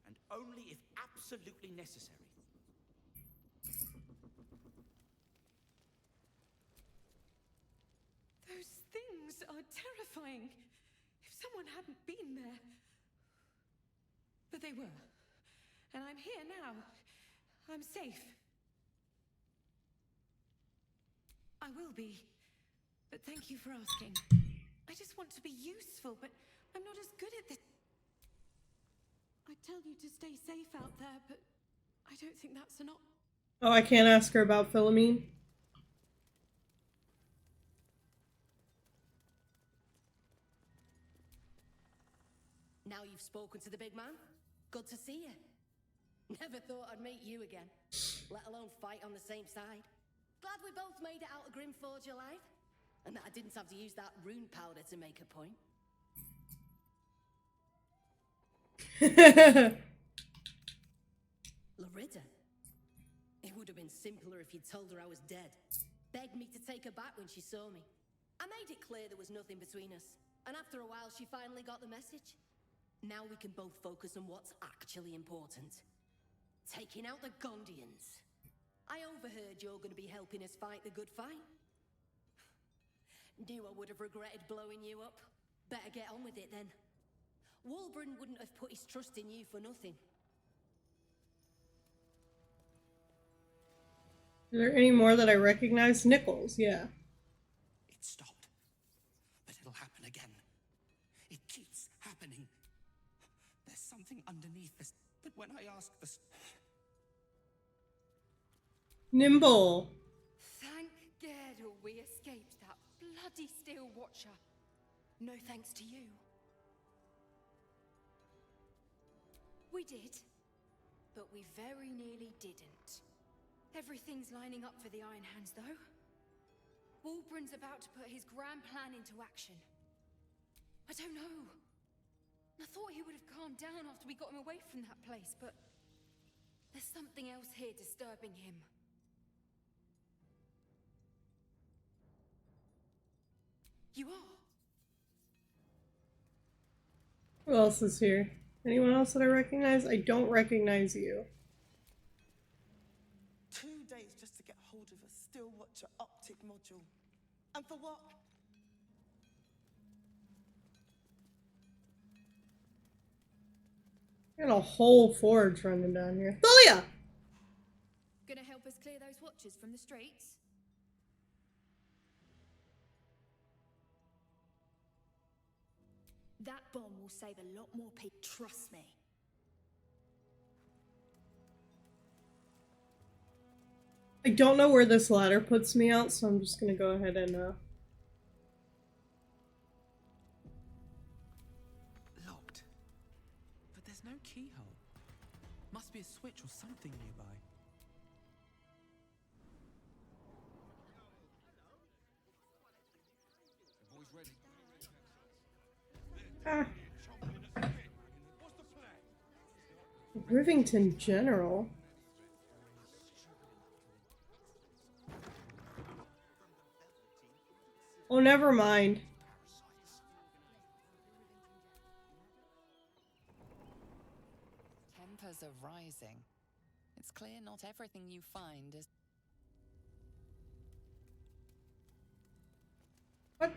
And only if absolutely necessary. Those things are terrifying. If someone hadn't been there. But they were. And I'm here now. I'm safe. I will be. But thank you for asking. I just want to be useful, but I'm not as good at this. I'd tell you to stay safe out there, but I don't think that's an option. Oh, I can't ask her about Philomene. Now you've spoken to the big man? Good to see you. Never thought I'd meet you again, let alone fight on the same side. Glad we both made it out of Grimforge alive, and that I didn't have to use that rune powder to make a point. Larida. It would have been simpler if you'd told her I was dead. Begged me to take her back when she saw me. I made it clear there was nothing between us, and after a while she finally got the message. Now we can both focus on what's actually important. Taking out the Gondians. I overheard you're going to be helping us fight the good fight. Knew I would have regretted blowing you up. Better get on with it then. Wulbren wouldn't have put his trust in you for nothing. Are there any more that I recognize? Nichols, yeah. It stopped, but it'll happen again. It keeps happening. There's something underneath this, but when I ask the... Nimble. Thank Gerdle we escaped that bloody Steel Watcher. No thanks to you. We did, but we very nearly didn't. Everything's lining up for the Iron Hands, though. Wulbren's about to put his grand plan into action. I don't know. I thought he would have calmed down after we got him away from that place, but there's something else here disturbing him. You are? Who else is here? Anyone else that I recognize? I don't recognize you. 2 days just to get hold of a Steel Watcher optic module. And for what? Got a whole forge running down here. Thalia! Gonna help us clear those watchers from the streets? That bomb will save a lot more people, trust me. I don't know where this ladder puts me out, so I'm just gonna go ahead and Locked. But there's no keyhole. Must be a switch or something nearby. Rivington General. Oh, never mind. Tempers are rising. It's clear not everything you find is... What?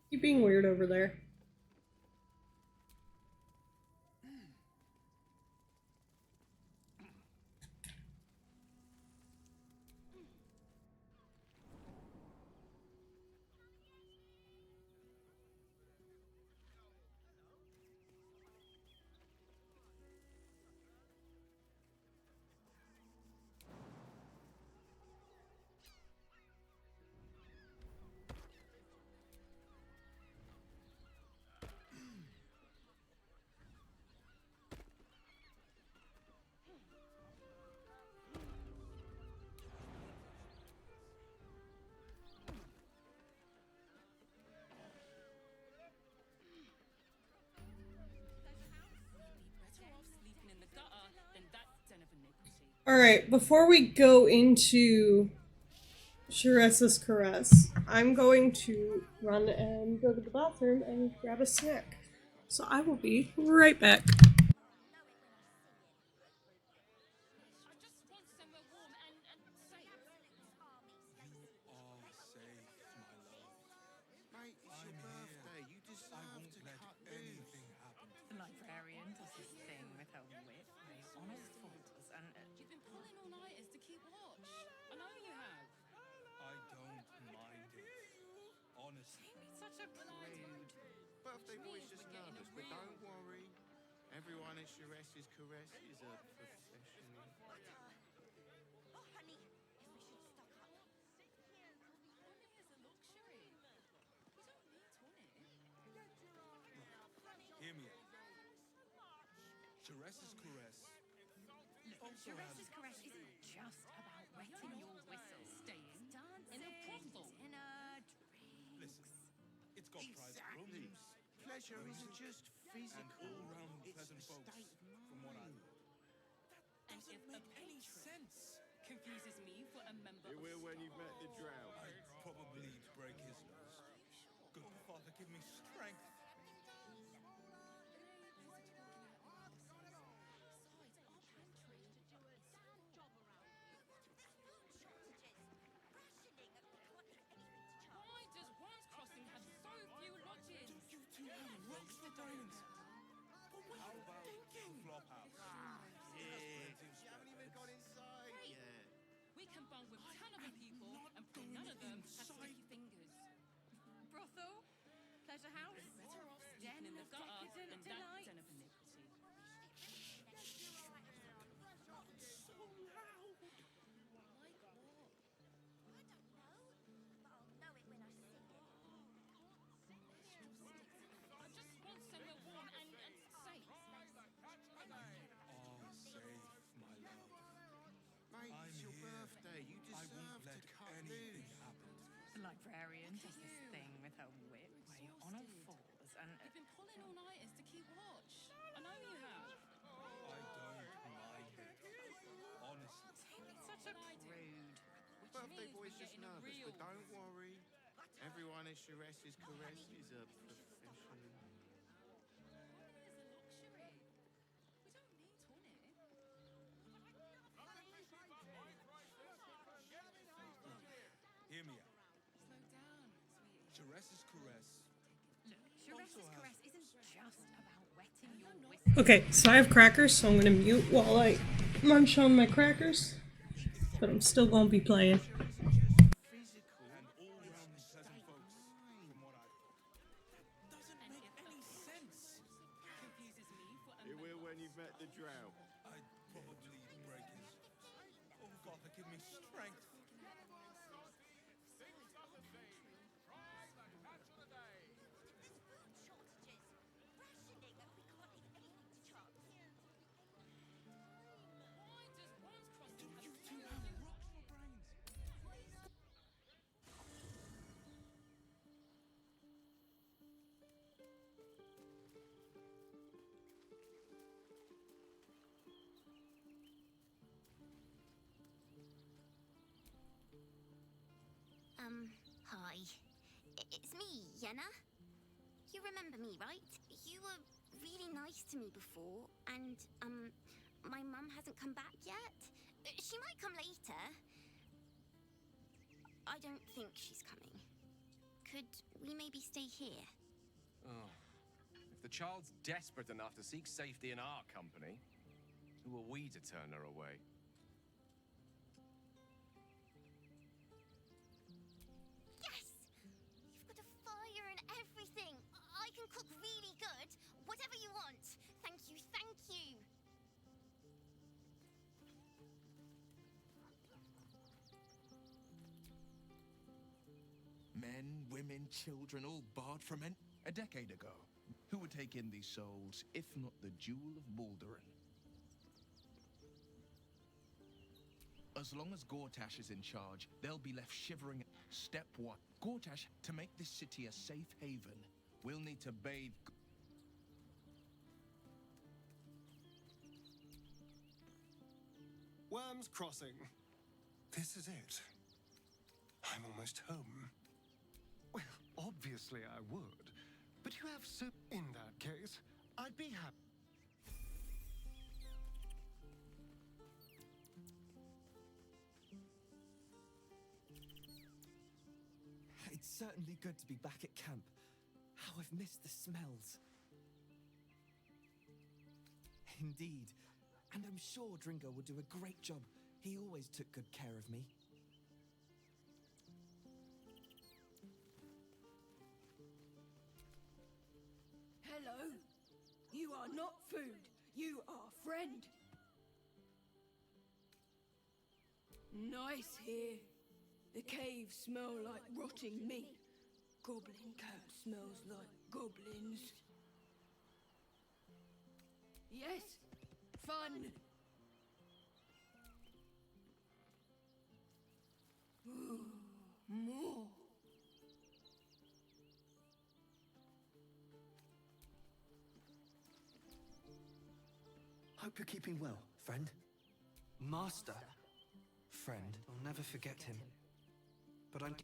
You being weird over there. Alright, before we go into Sharessa's Caress, I'm going to run and go to the bathroom and grab a snack. So I will be right back. Birthday boy's just nervous, but don't worry. Everyone at Sharessa's Caress is a professional. Oh, honey, we should stock up. Hear me out. Sharessa's Caress. Sharessa's Caress isn't just about wetting your whistle, staying in a brothel. Listen, it's got private rooms. Pleasure isn't just physical. And all-round it's pleasant a folks, state of from what I mind. know. And if a patron confuses me for a member You will when you've met the drow. I'd probably break his nose. Good Father, give me strength. Why does Worm's Crossing have so few lodges? You two have rocks for brains. But what are you thinking? and that den of iniquity. I just want somewhere warm and safe. All safe, my love. Mate, I'm it's your here. birthday. You I deserve won't to let cut anything loose. happen. The librarian does this thing with her whip where you're on all fours and You've been pulling all-nighters to keep watch. I know you have. I don't mind it. Honestly. it's such a rude. Birthday means boy's we're just getting a nervous, real but don't worry. Everyone at Shares's Caress is a professional. Hear me out. Slow down, sweetie. Jares's Caress. Look, Shares's Caress isn't just about wetting your whistle. Okay, so I have crackers, so I'm gonna mute while I munch on my crackers. But I'm still gonna be playing. And all round pleasant folks. From what I doesn't make any sense. Confuses me for a It will when you've met the drought. I'd probably break his. Oh, Father, give me strength. Hi. It's me, Yenna. You remember me, right? You were really nice to me before, and, my mum hasn't come back yet. She might come later. I don't think she's coming. Could we maybe stay here? Oh. If the child's desperate enough to seek safety in our company, who are we to turn her away? You've got a fire and everything. I can cook really good. Whatever you want. Thank you, thank you. Men, women, children, all barred from a decade ago. Who would take in these souls, if not the Jewel of Balduran? As long as Gortash is in charge, they'll be left shivering. Step 1. Gortash, to make this city a safe haven, we'll need to bathe... Worm's Crossing. This is it. I'm almost home. Well, obviously I would. But you have so... In that case, I'd be happy. It's certainly good to be back at camp. How I've missed the smells. Indeed. And I'm sure Dringo will do a great job. He always took good care of me. Hello. You are not food. You are friend. Nice here. The caves smell like rotting meat. Goblin camp smells like goblins. Yes, fun. Ooh, more. Hope you're keeping well, friend. Master. Friend, I'll never forget him. But I'm...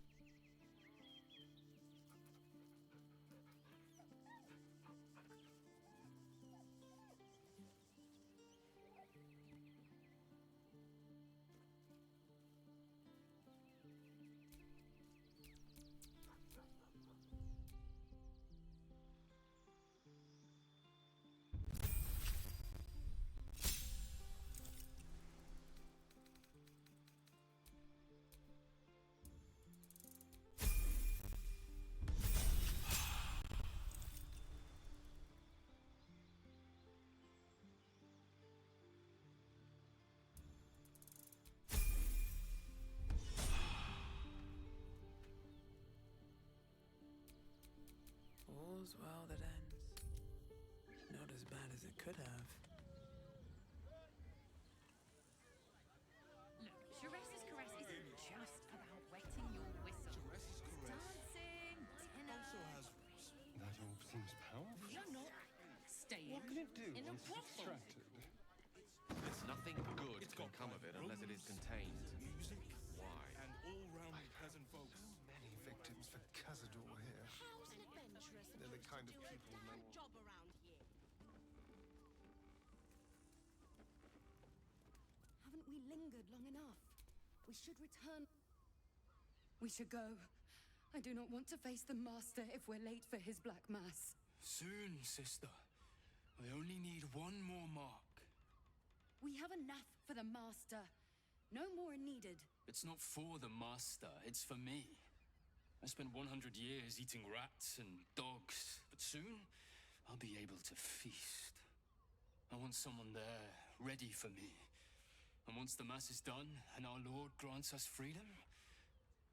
all's well that ends. Not as bad as it could have. Look, Sharese's caress isn't just about wetting your whistle. Dancing, dinner. That all seems powerful. You're not staying What can it do in a once it's brothel. extracted? Nothing good can come of it unless it is contained. Why? And all-round peasant folks. Many victims for Cazador here. They're the kind of people no one... job around here. Haven't we lingered long enough? We should return. We should go. I do not want to face the Master if we're late for his Black Mass. Soon, sister. I only need one more mark. We have enough for the Master. No more are needed. It's not for the Master, it's for me. I spent 100 years eating rats and dogs, but soon I'll be able to feast. I want someone there, ready for me. And once the Mass is done and our Lord grants us freedom,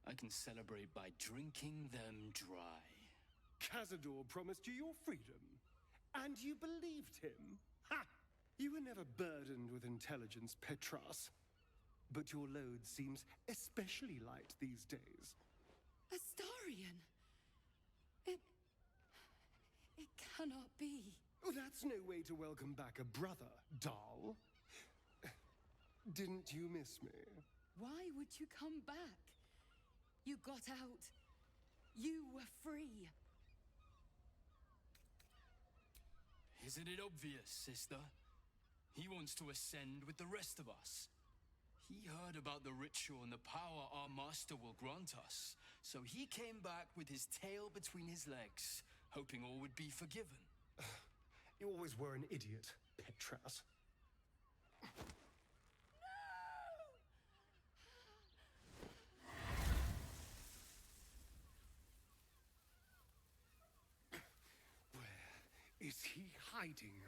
I can celebrate by drinking them dry. Cazador promised you your freedom, and you believed him? Ha! You were never burdened with intelligence, Petras. But your load seems especially light these days. Astarion! It cannot be. Oh, that's no way to welcome back a brother, doll. Didn't you miss me? Why would you come back? You got out. You were free. Isn't it obvious, sister? He wants to ascend with the rest of us. He heard about the ritual and the power our master will grant us, so he came back with his tail between his legs, hoping all would be forgiven. You always were an idiot, Petras. Where is he hiding?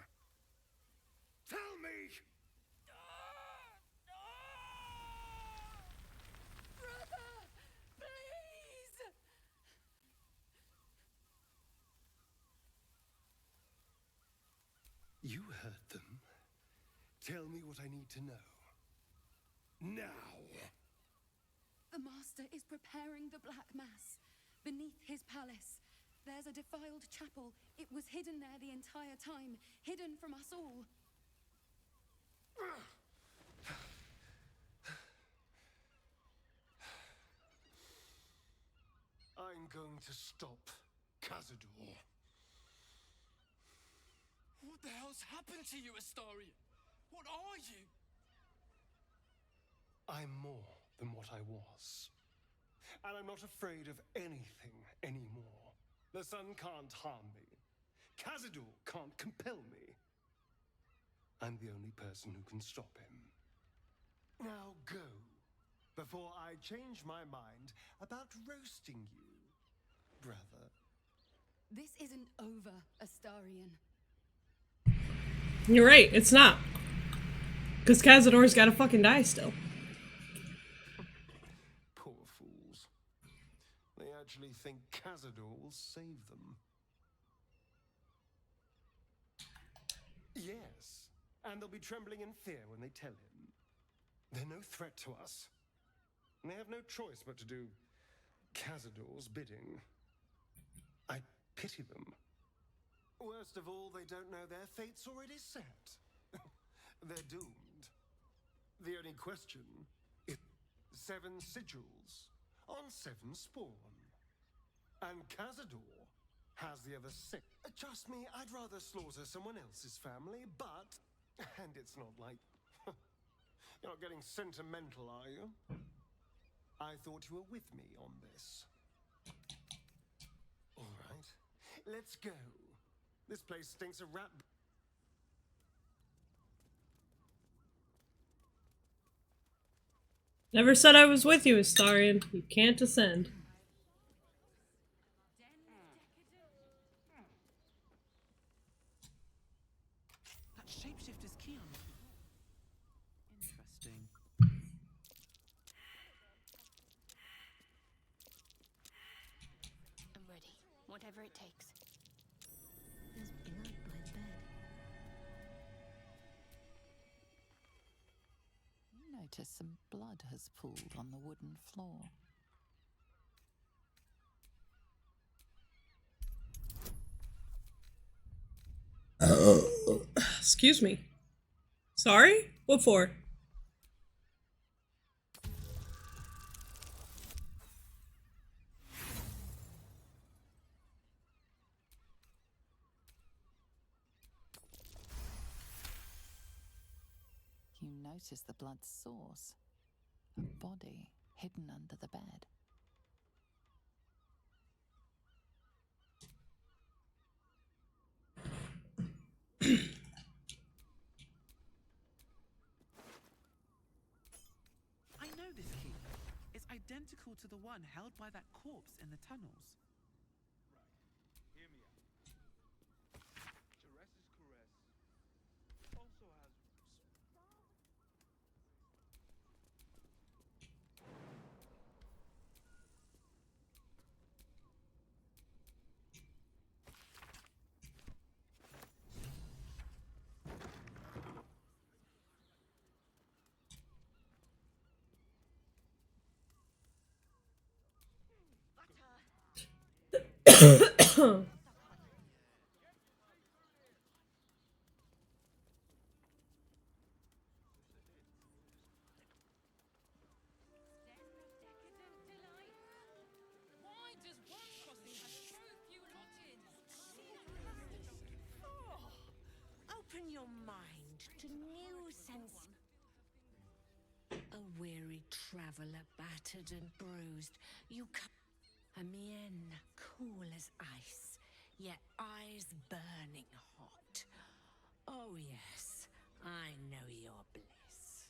Tell me! Brother! Please! You heard them. Tell me what I need to know. Now! The Master is preparing the Black Mass. Beneath his palace, there's a defiled chapel. It was hidden there the entire time, hidden from us all. I'm going to stop Cazador. What the hell's happened to you, Astarion? What are you? I'm more than what I was. And I'm not afraid of anything anymore. The sun can't harm me. Cazador can't compel me. I'm the only person who can stop him. Now go, before I change my mind about roasting you, brother. This isn't over, Astarion. You're right, it's not. Because Cazador's gotta fucking die still. Poor fools. They actually think Cazador will save them. Yes, and they'll be trembling in fear when they tell him. They're no threat to us. And they have no choice but to do Cazador's bidding. I pity them. Worst of all, they don't know their fate's already set. They're doomed. The only question is 7 sigils on 7 spawn. And Cazador has the other 6. Trust me, I'd rather slaughter someone else's family, but... And it's not like... You're not getting sentimental, are you? I thought you were with me on this. All right, let's go. This place stinks of rat... Never said I was with you, Astarion. You can't ascend. That shapeshifter's key on. Interesting. I'm ready. Whatever it takes. There's blood by the bed. You notice some blood has pooled on the wooden floor. Excuse me. Sorry? What for? You notice the blood's source. A body hidden under the bed. I know this key. It's identical to the one held by that corpse in the tunnels. Hear me out. Jerez's caress also has. Why does one crossing have so few lodgings? Open your mind to new sense. A weary traveller, battered and bruised, you come. A mien cool as ice, yet eyes burning hot. Oh yes, I know your bliss.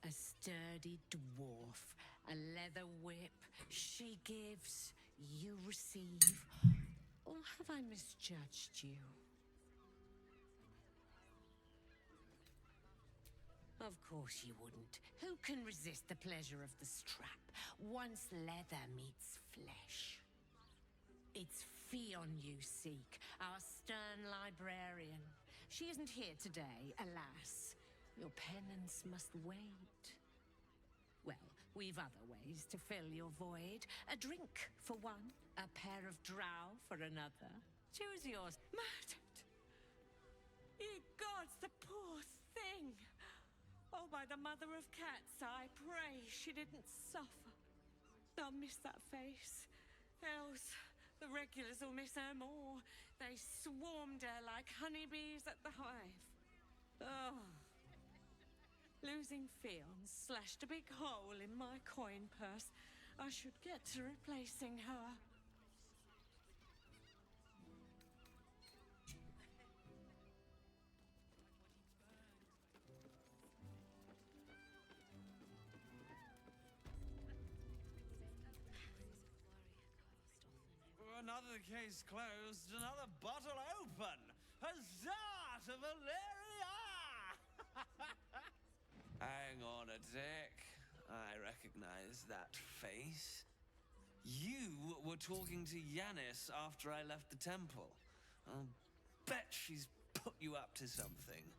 A sturdy dwarf, a leather whip, she gives, you receive. Or have I misjudged you? Of course you wouldn't. Who can resist the pleasure of the strap once leather meets flesh? It's Fionn you seek, our stern librarian. She isn't here today, alas. Your penance must wait. Well, we've other ways to fill your void. A drink for one, a pair of drow for another. Choose yours. Murdered! Ye gods, the poor thing! Oh, by the mother of cats, I pray she didn't suffer. I'll miss that face. Else, the regulars will miss her more. They swarmed her like honeybees at the hive. Oh. Losing Fionn slashed a big hole in my coin purse. I should get to replacing her. Another case closed, another bottle open. Huzzah to Valeria! Hang on a tick. I recognize that face. You were talking to Yanis after I left the temple. I'll bet she's put you up to something.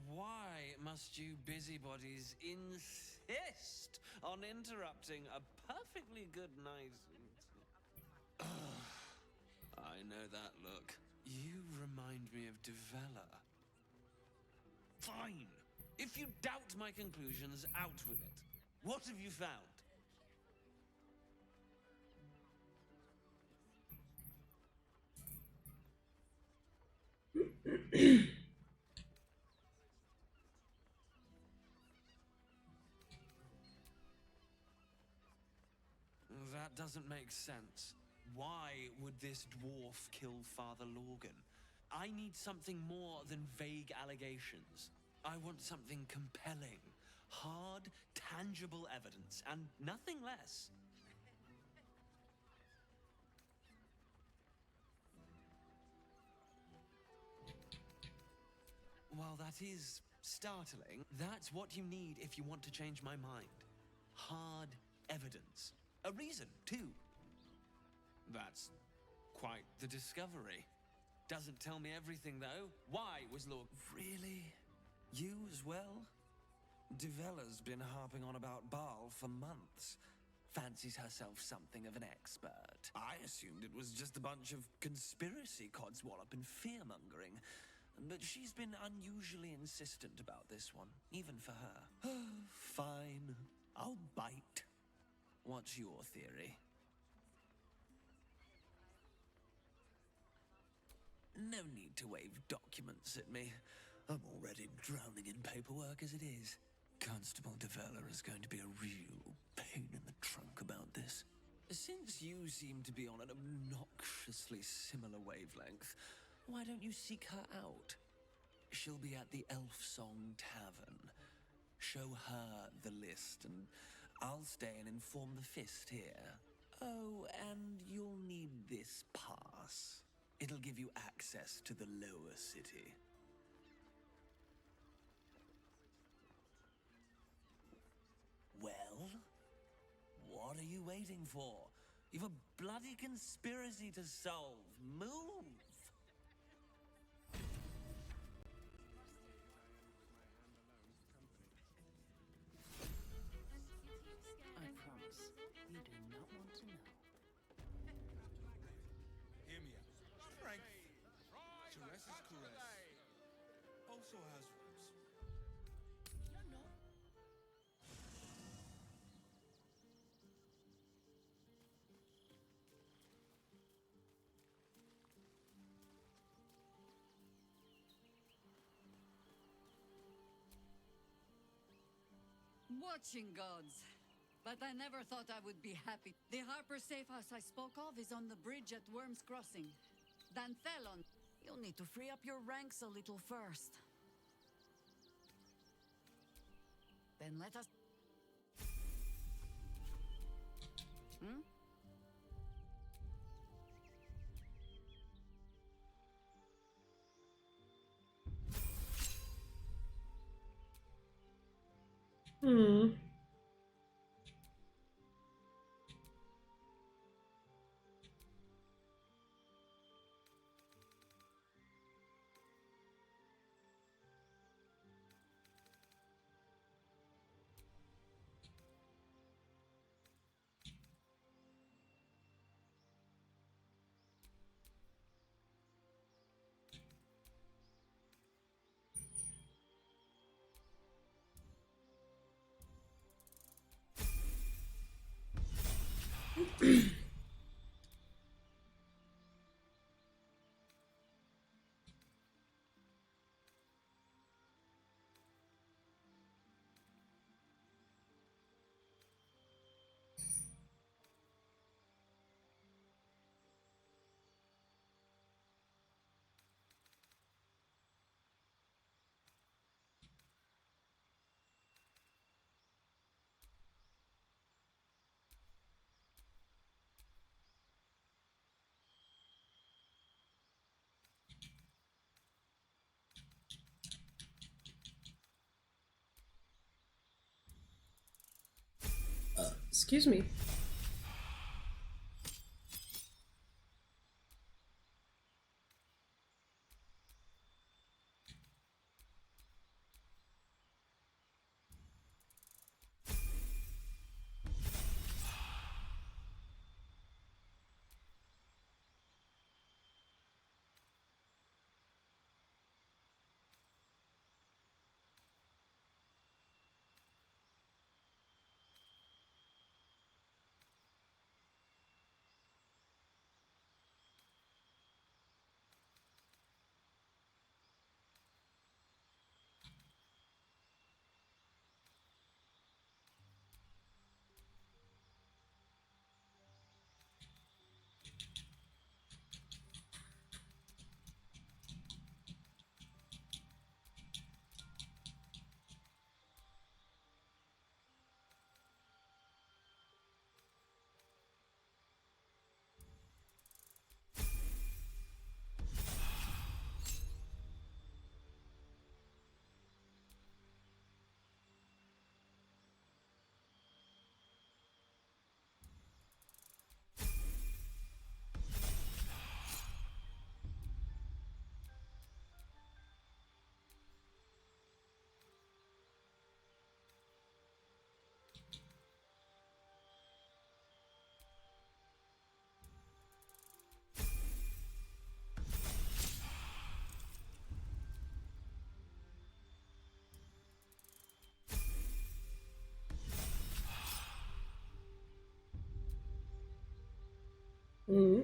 Why must you busybodies insist on interrupting a perfectly good night? I know that look. You remind me of Devella. Fine. If you doubt my conclusions, out with it. What have you found? That doesn't make sense. Why would this dwarf kill Father Lorgan? I need something more than vague allegations. I want something compelling. Hard, tangible evidence, and nothing less. While that is startling, that's what you need if you want to change my mind. Hard evidence. A reason, too. That's quite the discovery. Doesn't tell me everything, though. Why was Lord... Really? You as well? Duvella's been harping on about Baal for months. Fancies herself something of an expert. I assumed it was just a bunch of conspiracy codswallop and fear-mongering. But she's been unusually insistent about this one, even for her. Fine. I'll bite. What's your theory? No need to wave documents at me. I'm already drowning in paperwork as it is. Constable Devella is going to be a real pain in the trunk about this. Since you seem to be on an obnoxiously similar wavelength, why don't you seek her out? She'll be at the Elf Song Tavern. Show her the list, and I'll stay and inform the Fist here. Oh, and you'll need this pass. It'll give you access to the lower city. Well, what are you waiting for? You've a bloody conspiracy to solve. Move! I promise, you do not want to know. Hear me out. Strength. Teresa's caress also has roots. Watching gods. But I never thought I would be happy. The Harper safe house I spoke of is on the bridge at Worm's Crossing. Danthelon. You'll need to free up your ranks a little first. Then let us... Hmm? Hmm. Excuse me. Mm.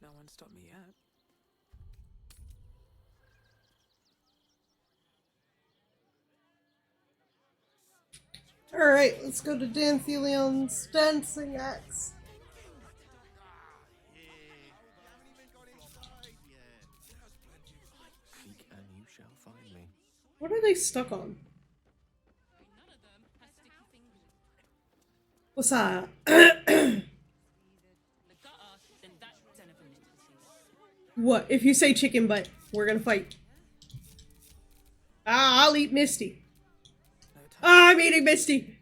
No one stopped me yet. Alright, let's go to Danthelion's dancing axe. Seek and you shall find me. What are they stuck on? What's that? What? If you say chicken butt, we're gonna fight. Ah, I'll eat Misty. Ah, I'm eating Misty.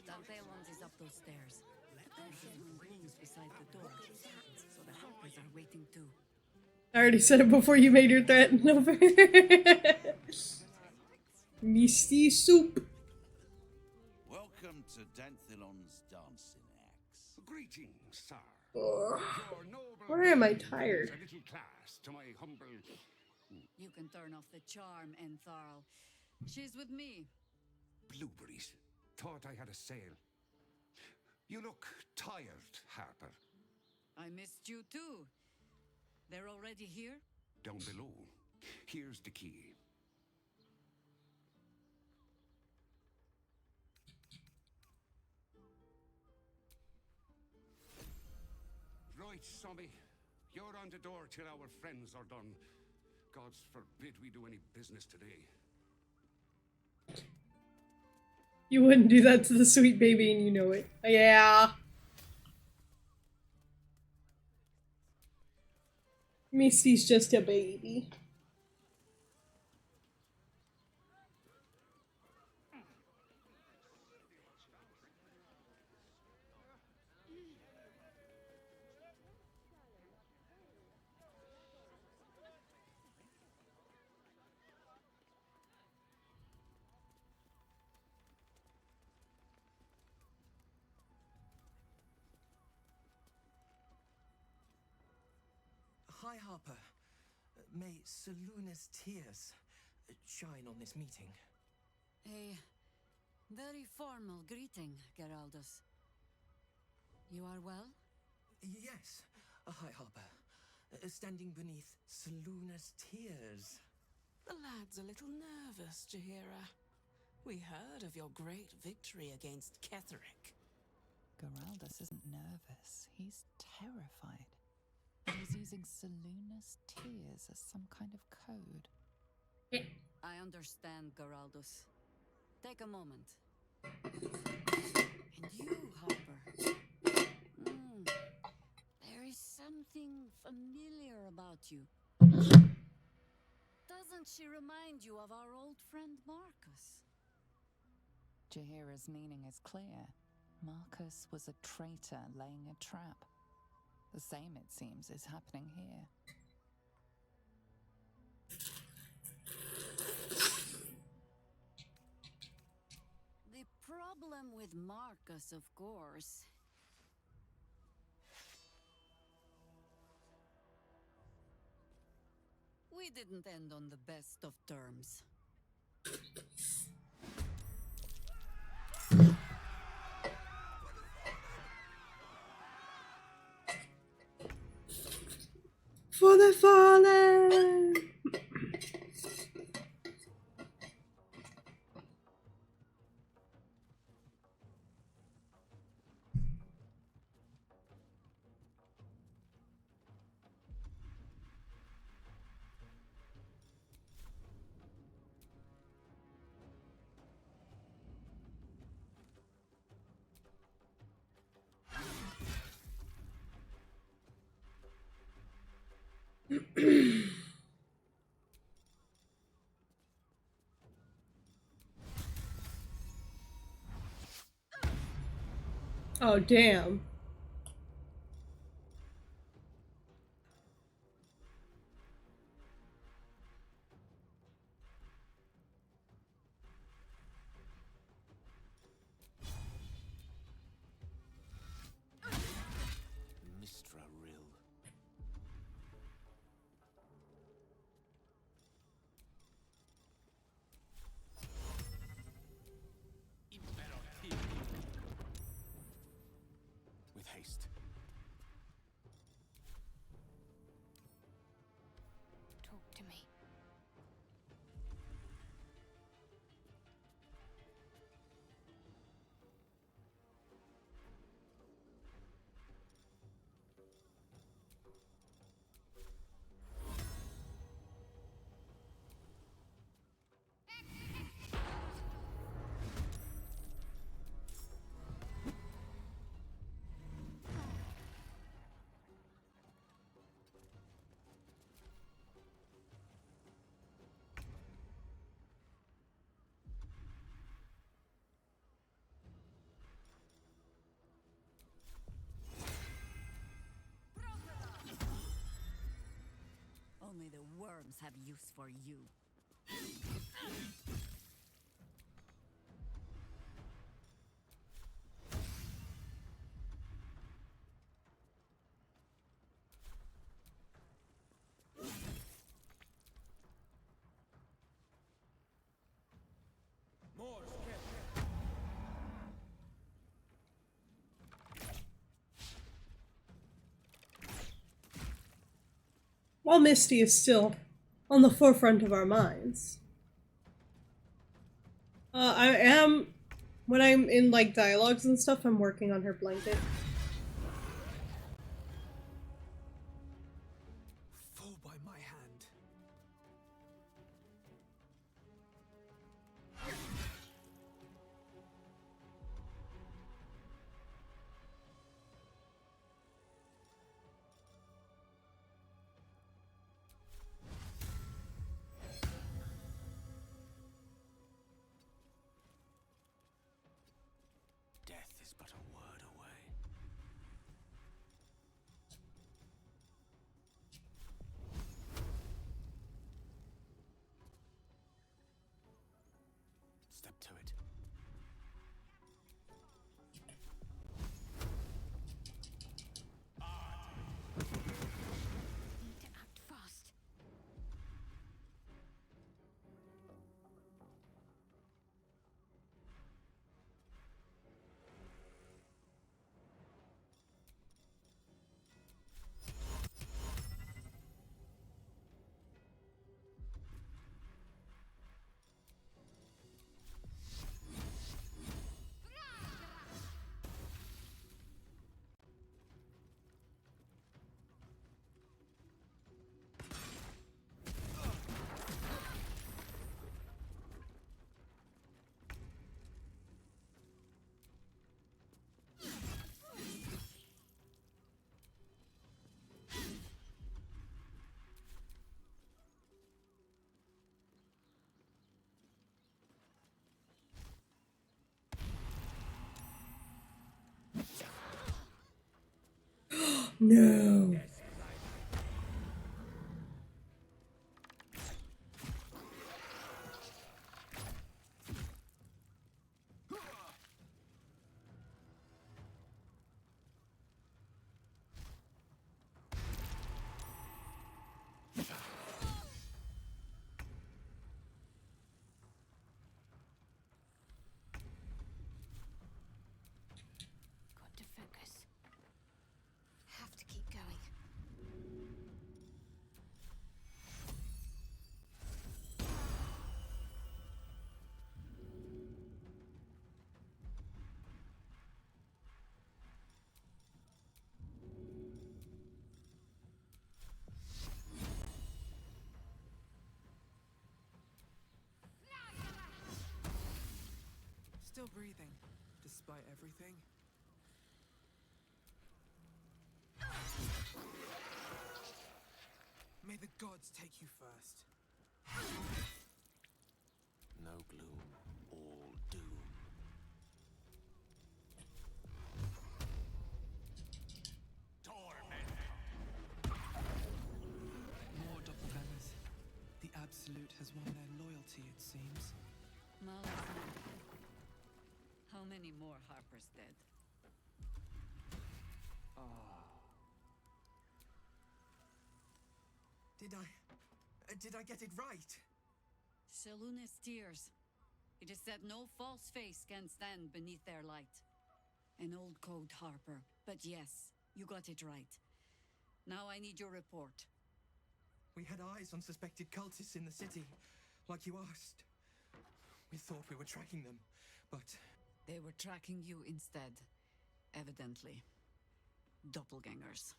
Dantelons is up those stairs. There's some rooms beside the door, so the helpers are waiting too. I already said it before you made your threat. Over. Misty soup. Welcome to Danthelon's dancing axe. Greetings, sir. Ugh. Your noble Why am I lady tired? brings a little class to my humble. You can turn off the charm, Entharl. She's with me. Blueberries. Thought I had a sale. You look tired, Harper. I missed you too. They're already here? Down below. Here's the key. Right, Sommy. You're on the door till our friends are done. God's forbid we do any business today. You wouldn't do that to the sweet baby and you know it. Yeah. Misty's just a baby. Hi, Harper. May Seluna's tears shine on this meeting. A very formal greeting, Geraldus. You are well? Yes. Hi, Harper. Standing beneath Seluna's tears. The lad's a little nervous, Jaheira. We heard of your great victory against Ketheric. Geraldus isn't nervous. He's terrified. But he's using Seluna's tears as some kind of code. I understand, Geraldus. Take a moment. And you, Harper. There is something familiar about you. Doesn't she remind you of our old friend Marcus? Jaheira's meaning is clear. Marcus was a traitor laying a trap. The same, it seems, is happening here. The problem with Marcus, of course. We didn't end on the best of terms. For the fallen! Oh, damn. Mistra Rill. With haste. Talk to me. Only the worms have use for you. While Misty is still on the forefront of our minds. I am, when I'm in like dialogues and stuff, I'm working on her blanket. Fall by my hand. Death is but a word away. Step to it. Need to act fast. No. Got to focus. Have to keep going. Still breathing, despite everything. May the gods take you first. No gloom, all doom. has won their loyalty, it seems. How many more Harpers dead? Did I get it right? Seluna's tears. It is said no false face can stand beneath their light. An old code, Harper. But yes, you got it right. Now I need your report. We had eyes on suspected cultists in the city, like you asked. We thought we were tracking them, but... They were tracking you instead. Evidently. Doppelgangers.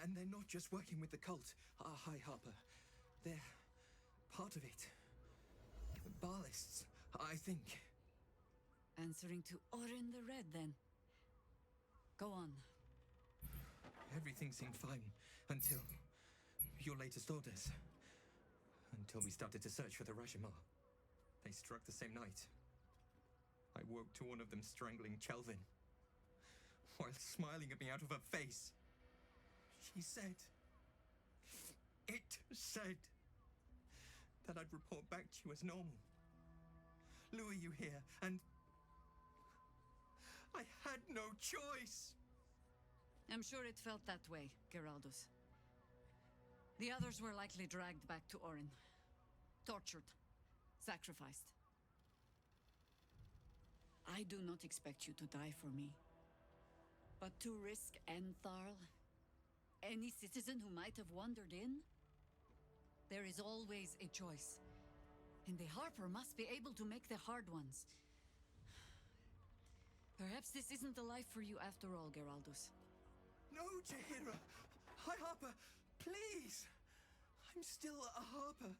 And they're not just working with the cult, High Harper. They're part of it. Ballists, I think. Answering to Orin the Red, then. Go on. Everything seemed fine until your latest orders. Until we started to search for the Rashomar. They struck the same night. I woke to one of them strangling Chelvin, while smiling at me out of her face. She said... It said... that I'd report back to you as normal. Lure you here, and... I had no choice! I'm sure it felt that way, Geraldus. The others were likely dragged back to Orin. Tortured. Sacrificed. I do not expect you to die for me. But to risk Entharl, any citizen who might have wandered in, there is always a choice. And the Harper must be able to make the hard ones. Perhaps this isn't the life for you after all, Geraldus. No, Jaheira! High Harper, please! I'm still a Harper.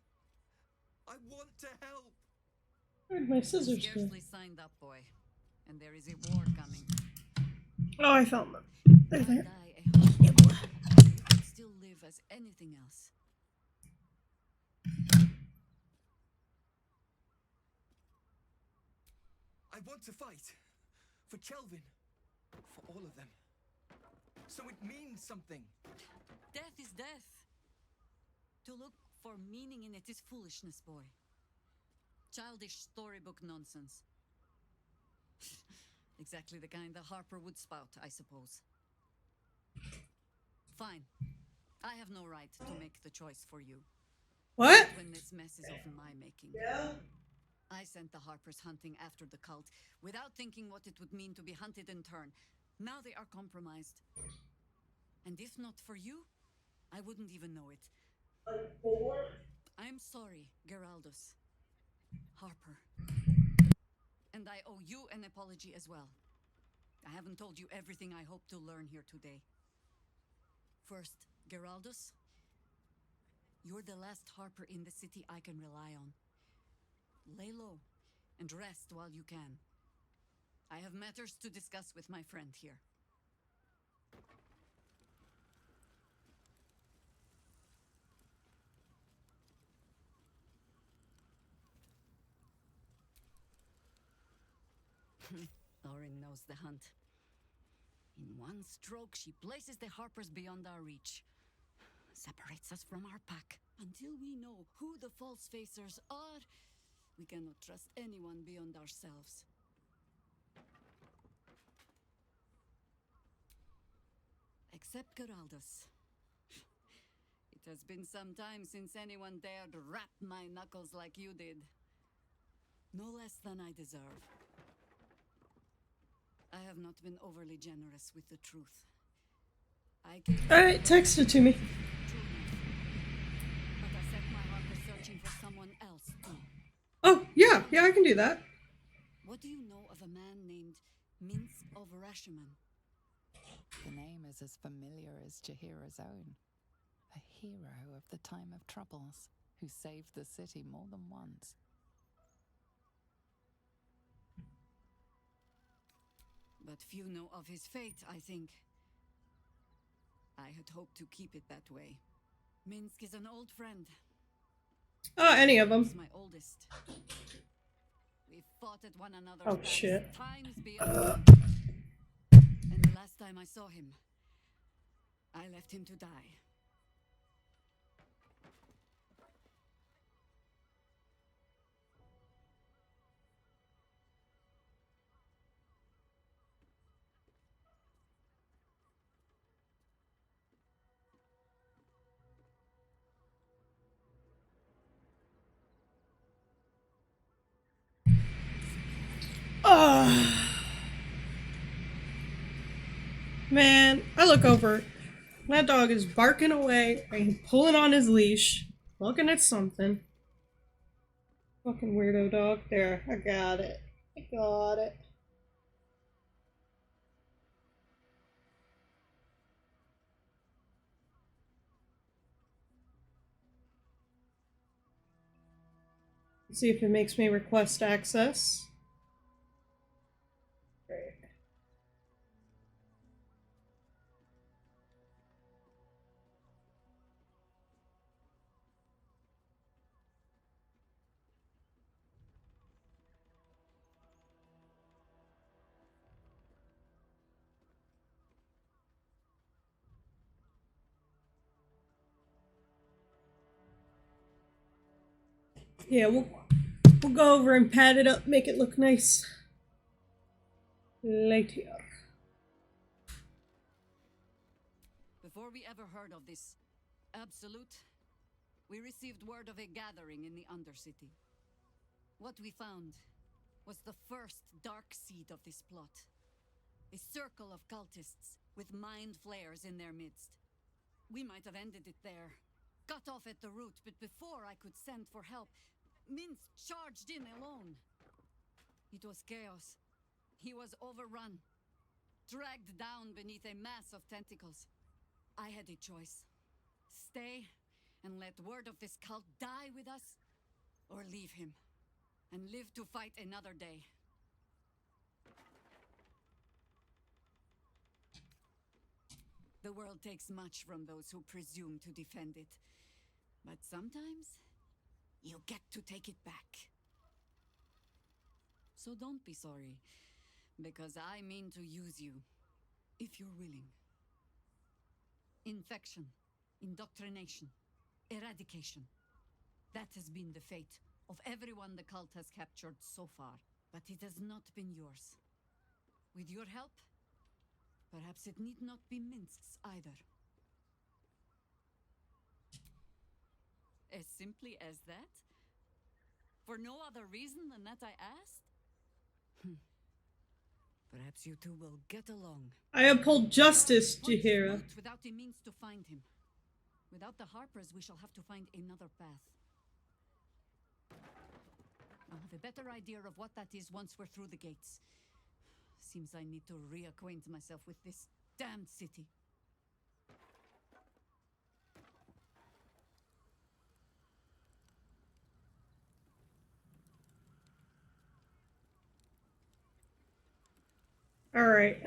I want to help! Where'd my scissors go? Scarcely signed up, boy. And there is a war coming. Oh, I found them. There they are. Die a Harper. You can still live as anything else. I want to fight. For Chelvin. For all of them. So it means something. Death is death. To look for meaning in it is foolishness, boy. Childish storybook nonsense. Exactly the kind the Harper would spout, I suppose. Fine. I have no right to make the choice for you. What? When this mess is of my making. Yeah. I sent the Harpers hunting after the cult, without thinking what it would mean to be hunted in turn. Now they are compromised. And if not for you, I wouldn't even know it. I'm sorry, Geraldus. Harper. And I owe you an apology as well. I haven't told you everything I hope to learn here today. First, Geraldus, you're the last Harper in the city I can rely on. Lay low and rest while you can. I have matters to discuss with my friend here. Orin knows the hunt. In one stroke, she places the Harpers beyond our reach. Separates us from our pack. Until we know who the false facers are, we cannot trust anyone beyond ourselves. Except Geraldus. It has been some time since anyone dared rap my knuckles like you did. No less than I deserve. I have not been overly generous with the truth. Alright, text it to me. But I set my Harper searching for someone else too. Oh, yeah, I can do that. What do you know of a man named Minsk of Rashomon? The name is as familiar as Jaheira's own. A hero of the time of troubles, who saved the city more than once. But few know of his fate, I think. I had hoped to keep it that way. Minsk is an old friend. Oh, any of them. He's my oldest. We fought at one another's Oh, backs shit. times beyond. And the last time I saw him, I left him to die. Man, I look over. That dog is barking away and pulling on his leash, looking at something. Fucking weirdo dog. There, I got it. I got it. See if it makes me request access. Great. Yeah, we'll go over and pad it up, make it look nice. Later. Before we ever heard of this Absolute, we received word of a gathering in the Undercity. What we found was the first dark seed of this plot. A circle of cultists with mind flayers in their midst. We might have ended it there, cut off at the root, but before I could send for help, Mintz charged in alone. It was chaos. He was overrun, dragged down beneath a mass of tentacles. I had a choice. Stay and let word of this cult die with us, or leave him and live to fight another day. The world takes much from those who presume to defend it. But sometimes, you get to take it back. So don't be sorry, because I mean to use you, if you're willing. Infection, indoctrination, eradication. That has been the fate of everyone the cult has captured so far, but it has not been yours. With your help, perhaps it need not be Mintz's either. As simply as that? For no other reason than that I asked? Perhaps you two will get along. I uphold justice, Jaheira. Without a means to find him. Without the Harpers, we shall have to find another path. I'll have a better idea of what that is once we're through the gates. Seems I need to reacquaint myself with this damned city. All right.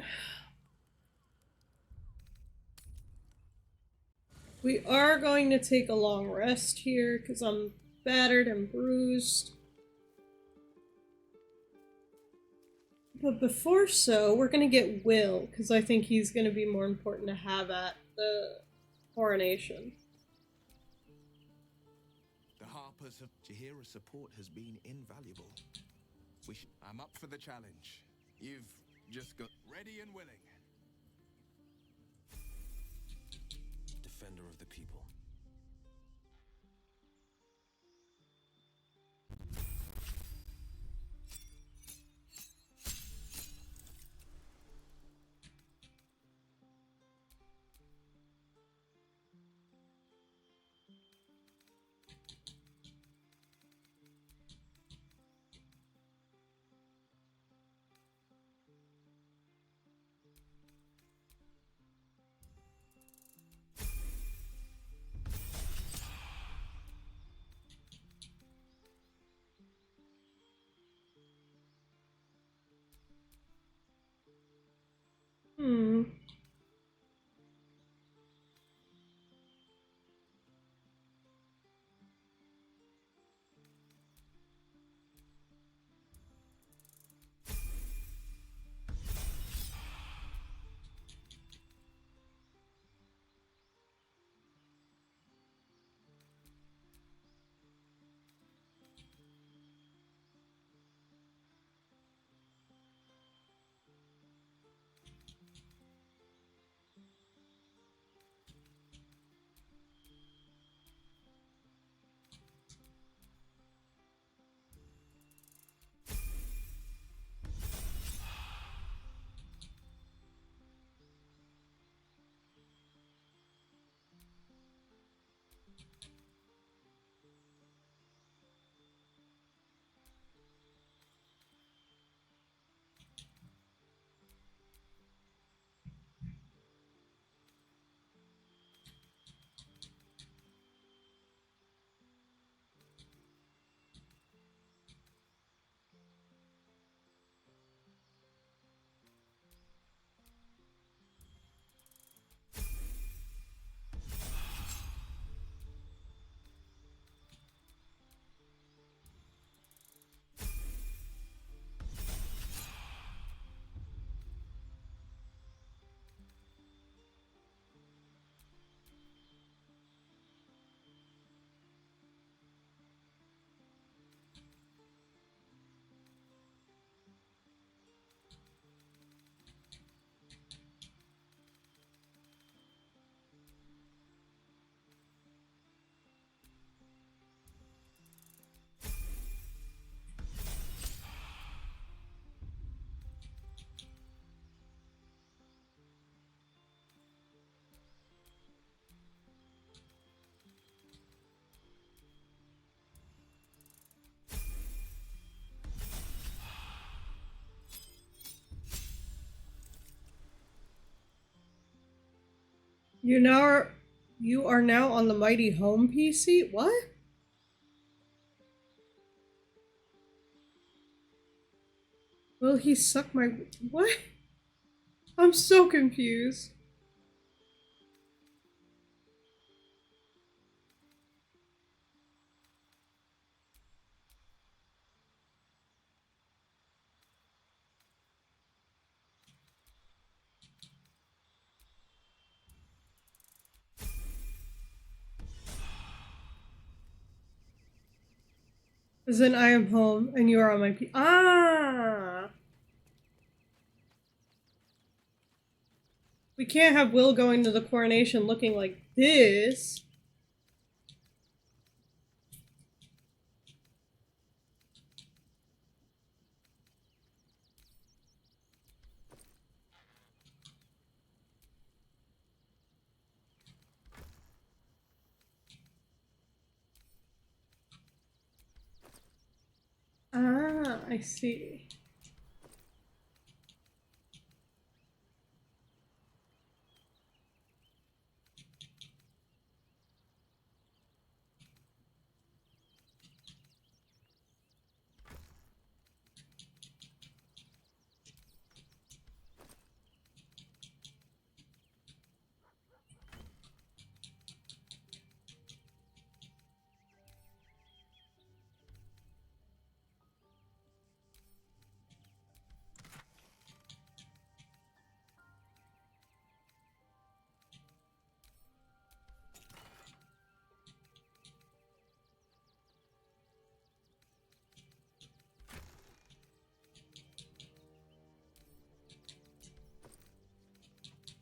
We are going to take a long rest here because I'm battered and bruised. But before so, we're going to get Will because I think he's going to be more important to have at the coronation. The Harpers of Jaheira's support has been invaluable. I'm up for the challenge. You've just got ready and willing. Defender of the people. You are now on the mighty home PC? What? Will he suck my... What? I'm so confused. As in, I am home and you are on my P. Ah! We can't have Will going to the coronation looking like this. Ah, I see.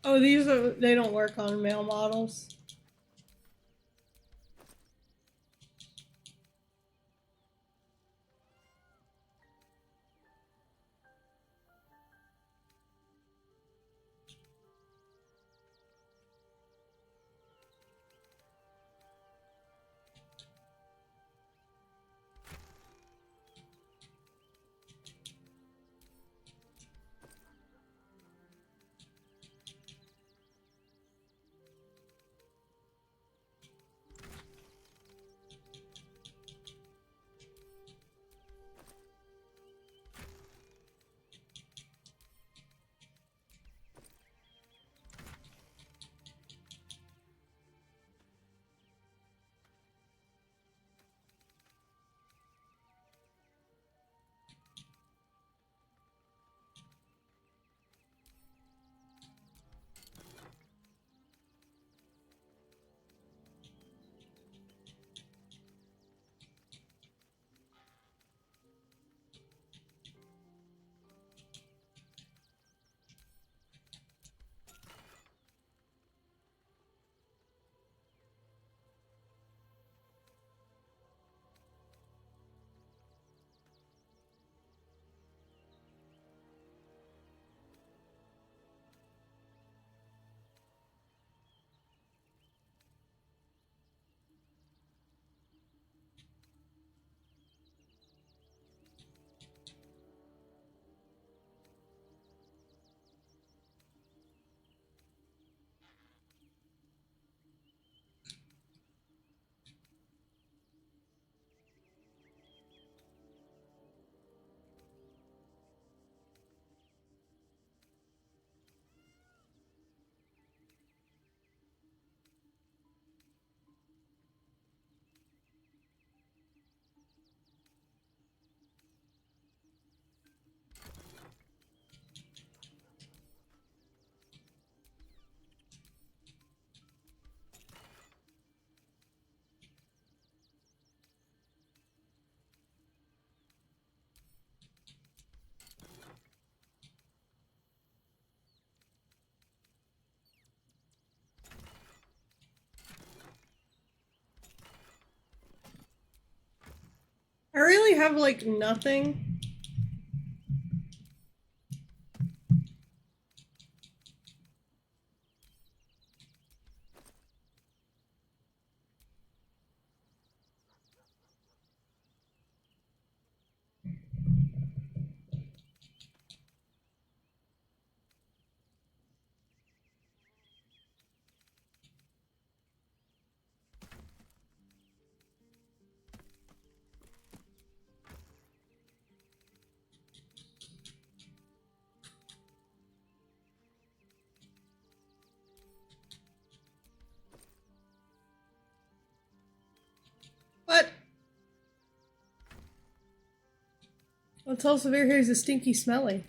Oh, they don't work on male models. I really have, like, nothing. Well, tell Severe he's a stinky smelly.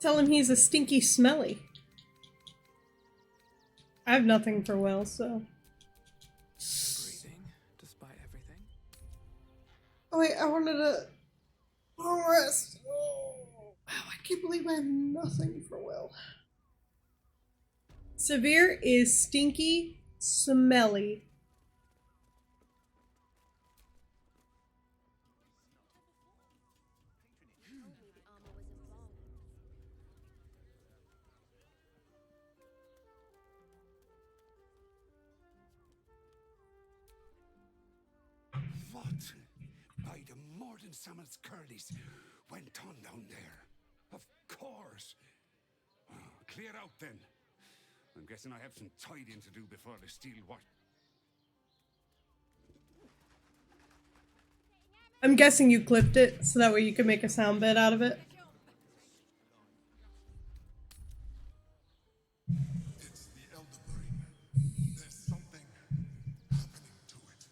Tell him he's a stinky smelly. I have nothing for Will, so. Breathing, despite everything. Oh wait, I wanted to long rest. Oh, wow, I can't believe I have nothing for Will. Severe is stinky, smelly. What by the Morden Summit's curlies went on down there? Of course. Oh, clear out then. I'm guessing I have some tidying to do before the steel watch. I'm guessing you clipped it so that way you can make a sound bit out of it. It's the Elderberry. There's something happening to it.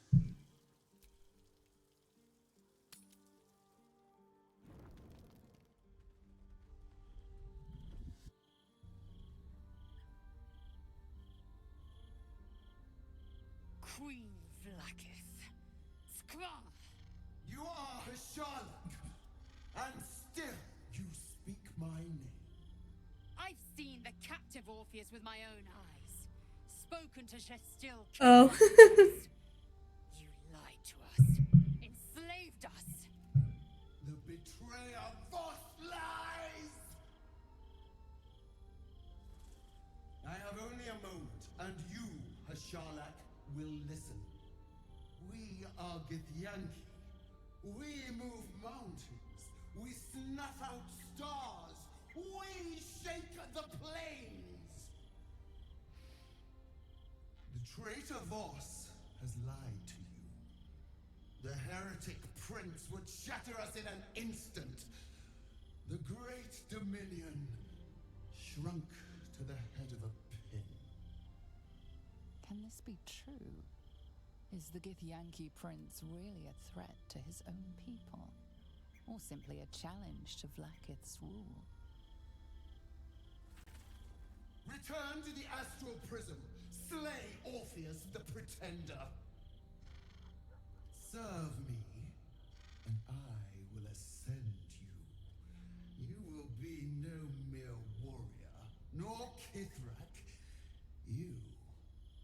Queen Vlaakith. Skra! You are Hashalak, and still you speak my name. I've seen the captive Orpheus with my own eyes. Spoken to Shestil. Oh. You lied to us. Enslaved us. The betrayer Voss lies! I have only a moment, and you, Hashalak, will listen. We are Githyanki. We move mountains. We snuff out stars. We shake the plains. The traitor Voss has lied to you. The heretic prince would shatter us in an instant. The great Dominion shrunk to the head of a pin. Can this be true? Is the Githyanki prince really a threat to his own people? Or simply a challenge to Vlaakith's rule? Return to the astral prism. Slay Orpheus the Pretender. Serve me, and I will ascend you. You will be no mere warrior, nor Kithrak. You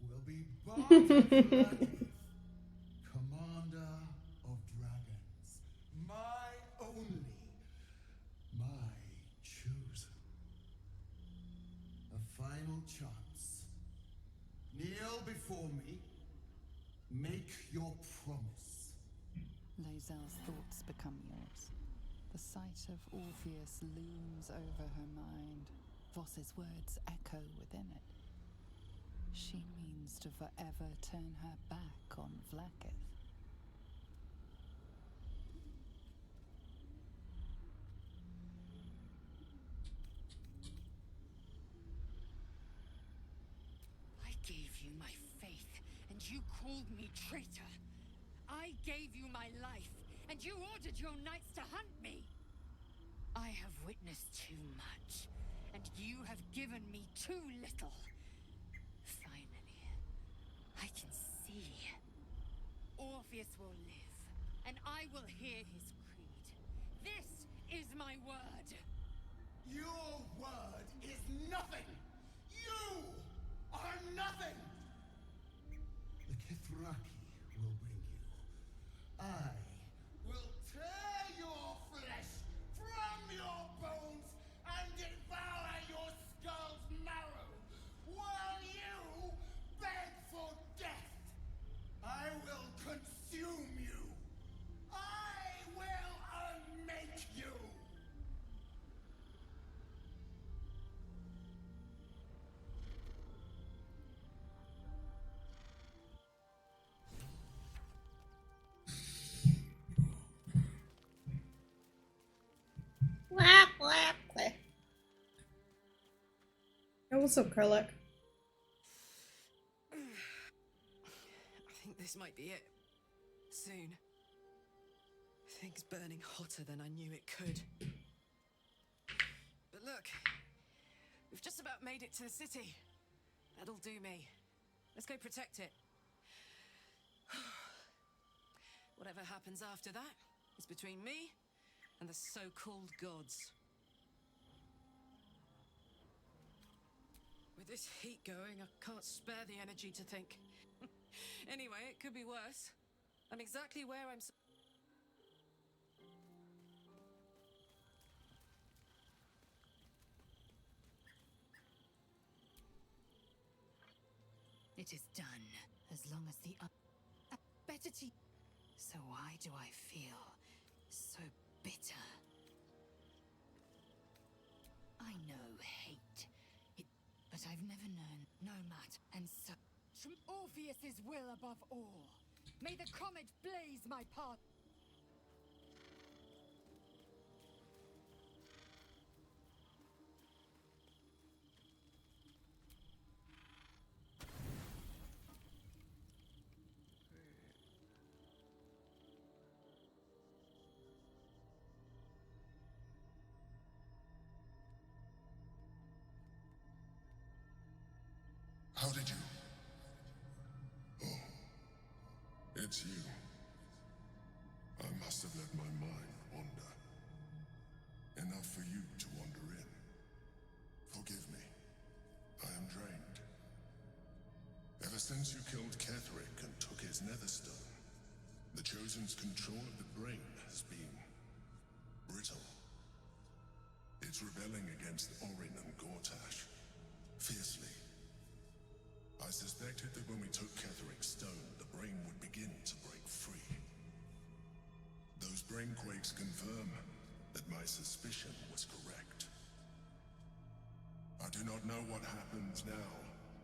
will be Bartek, commander of dragons. My only, my chosen. A final chance. Kneel before me. Make your promise. Lae'zel's thoughts become yours. The sight of Orpheus looms over her mind. Voss's words echo within it. She means to forever turn her back on Vlaakith. I gave you my faith, and you called me traitor. I gave you my life, and you ordered your knights to hunt me. I have witnessed too much, and you have given me too little. Finally, I can see. Orpheus will live, and I will hear his creed. This is my word. Your word is nothing! You are nothing! The Kithraki will bring you. I will tear your flesh from your bones and devour your skull's marrow while you beg for death. I will consume you. I will unmake you. what's up, Karlek? I think this might be it. Soon. Things burning hotter than I knew it could. But look, we've just about made it to the city. That'll do me. Let's go protect it. Whatever happens after that is between me and the so-called gods. With this heat going, I can't spare the energy to think. Anyway, it could be worse. I'm exactly where I'm... It is done, as long as the better to... So why do I feel so bitter? I know hate, but I've never known no matter, and so... From Orpheus's will above all, may the comet blaze my path. How did you? Oh, it's you. I must have let my mind wander. Enough for you to wander in. Forgive me. I am drained. Ever since you killed Ketheric and took his Netherstone, the Chosen's control of the brain has been brittle. It's rebelling against Orin and Gortash fiercely. I suspected that when we took Ketheric's stone, the brain would begin to break free. Those brainquakes confirm that my suspicion was correct. I do not know what happens now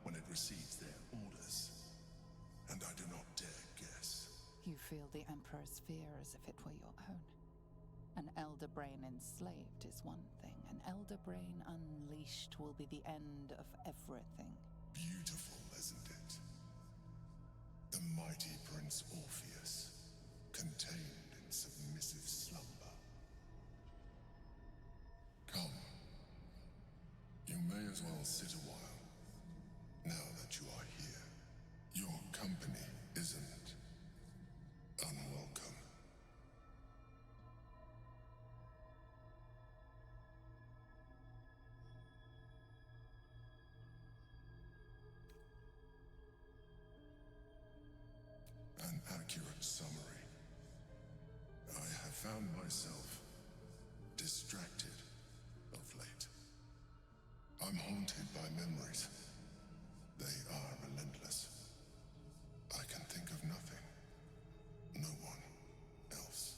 when it receives their orders, and I do not dare guess. You feel the Emperor's fear as if it were your own. An Elder Brain enslaved is one thing. An Elder Brain unleashed will be the end of everything. Beautiful, isn't it? The mighty Prince Orpheus, contained in submissive slumber. Come. You may as well sit a while, now that you are here. Your company isn't unwelcome. An accurate summary. I have found myself distracted of late. I'm haunted by memories. They are relentless. I can think of nothing. No one else.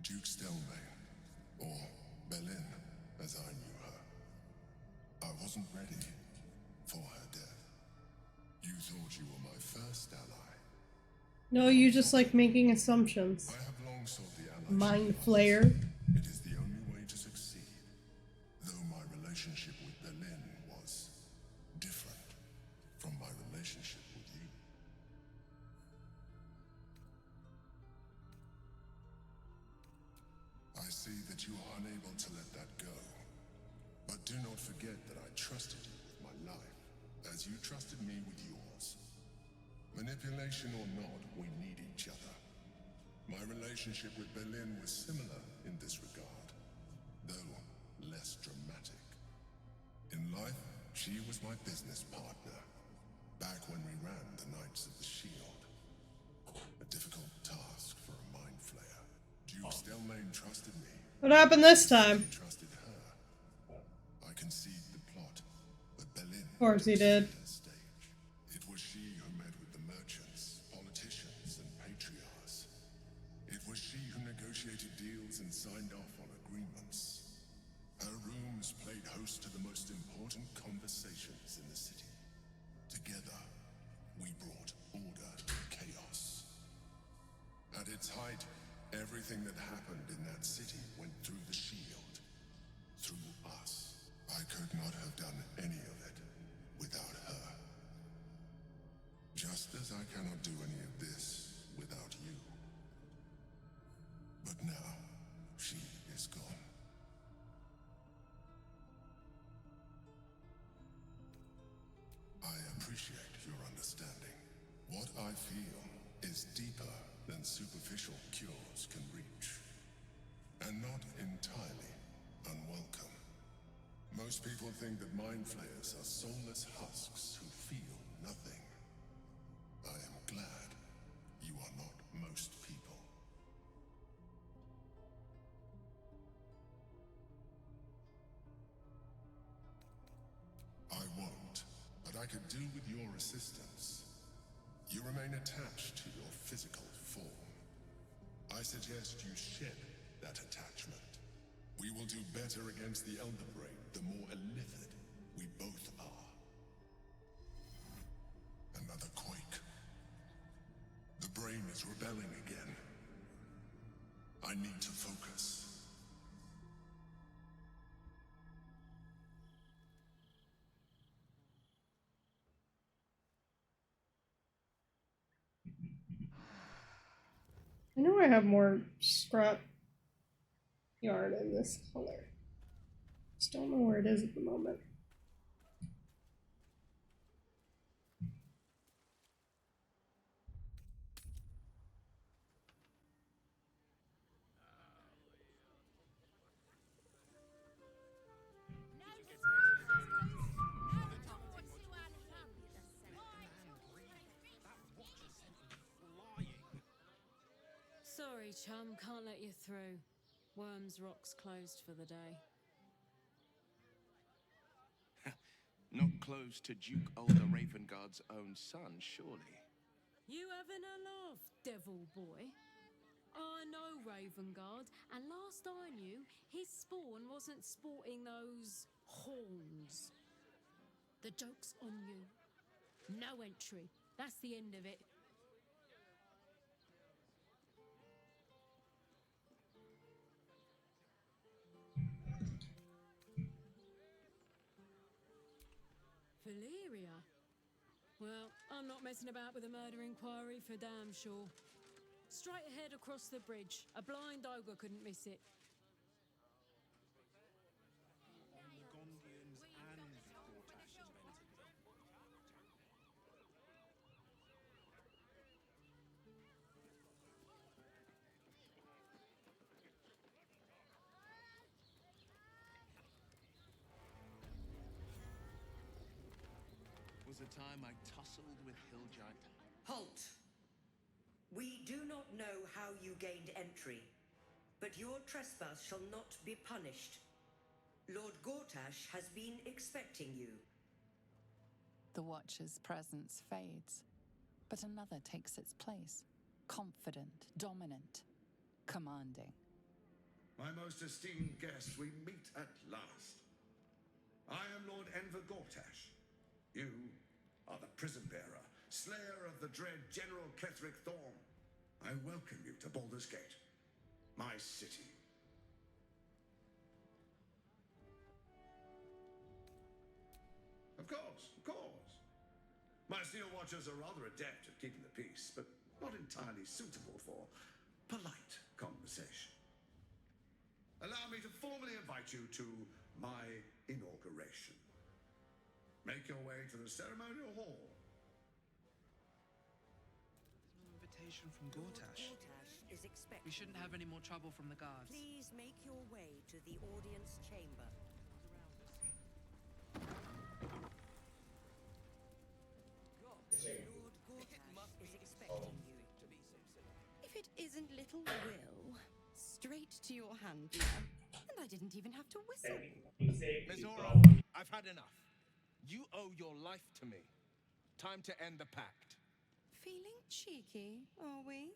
Duke Stelmane, or Belin, as I knew her. I wasn't ready for her death. You thought you were my first ally. No, you just like making assumptions. I have long sought the allyship. Mind flayer. It is the only way to succeed. Though my relationship with Belin was different from my relationship with you. I see that you are unable to let that go. But do not forget that I trusted you with my life, as you trusted me with yours. Manipulation or not, we need each other. My relationship with Belin was similar in this regard, though less dramatic. In life, she was my business partner, back when we ran the Knights of the Shield. A trusted me. What happened this time? Trusted her. I conceived the plot, but Berlin. Of course he did. It was she who met with the merchants, politicians, and patriarchs. It was she who negotiated deals and signed off on agreements. Her rooms played host to the most important conversations in the city. Together, we brought order to chaos. At its height, everything that happened in that city went through the shield. Through us. I could not have done any of it without her. Just as I cannot do any of this without you. But now, she is gone. I appreciate your understanding. What I feel is deeper than superficial cures can reach. And not entirely unwelcome. Most people think that mind flayers are soulless husks who feel nothing. I am glad you are not most people. I won't, but I could do with your assistance. You remain attached to your physical form. I suggest you shed that attachment. We will do better against the Elder Brain the more illithid we both are. Another quake. The brain is rebelling again. I need to focus. I know I have more scrap yarn in this color. Just don't know where it is at the moment. Sorry, chum, can't let you through. Worms Rock's closed for the day. Not close to Duke Ulder Ravengard's own son, surely. You having a laugh, devil boy? I know Ravengard, and last I knew, his spawn wasn't sporting those horns. The joke's on you. No entry. That's the end of it. Valyria? Well, I'm not messing about with a murder inquiry for damn sure. Straight ahead across the bridge. A blind ogre couldn't miss it. Was a time I tussled with Hillgiant. Halt! We do not know how you gained entry, but your trespass shall not be punished. Lord Gortash has been expecting you. The Watcher's presence fades, but another takes its place. Confident, dominant, commanding. My most esteemed guest, we meet at last. I am Lord Enver Gortash. You are the prison bearer, slayer of the dread General Ketheric Thorm. I welcome you to Baldur's Gate, my city. Of course, of course. My Steel Watchers are rather adept at keeping the peace, but not entirely suitable for polite conversation. Allow me to formally invite you to my inauguration. Make your way to the ceremonial hall. There's no invitation from Gortash. Gortash is expected. We shouldn't have any more trouble from the guards. Please make your way to the audience chamber. Lord Gortash is expecting you. If it isn't little Will, straight to your hand, Leah. And I didn't even have to whistle. Mizora, I've had enough. You owe your life to me. Time to end the pact. Feeling cheeky, are we?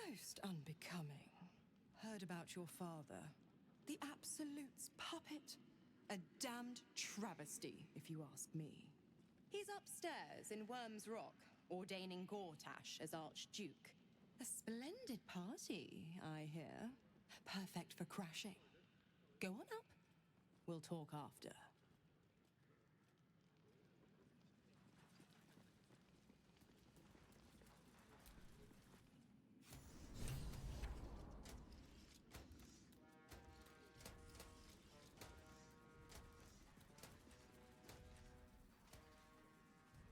Most unbecoming. Heard about your father. The Absolute's puppet. A damned travesty, if you ask me. He's upstairs in Worm's Rock, ordaining Gortash as Archduke. A splendid party, I hear. Perfect for crashing. Go on up. We'll talk after.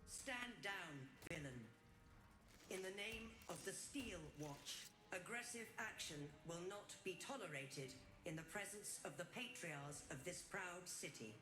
Stand down, villain. In the name of the Steel Watch, aggressive action will not be tolerated in the presence of the patriarchs of this proud city.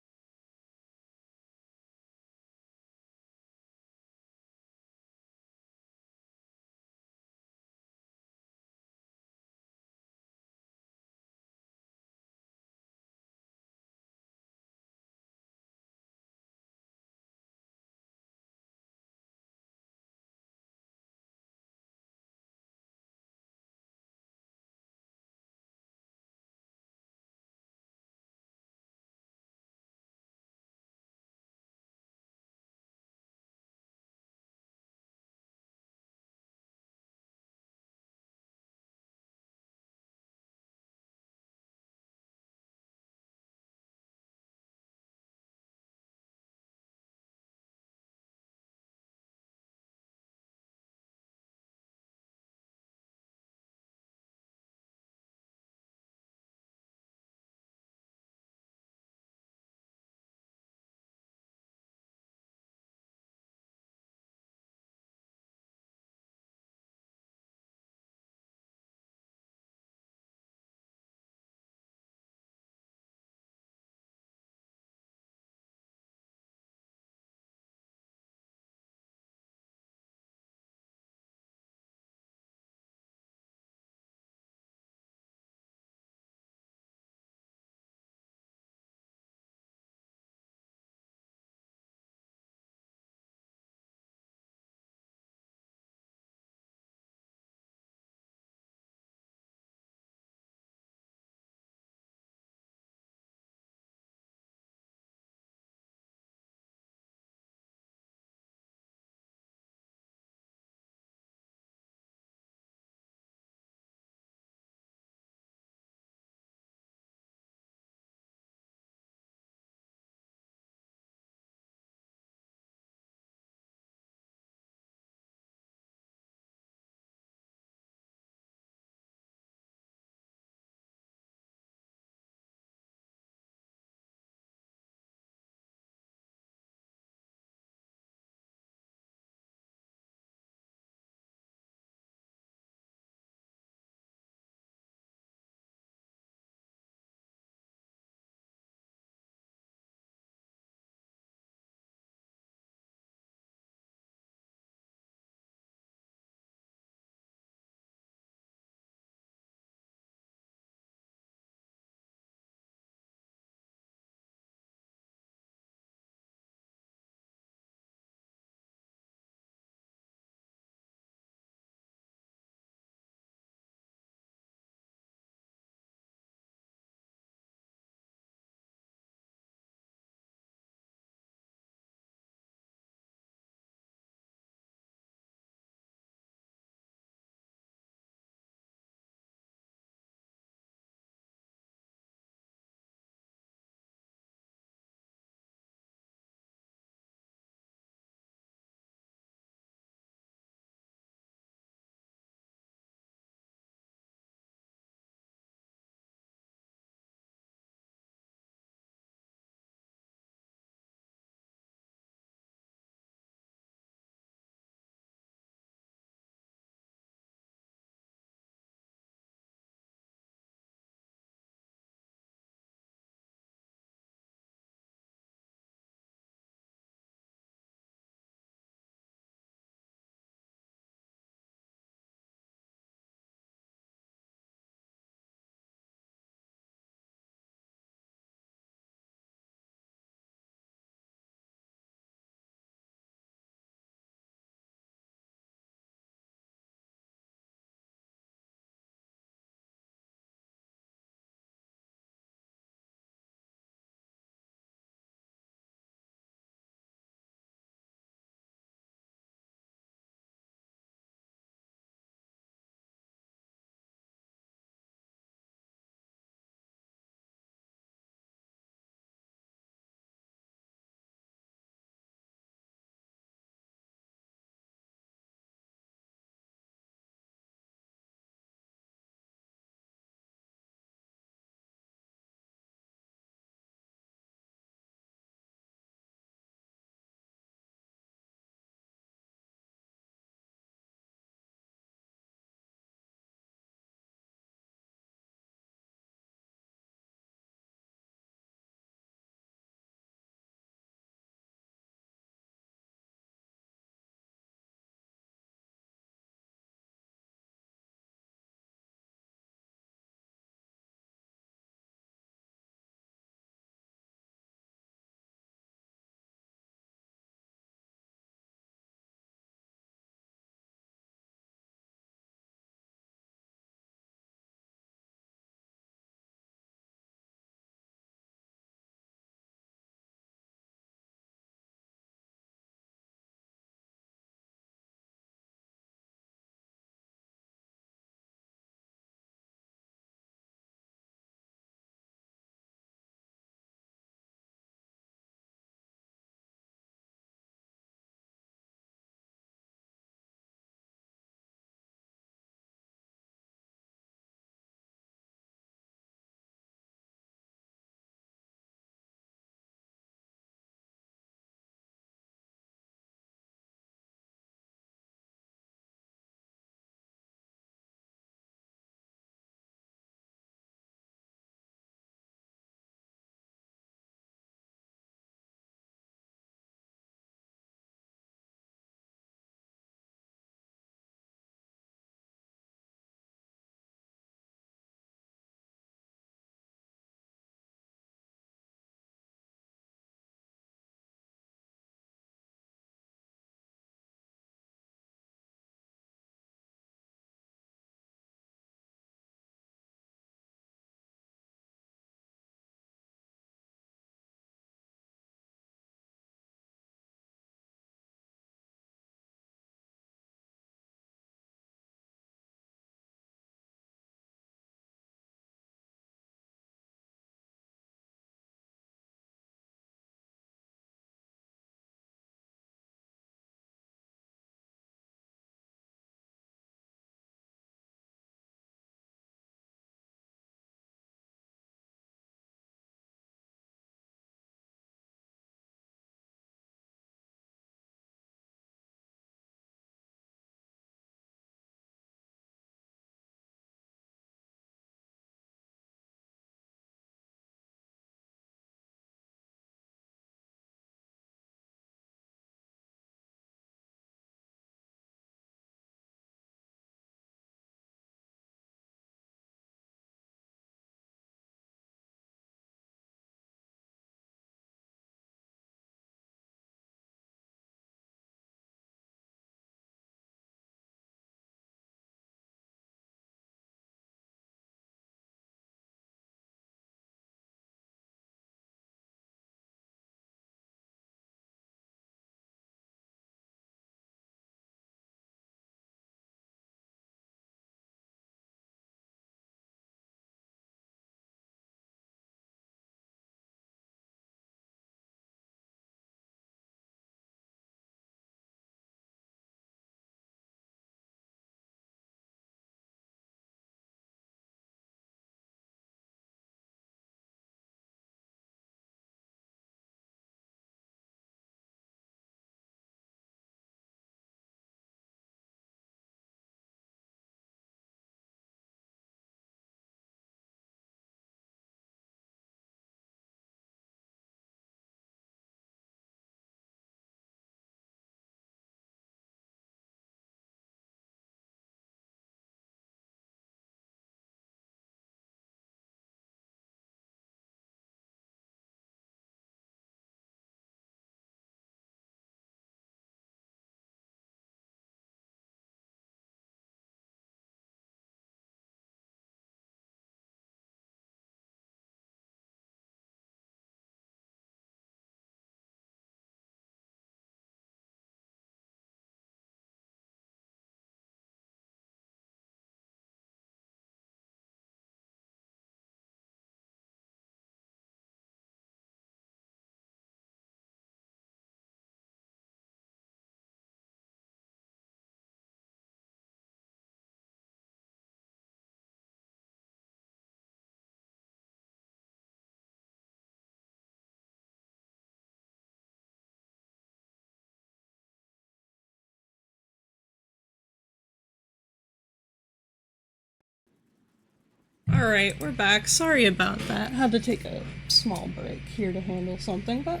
Alright, we're back. Sorry about that. Had to take a small break here to handle something, but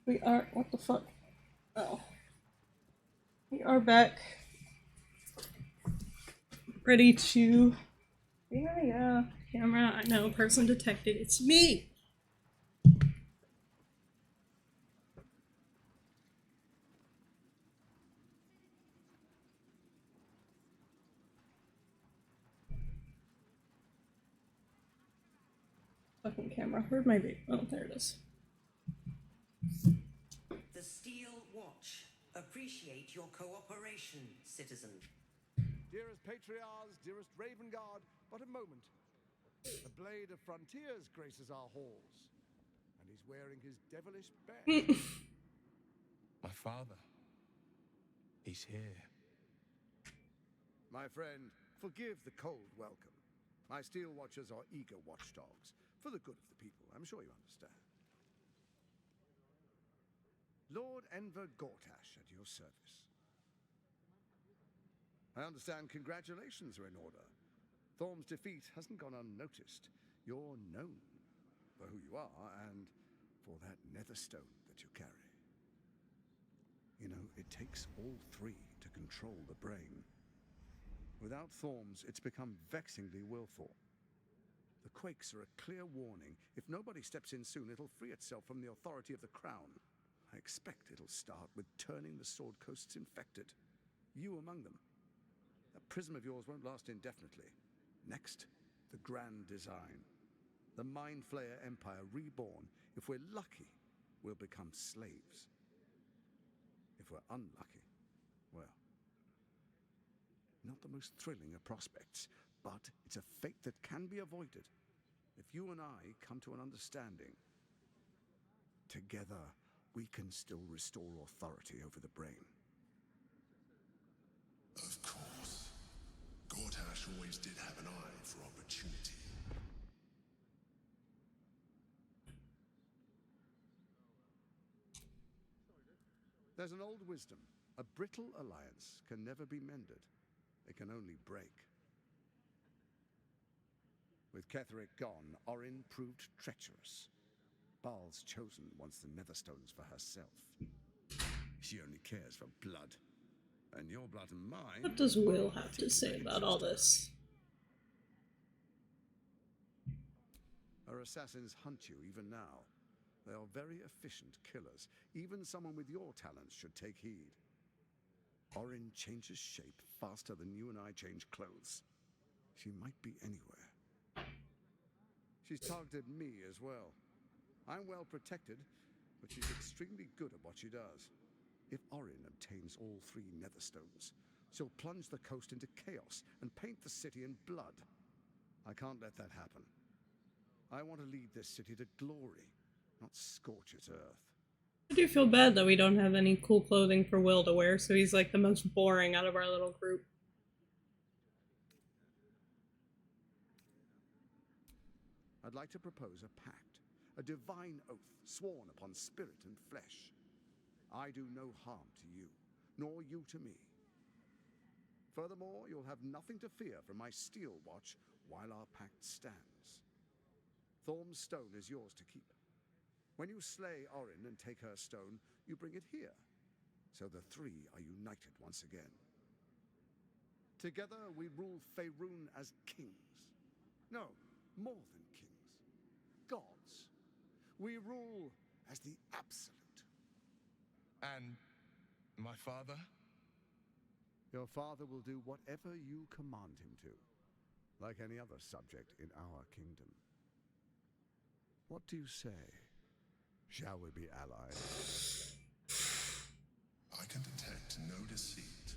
we are. What the fuck? Oh. We are back. Ready to. Yeah. Camera, I know. Person detected. It's me! Fucking camera. Where'd my baby? Oh, there it is. The Steel Watch. Appreciate your cooperation, citizen. Dearest Patriarchs, dearest Ravengard, but a moment. The Blade of Frontiers graces our halls, and he's wearing his devilish badge. My father. He's here. My friend, forgive the cold welcome. My Steel Watchers are eager watchdogs, for the good of the people, I'm sure you understand. Lord Enver Gortash at your service. I understand congratulations are in order. Thorm's defeat hasn't gone unnoticed. You're known for who you are and for that netherstone that you carry. You know, it takes all three to control the brain. Without Thorms, it's become vexingly willful. The quakes are a clear warning. If nobody steps in soon, it'll free itself from the authority of the crown. I expect it'll start with turning the Sword Coasts infected. You among them. That prism of yours won't last indefinitely. Next, the grand design. The Mind Flayer Empire reborn. If we're lucky, we'll become slaves. If we're unlucky, well, not the most thrilling of prospects, but it's a fate that can be avoided if you and I come to an understanding. Together, we can still restore authority over the brain. Of course. Gortash always did have an eye for opportunity. There's an old wisdom. A brittle alliance can never be mended. It can only break. With Ketheric gone, Orin proved treacherous. Baal's chosen wants the Netherstones for herself. She only cares for blood. And your blood and mine... What does Will have to say about all this? Her assassins hunt you even now. They are very efficient killers. Even someone with your talents should take heed. Orin changes shape faster than you and I change clothes. She might be anywhere. She's targeted me as well. I'm well protected, but she's extremely good at what she does. If Orin obtains all three Netherstones, she'll plunge the coast into chaos and paint the city in blood. I can't let that happen. I want to lead this city to glory, not scorch its earth. I do feel bad that we don't have any cool clothing for Will to wear, so he's like the most boring out of our little group. I'd like to propose a pact, a divine oath sworn upon spirit and flesh. I do no harm to you, nor you to me. Furthermore, you'll have nothing to fear from my Steel Watch while our pact stands. Thorm's stone is yours to keep. When you slay Orin and take her stone, you bring it here, so the three are united once again. Together we rule Faerun as kings. No, more than kings. Gods. We rule as the absolute. And my father? Your father will do whatever you command him to, like any other subject in our kingdom. What do you say? Shall we be allies? I can detect no deceit.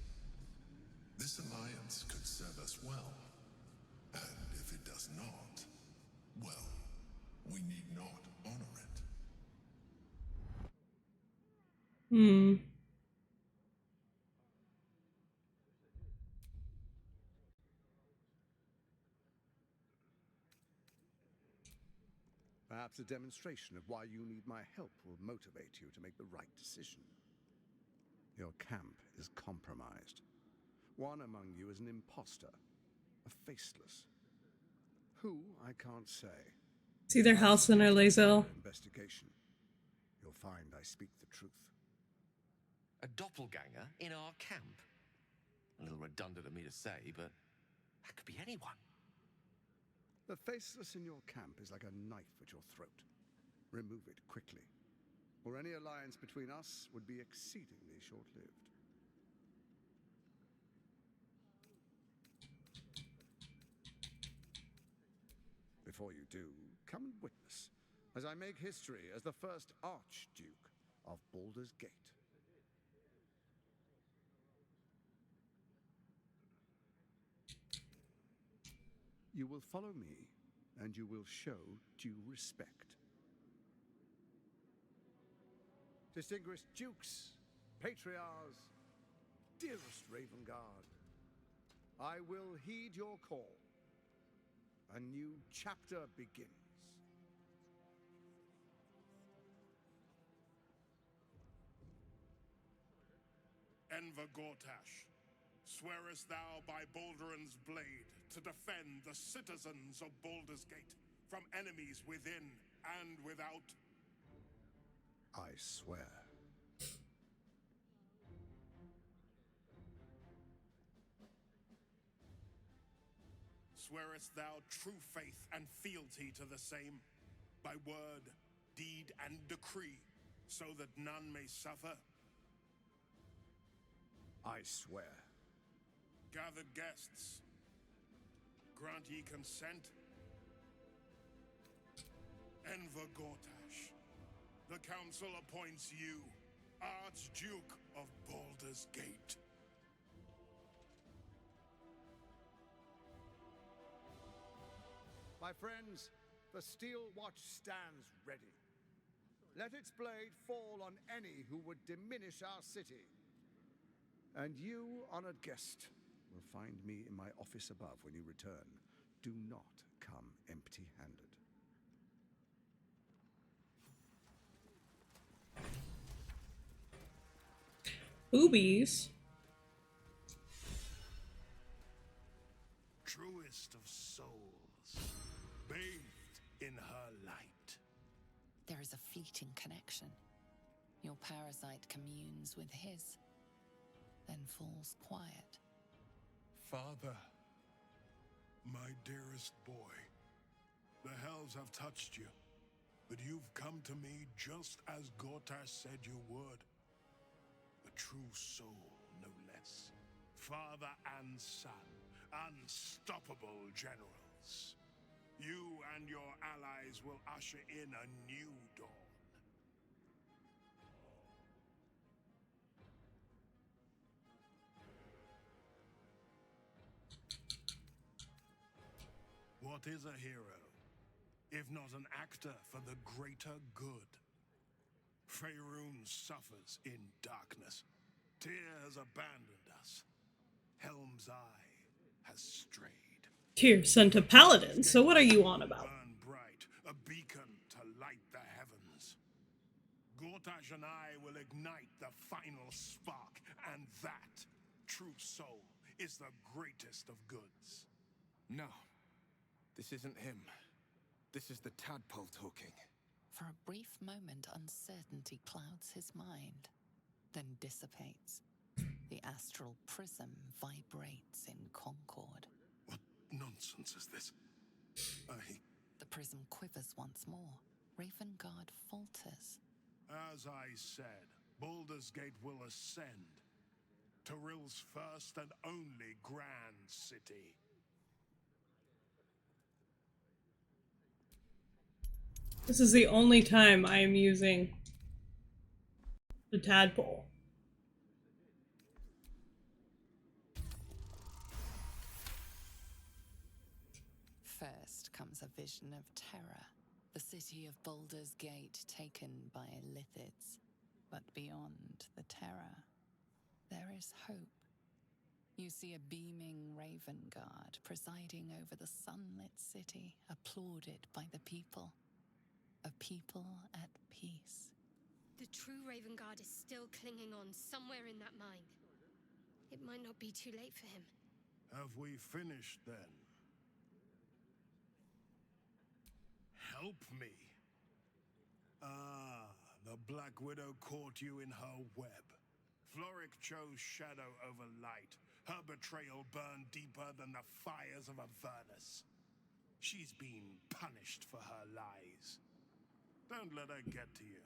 This alliance could serve us well. And if it does not, well, we need not honor it. Perhaps a demonstration of why you need my help will motivate you to make the right decision. Your camp is compromised. One among you is an imposter, a faceless. Who, I can't say. It's either Halsin or Lae'zel. Investigation. You'll find I speak the truth. A doppelganger in our camp? A little redundant of me to say, but that could be anyone. The faceless in your camp is like a knife at your throat. Remove it quickly, or any alliance between us would be exceedingly short-lived. Before you do, come and witness, as I make history as the first Archduke of Baldur's Gate. You will follow me, and you will show due respect. Distinguished dukes, patriarchs, dearest Ravengard, I will heed your call. A new chapter begins. Enver Gortash, swearest thou by Balduran's blade to defend the citizens of Baldur's Gate from enemies within and without? I swear. Swearest thou true faith and fealty to the same, by word, deed, and decree, so that none may suffer? I swear. Gathered guests, grant ye consent? Enver Gortash, the council appoints you Archduke of Baldur's Gate. My friends, the Steel Watch stands ready. Let its blade fall on any who would diminish our city. And you, honored guest, will find me in my office above when you return. Do not come empty-handed. Boobies. Truest of souls, bathed in her light. There is a fleeting connection. Your parasite communes with his, then falls quiet. Father, my dearest boy, the hells have touched you, but you've come to me just as Gortash said you would. A true soul, no less. Father and son, unstoppable generals. You and your allies will usher in a new dawn. What is a hero, if not an actor for the greater good? Faerun suffers in darkness. Tyr has abandoned us. Helm's Eye has strayed. Tyr sent a paladin, so what are you on about? Burn bright, a beacon to light the heavens. Gortash and I will ignite the final spark, and that, true soul, is the greatest of goods. No. This isn't him. This is the tadpole talking. For a brief moment, uncertainty clouds his mind, then dissipates. The astral prism vibrates in concord. What nonsense is this? The prism quivers once more. Ravengard falters. As I said, Baldur's Gate will ascend. Tyrill's first and only grand city. This is the only time I am using the tadpole. First comes a vision of terror, the city of Baldur's Gate taken by Lithids. But beyond the terror, there is hope. You see a beaming Ravengard presiding over the sunlit city, applauded by the people. A people at peace. The true Ravengard is still clinging on somewhere in that mine. It might not be too late for him. Have we finished then? help me. Ah, the Black Widow caught you in her web. Floric chose shadow over light. Her betrayal burned deeper than the fires of Avernus. She's been punished for her lies. Don't let her get to you.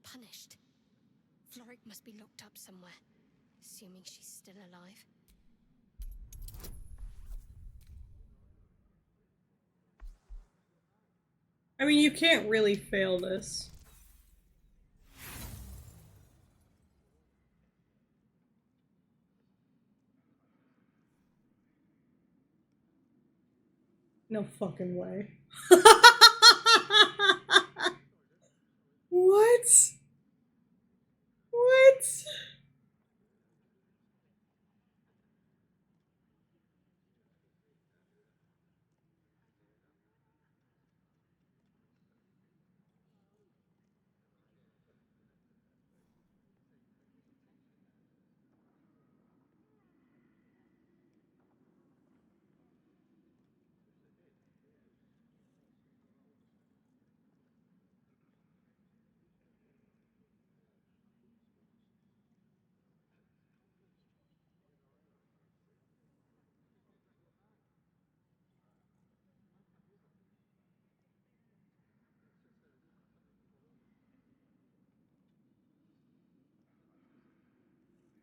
Punished? Floric must be locked up somewhere, assuming she's still alive. I mean, you can't really fail this. No fucking way. What? What?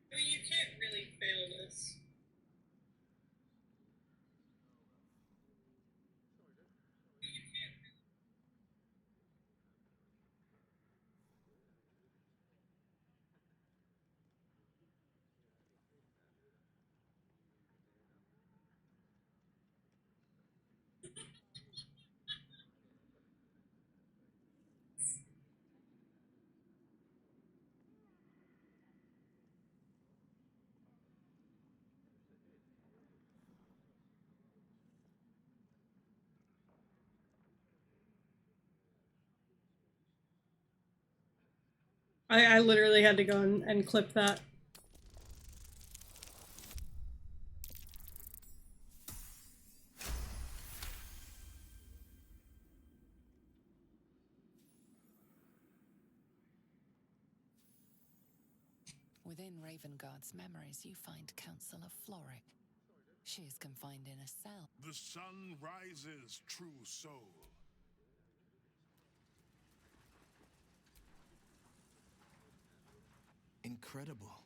I mean, you can't really fail this. I literally had to go and clip that. Within Ravengard's memories, you find Councillor Floric. She is confined in a cell. The sun rises, true soul. Incredible.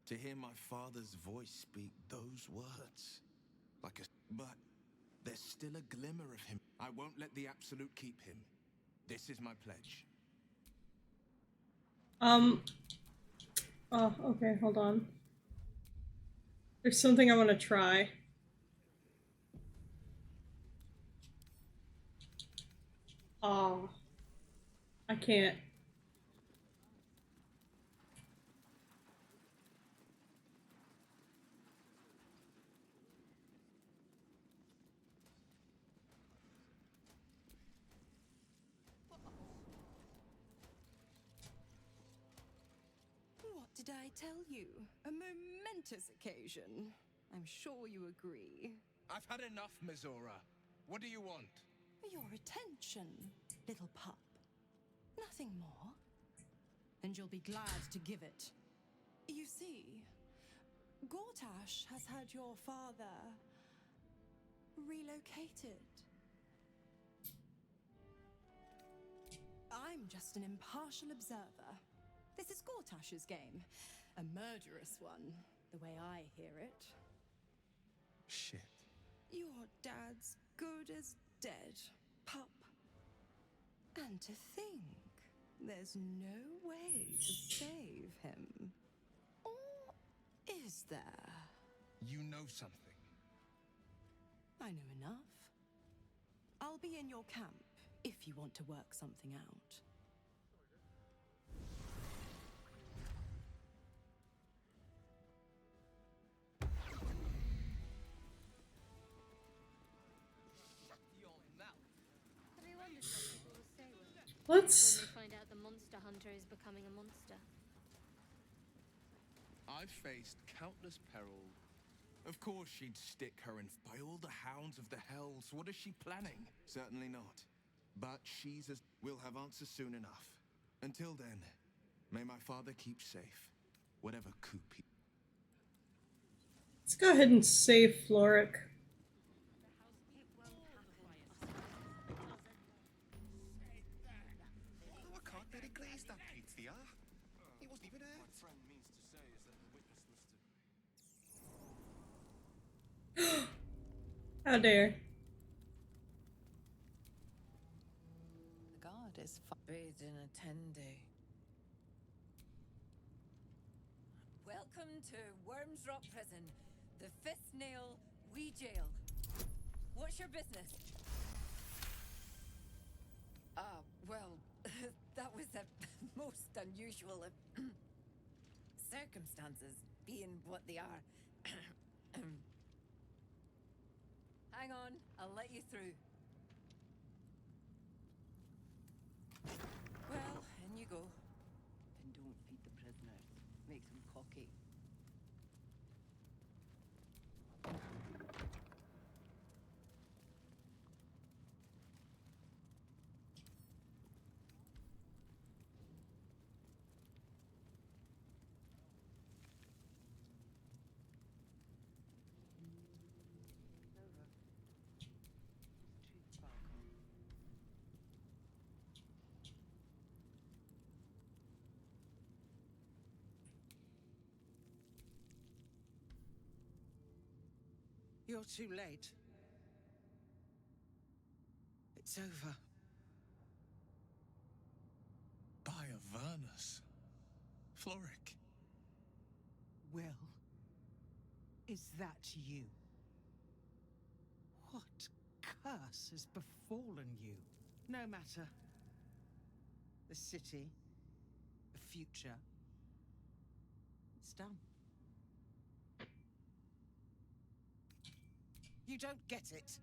To hear my father's voice speak those words. But there's still a glimmer of him. I won't let the Absolute keep him. This is my pledge. Oh, okay, hold on. There's something I want to try. Oh. I can't. What did I tell you? A momentous occasion. I'm sure you agree. I've had enough, Mizora. What do you want? Your attention, little pup. Nothing more. And you'll be glad to give it. You see, Gortash has had your father relocated. I'm just an impartial observer. This is Gortash's game. A murderous one, the way I hear it. Shit. Your dad's good as dead, pup. And to think, there's no way to save him. Or is there? You know something. I know enough. I'll be in your camp if you want to work something out. Have you wondered what people will say Let's. when they find out the monster hunter is becoming a monster? I've faced countless perils Of course she'd stick her in by all the hounds of the hells. What is she planning? Certainly not. But she's as... We'll have answers soon enough. Until then, may my father keep safe. Whatever coup he... Let's go ahead and save Floric. Oh, I can't let it glaze that pizza. He wasn't even there. My friend means to say is that the witness must have... How dare. The guard is Bid in attende. Welcome to Worms Rock Prison, the fifth nail we jail. What's your business? Well, that was a most unusual of circumstances, being what they are. Hang on, I'll let you through. Well, in you go. And don't feed the prisoners. Makes them cocky. You're too late. It's over. By Avernus. Floric. Will, is that you? What curse has befallen you? No matter. The city, the future, it's done. You don't get it.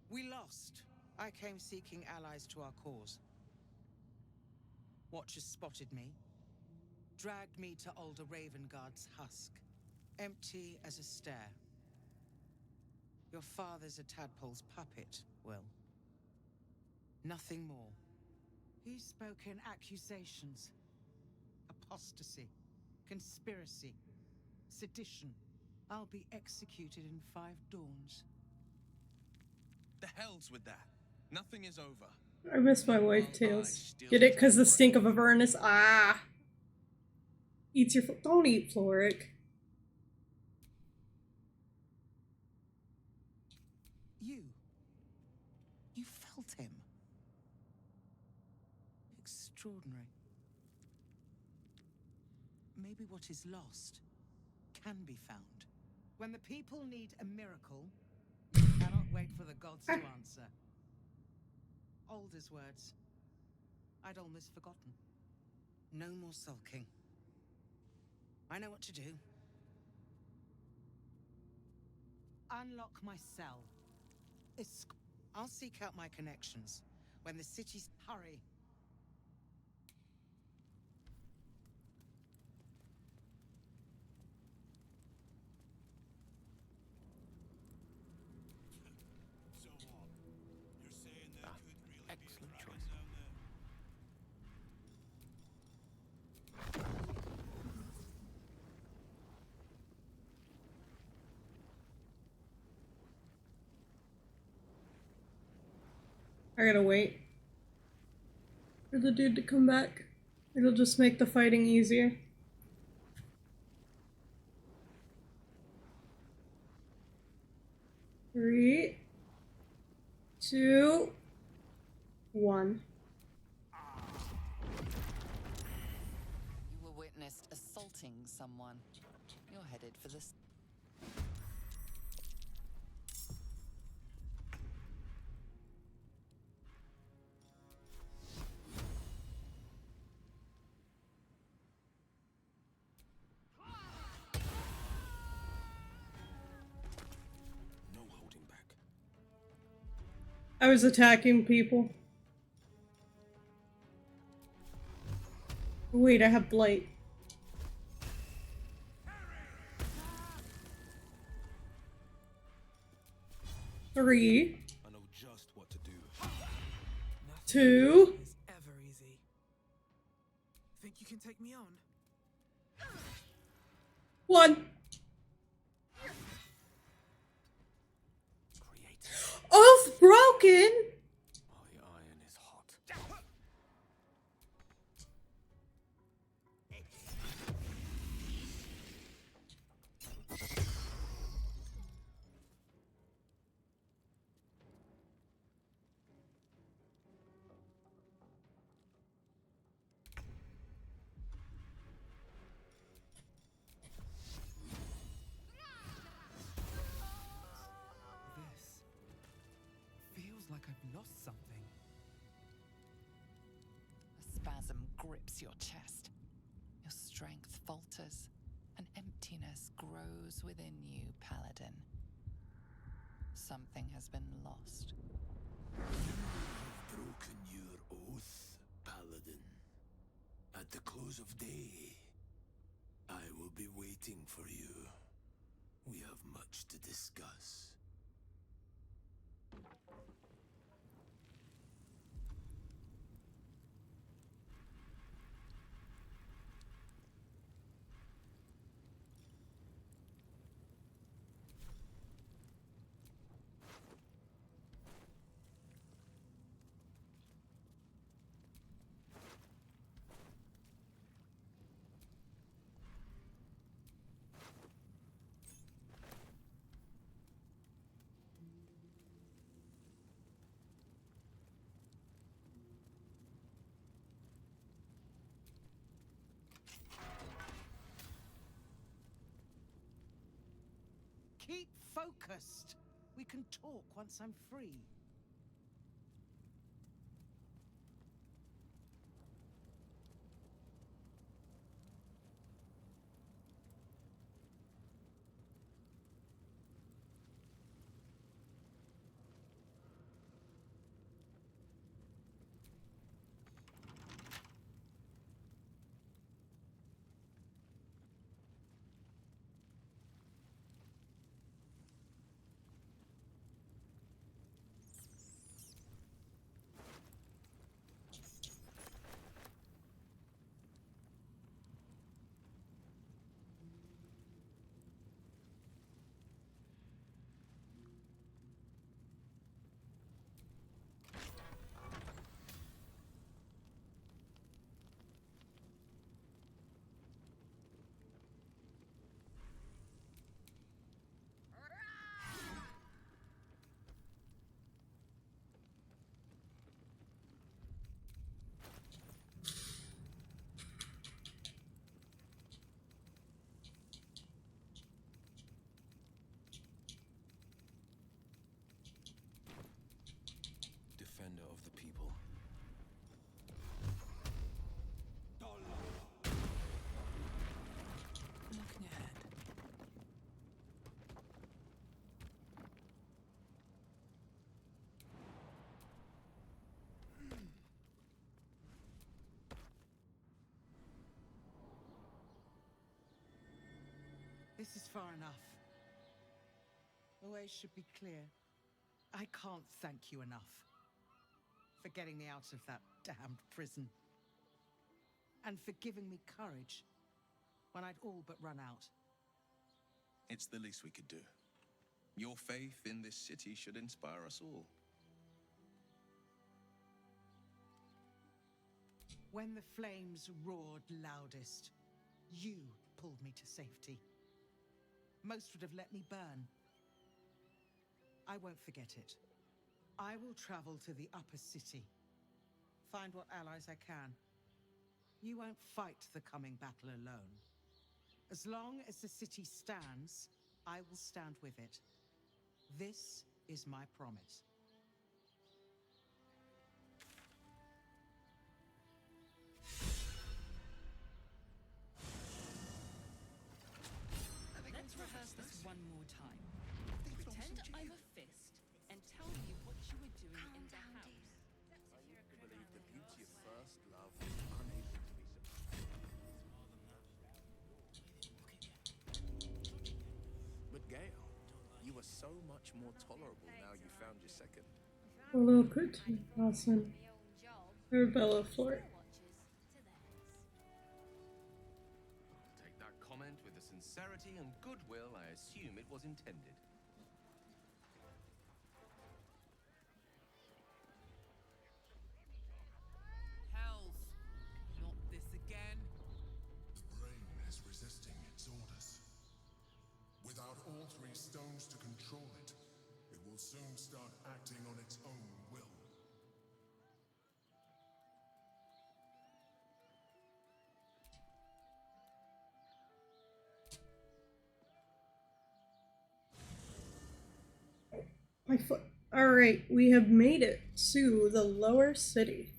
We lost. I came seeking allies to our cause. Watchers spotted me, dragged me to Alder Ravengard's husk, empty as a stair. Your father's a tadpole's puppet, Will. Nothing more. He's spoken accusations. Apostasy, conspiracy, sedition. I'll be executed in 5 dawns. The hell's with that. Nothing is over. I miss my wife tails. Get it? Cause the stink of Avernus. Ah! Eats your don't eat Floric. You felt him. Extraordinary. Maybe what is lost can be found. When the people need a miracle, you cannot wait for the gods to answer. Alder's words. I'd almost forgotten. No more sulking. I know what to do. Unlock my cell. I'll seek out my connections. When the city's... Hurry. Excellent choice. I gotta wait for the dude to come back. It'll just make the fighting easier. Three, 2, 1. You were witnessed assaulting someone. You're headed for this. No holding back. I was attacking people. Wait, I have Blight. 3, I know just what to do. 2. It's ever easy. Think you can take me on? 1. Oath broken. My iron is hot. This feels like I've lost something. A spasm grips your chest. Your strength falters. An emptiness grows within you, Paladin. Something has been lost. You have broken your oath, Paladin. At the close of day, I will be waiting for you. We have much to discuss. Keep focused. We can talk once I'm free. Defender of the people. Looking ahead. This is far enough. The way should be clear. I can't thank you enough for getting me out of that damned prison. And for giving me courage when I'd all but run out. It's the least we could do. Your faith in this city should inspire us all. When the flames roared loudest, you pulled me to safety. Most would have let me burn. I won't forget it. I will travel to the upper city, find what allies I can. You won't fight the coming battle alone. As long as the city stands, I will stand with it. This is my promise. Let's rehearse this one more time. Pretend I'm a fist and tell me what you were doing in the house. I used to believe the beauty of first love was unable to be suppressed. But Gale, you were so much more tolerable now you found your second. Although pretty awesome. Arabella Fort. Take that comment with the sincerity and goodwill I assume it was intended. Hells! Not this again. The brain is resisting its orders. Without all three stones to control it, it will soon start acting on its own will. My foot. Alright, we have made it to the lower city.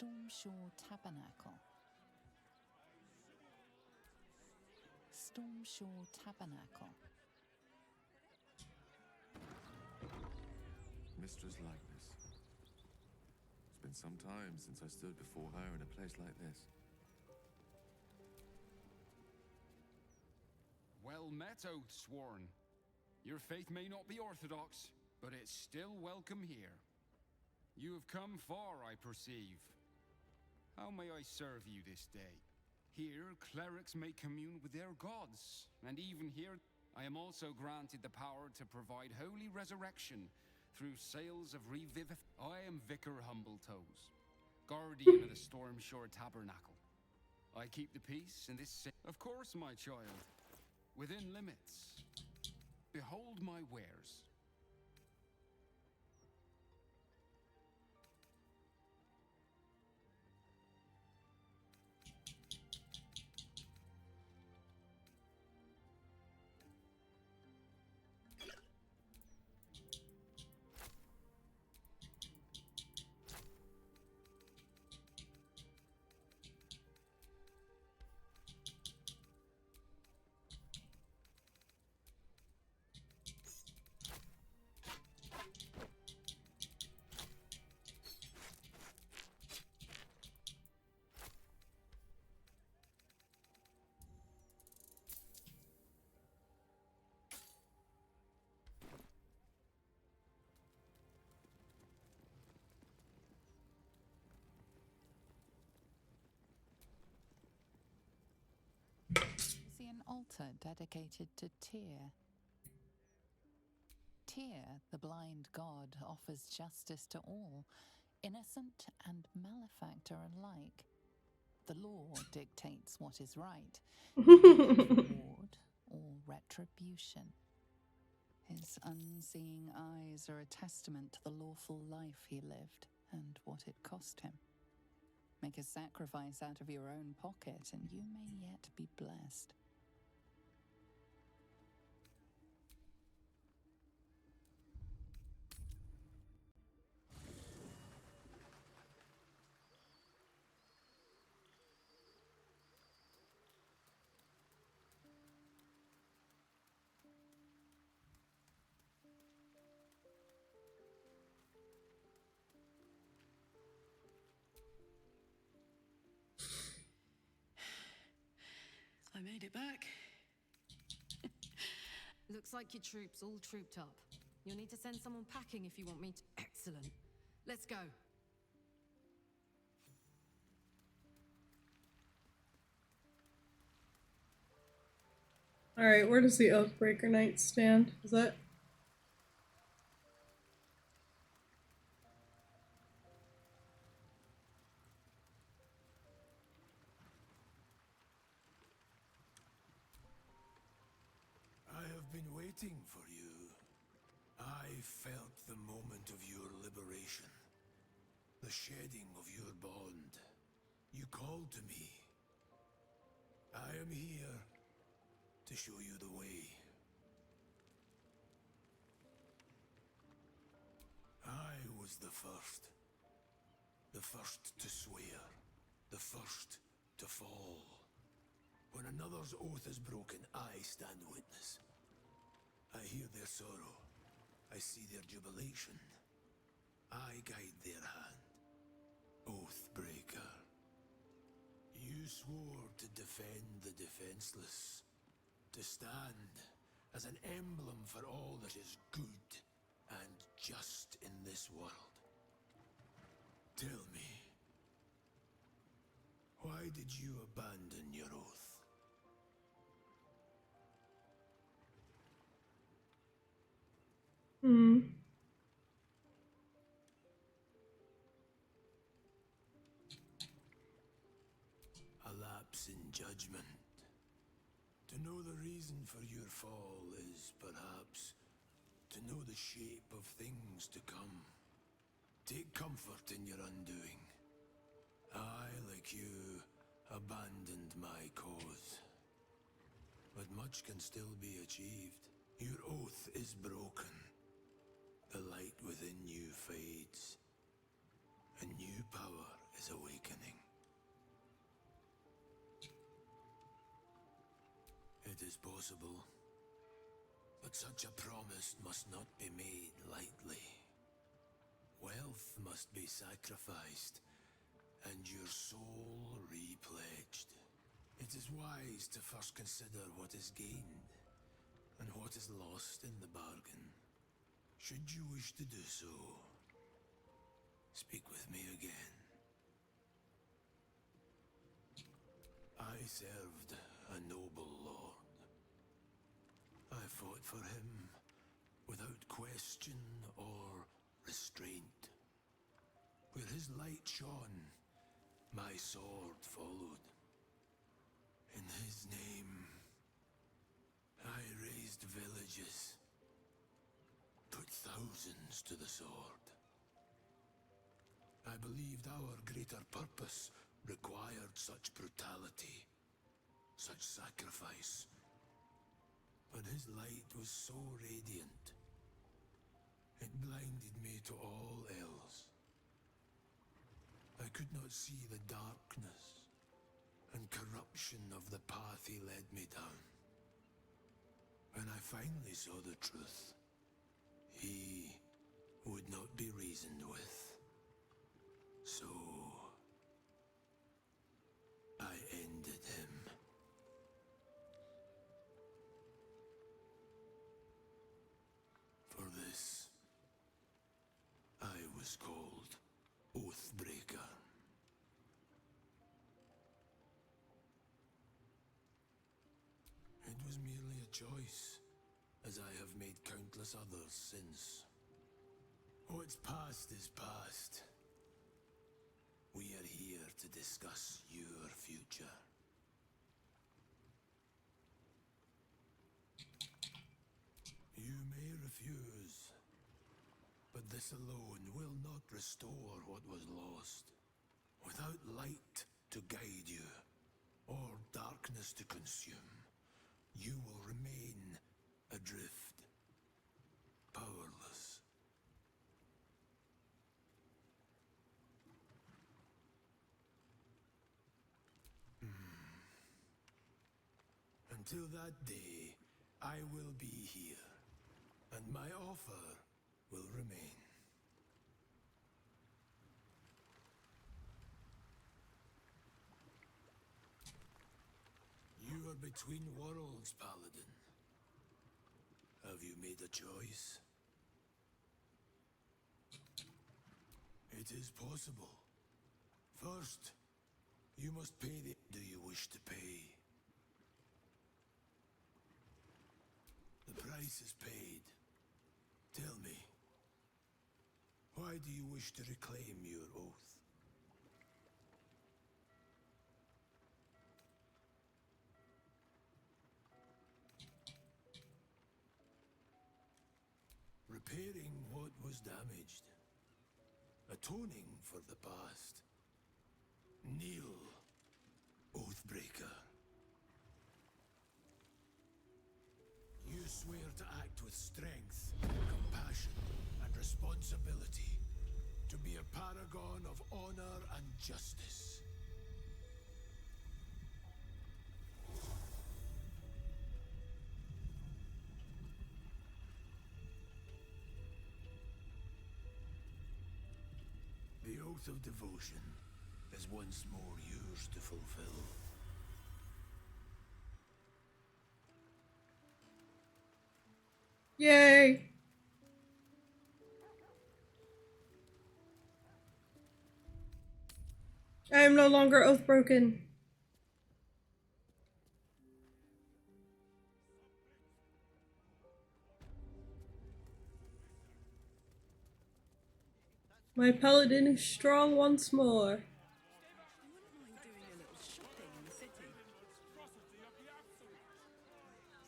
Stormshore Tabernacle. Stormshore Tabernacle. Mistress Likeness. It's been some time since I stood before her in a place like this. Well met, Oathsworn. Your faith may not be orthodox, but it's still welcome here. You have come far, I perceive. How may I serve you this day? Here, clerics may commune with their gods, and even here, I am also granted the power to provide holy resurrection through sales of I am Vicar Humbletoes, guardian of the Stormshore Tabernacle. I keep the peace in this Of course, my child, within limits. Behold my wares. See an altar dedicated to Tyr. Tyr, the blind god, offers justice to all, innocent and malefactor alike. The law dictates what is right, reward or retribution. His unseeing eyes are a testament to the lawful life he lived and what it cost him. Make a sacrifice out of your own pocket, and you may yet be blessed. made it back. Looks like your troops all trooped up. You'll need to send someone packing if you want me to. Excellent. Let's go. Alright, where does the Oathbreaker Knight stand? Is that... I have been waiting for you. I felt the moment of your liberation, the shedding of your bond. You called to me. I am here to show you the way. I was the first to swear, the first to fall. When another's oath is broken, I stand witness. I hear their sorrow. I see their jubilation. I guide their hand. Oathbreaker. You swore to defend the defenseless, to stand as an emblem for all that is good and just in this world. Tell me, why did you abandon your oath? A lapse in judgment. To know the reason for your fall is perhaps to know the shape of things to come. Take comfort in your undoing. I, like you, abandoned my cause. But much can still be achieved. Your oath is broken. The light within you fades. A new power is awakening. It is possible, but such a promise must not be made lightly. Wealth must be sacrificed, and your soul repledged. It is wise to first consider what is gained, and what is lost in the bargain. Should you wish to do so, speak with me again. I served a noble lord. I fought for him without question or restraint. Where his light shone, my sword followed. In his name, I raised villages, put thousands to the sword. I believed our greater purpose required such brutality, such sacrifice. But his light was so radiant, it blinded me to all else. I could not see the darkness and corruption of the path he led me down. When I finally saw the truth, he would not be reasoned with. So I ended him. For this, I was called Oathbreaker. It was merely a choice, as I have made countless others since. What's past is past. We are here to discuss your future. You may refuse, but this alone will not restore what was lost. Without light to guide you, or darkness to consume, you will remain adrift, powerless. Until that day, I will be here, and my offer will remain. You are between worlds, Paladin. Have you made a choice? It is possible. First, you must pay the... Do you wish to pay? The price is paid. Tell me, why do you wish to reclaim your oath? Repairing what was damaged. Atoning for the past. Kneel, Oathbreaker. You swear to act with strength, compassion, and responsibility. To be a paragon of honor and justice. The oath of devotion is once more yours to fulfill. Yay! I am no longer oath broken. My paladin is strong once more.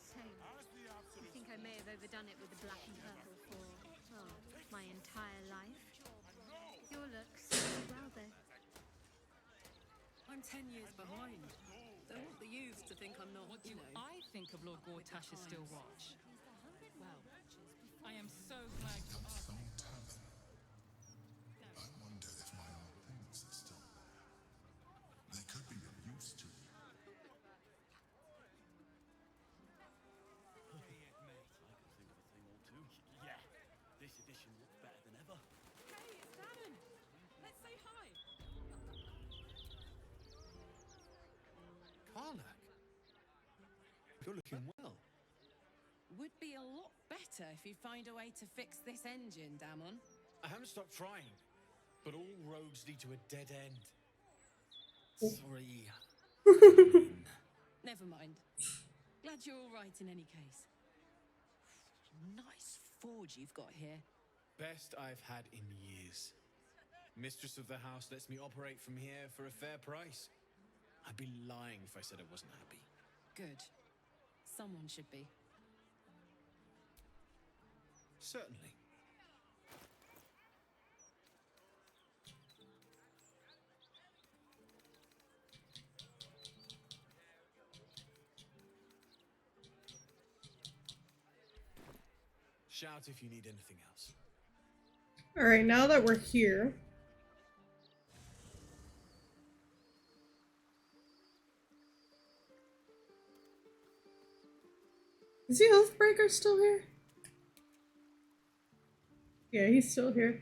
Same. I think I may have overdone it with the black and purple for, my entire life. Your looks well though. I'm 10 years behind. Don't want the youths to think I'm not, What do I think of Lord Gortash's still watch? Well, I am so glad you asked. I wonder if my old things are still there. They could be of use to you. Yeah, this edition looks better than ever. Hey, it's Damon! Let's say hi! Karnak, you're looking well. Would be a lot better if you find a way to fix this engine, Damon. I haven't stopped trying, but all roads lead to a dead end. Sorry. Never mind. Glad you're all right in any case. Nice forge you've got here. Best I've had in years. Mistress of the house lets me operate from here for a fair price. I'd be lying if I said I wasn't happy. Good. Someone should be. Certainly. Shout if you need anything else. Alright, now that we're here. Is the Oathbreaker still here? Yeah, he's still here.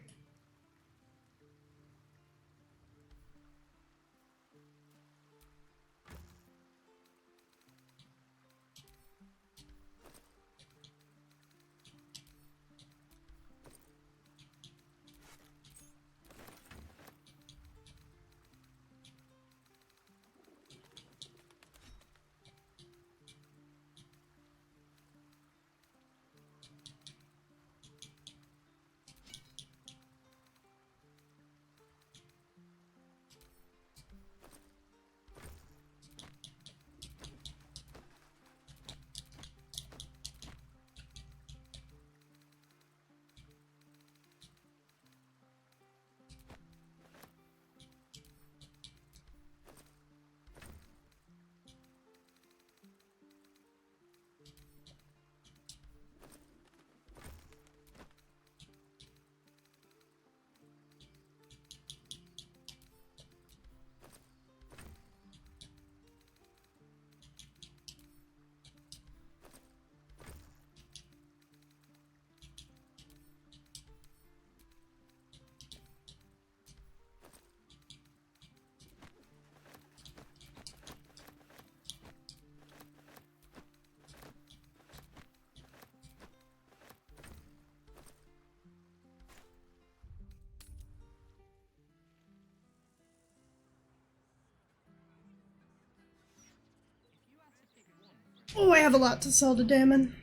Oh, I have a lot to sell to Damon.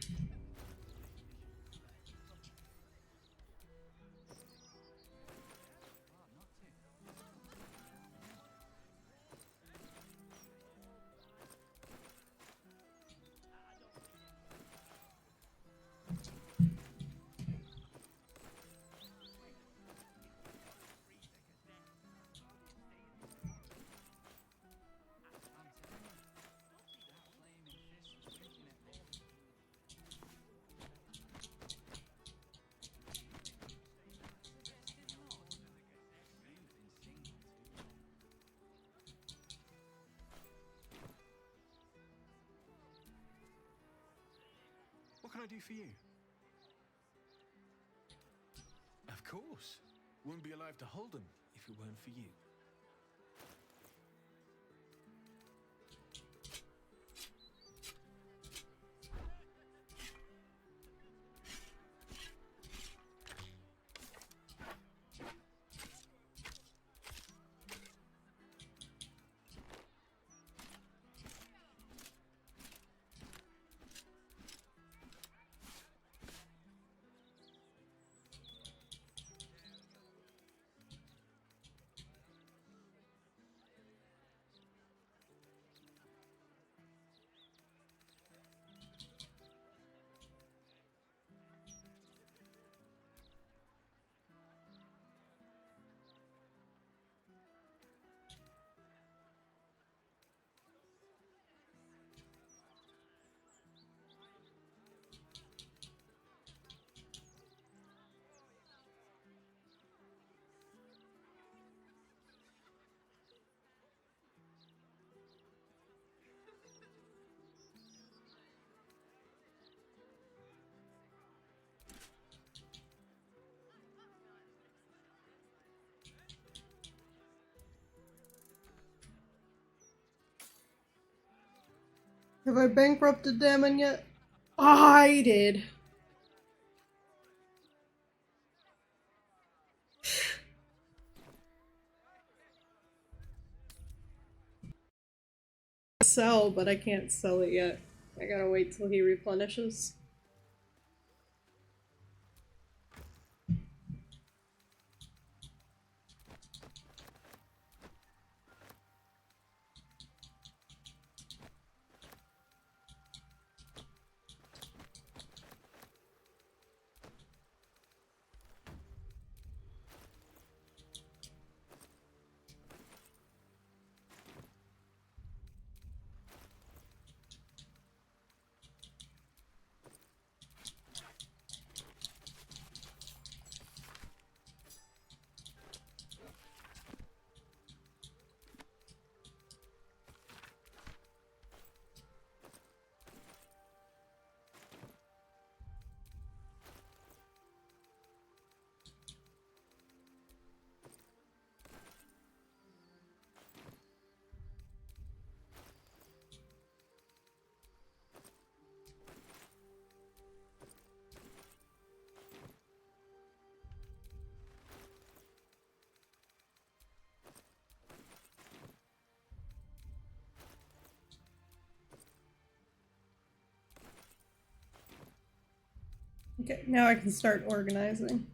What can I do for you? Of course. Wouldn't be alive to hold them if it weren't for you. Have I bankrupted Damon yet? I did. Sell, but I can't sell it yet. I gotta wait till he replenishes. Okay, now I can start organizing.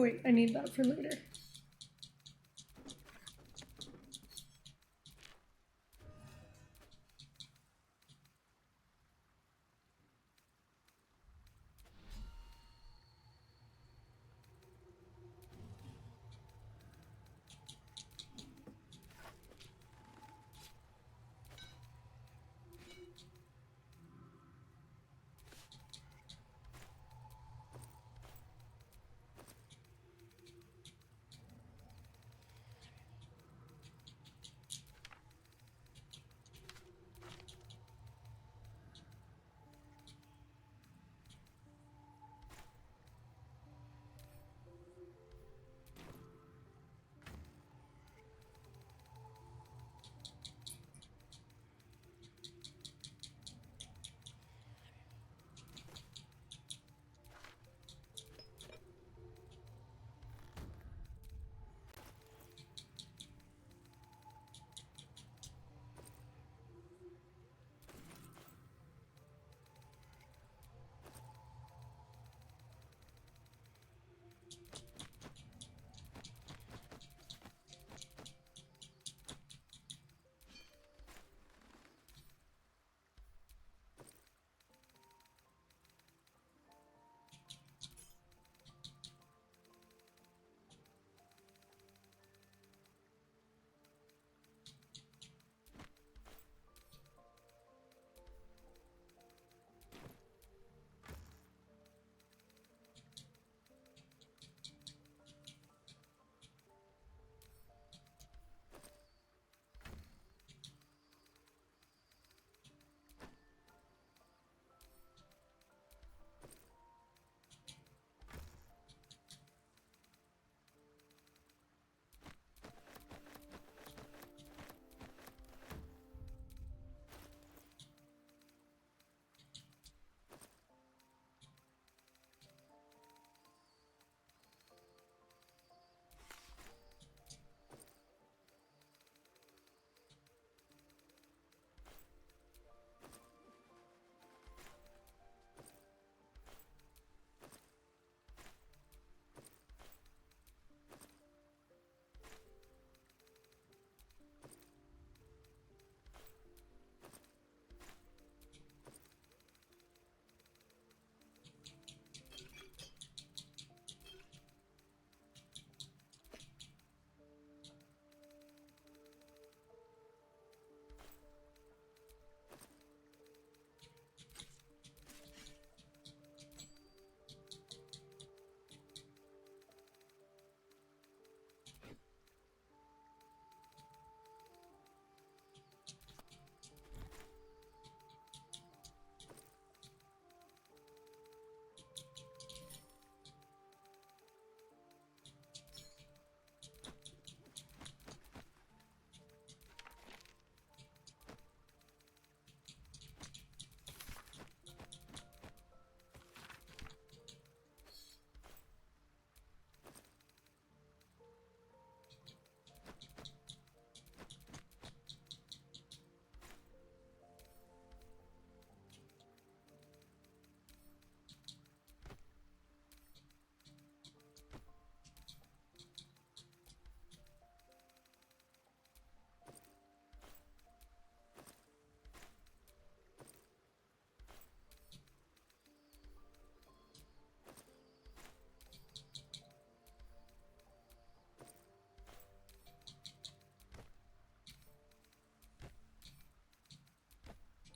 Oh wait, I need that for later.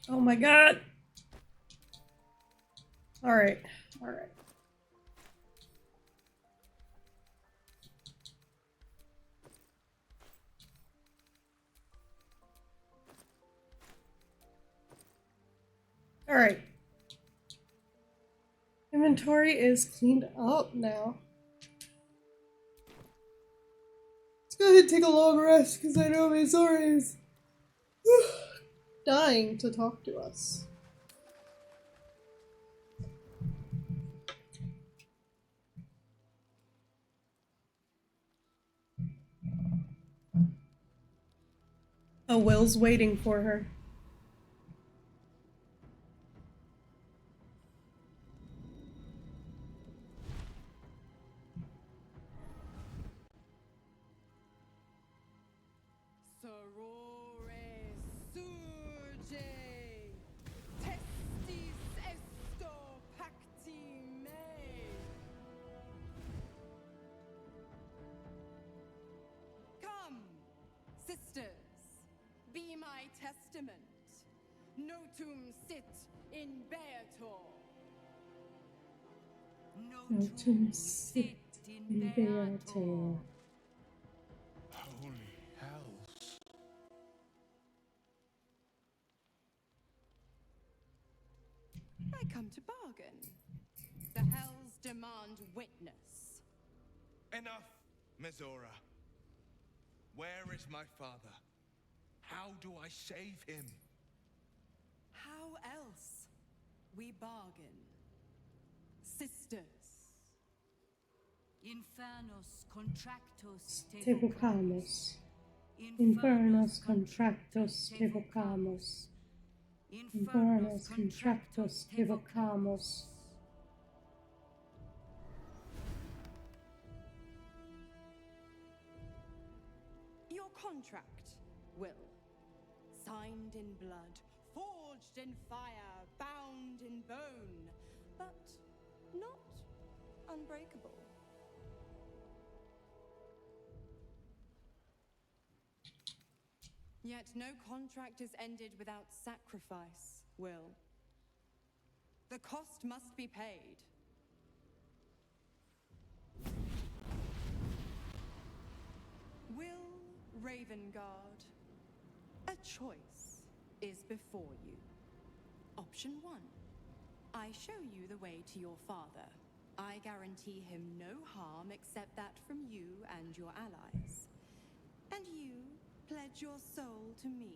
Oh my god! Alright, alright. Alright. Inventory is cleaned up now. Let's go ahead and take a long rest because I know Mizora is dying to talk to us. Oh, Will's waiting for her. Aurore surge. Testis esto pacti me. Come, sisters, be my testament. Notum sit in beator. Notum sit in beator. Holy hells. I come to bargain. The hells demand witness. Enough, Mizora. Where is my father? How do I save him? How else? We bargain. Sisters. Infernos contractos Te vocamos. Infernos contractos te vocamos. Infernos contractos te vocamos. Your contract, Will. Signed in blood, forged in fire, bound in bone, but not unbreakable. Yet no contract is ended without sacrifice, Will. The cost must be paid. Will Ravengard, a choice is before you. Option 1. I show you the way to your father. I guarantee him no harm except that from you and your allies. And you pledge your soul to me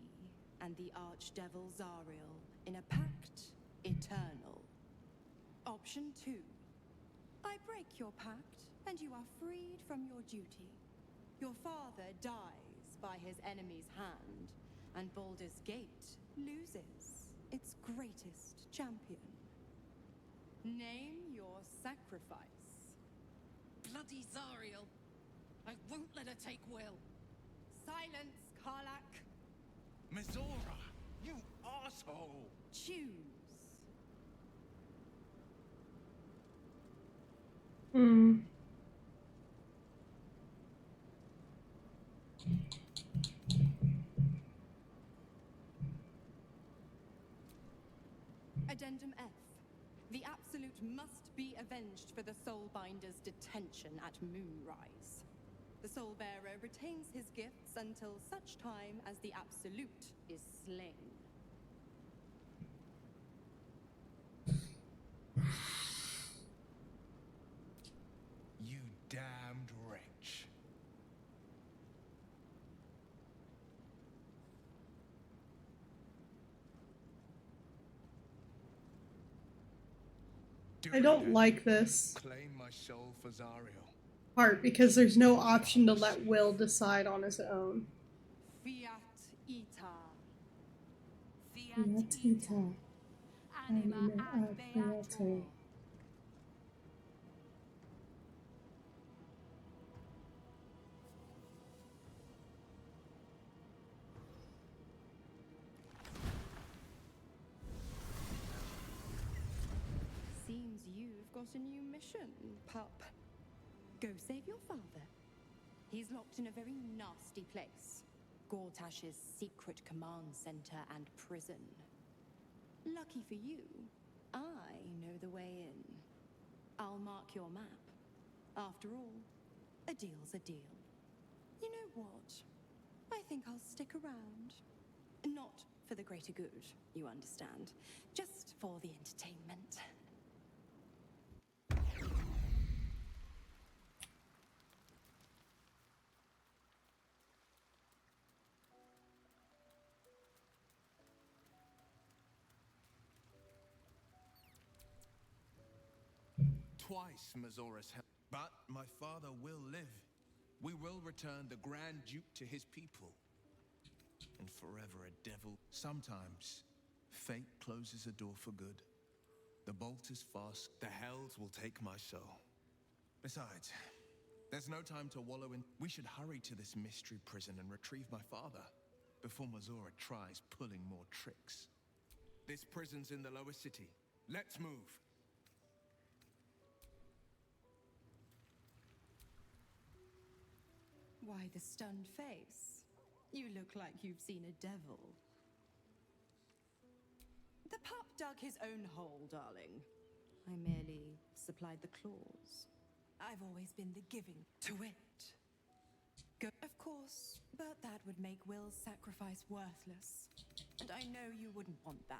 and the Archdevil Zariel in a pact eternal. Option 2. I break your pact and you are freed from your duty. Your father dies by his enemy's hand, and Baldur's Gate loses its greatest champion. Name your sacrifice. Bloody Zariel. I won't let her take Will. Silence, Karlak. Mizora, you asshole! Choose. Addendum F. The Absolute must be avenged for the Soulbinder's detention at Moonrise. The Soulbearer retains his gifts until such time as the Absolute is slain. You damned wretch. I don't like this Claim my soul for Zariel. part because there's no option to let Will decide on his own. Fiat Ita. Fiat ita. Anima ad beate. Seems you've got a new mission, pup. Go save your father. He's locked in a very nasty place. Gortash's secret command center and prison. Lucky for you, I know the way in. I'll mark your map. After all, a deal's a deal. You know what? I think I'll stick around. Not for the greater good, you understand. Just for the entertainment. Twice Mazora's help. But my father will live. We will return the Grand Duke to his people. And forever a devil. Sometimes, fate closes a door for good. The bolt is fast. The hells will take my soul. Besides, there's no time to wallow in. We should hurry to this mystery prison and retrieve my father. before Mazora tries pulling more tricks. This prison's in the lower city. Let's move. Why the stunned face? You look like you've seen a devil. The pup dug his own hole, darling. I merely supplied the claws. I've always been the giving to it. Of course, but that would make Will's sacrifice worthless. And I know you wouldn't want that.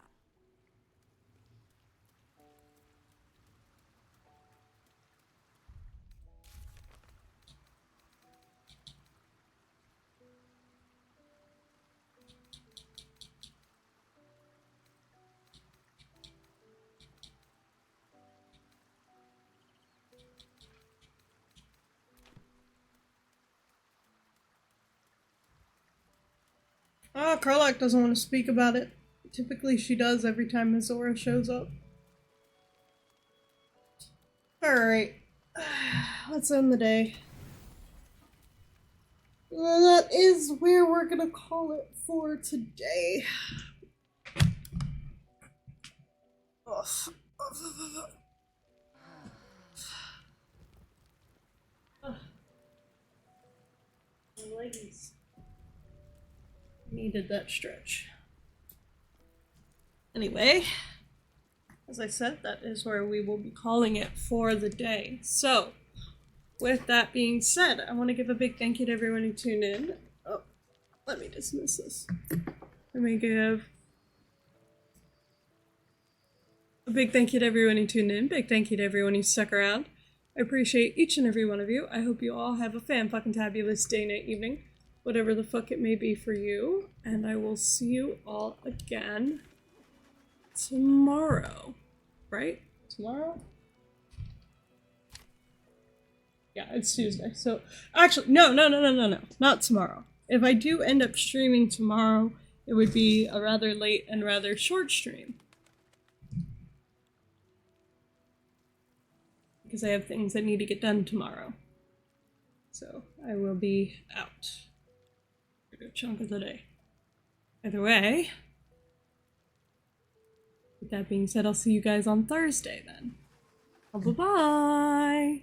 Oh, Karlach doesn't want to speak about it. Typically she does every time Azora shows up. Alright. Let's end the day. That is where we're gonna call it for today. Ugh. My leggies needed that stretch. Anyway, as I said, that is where we will be calling it for the day. So, with that being said, I want to give a big thank you to everyone who tuned in. Oh, let me dismiss this. Let me give a big thank you to everyone who tuned in. Big thank you to everyone who stuck around. I appreciate each and every one of you. I hope you all have a fan-fucking-tabulous day, night, evening, whatever the fuck it may be for you. And I will see you all again tomorrow. Right? Tomorrow? Yeah, it's Tuesday. So, actually, no. Not tomorrow. If I do end up streaming tomorrow, it would be a rather late and rather short stream. Because I have things that need to get done tomorrow. So, I will be out for a good chunk of the day. Either way, with that being said, I'll see you guys on Thursday then. Bye-bye!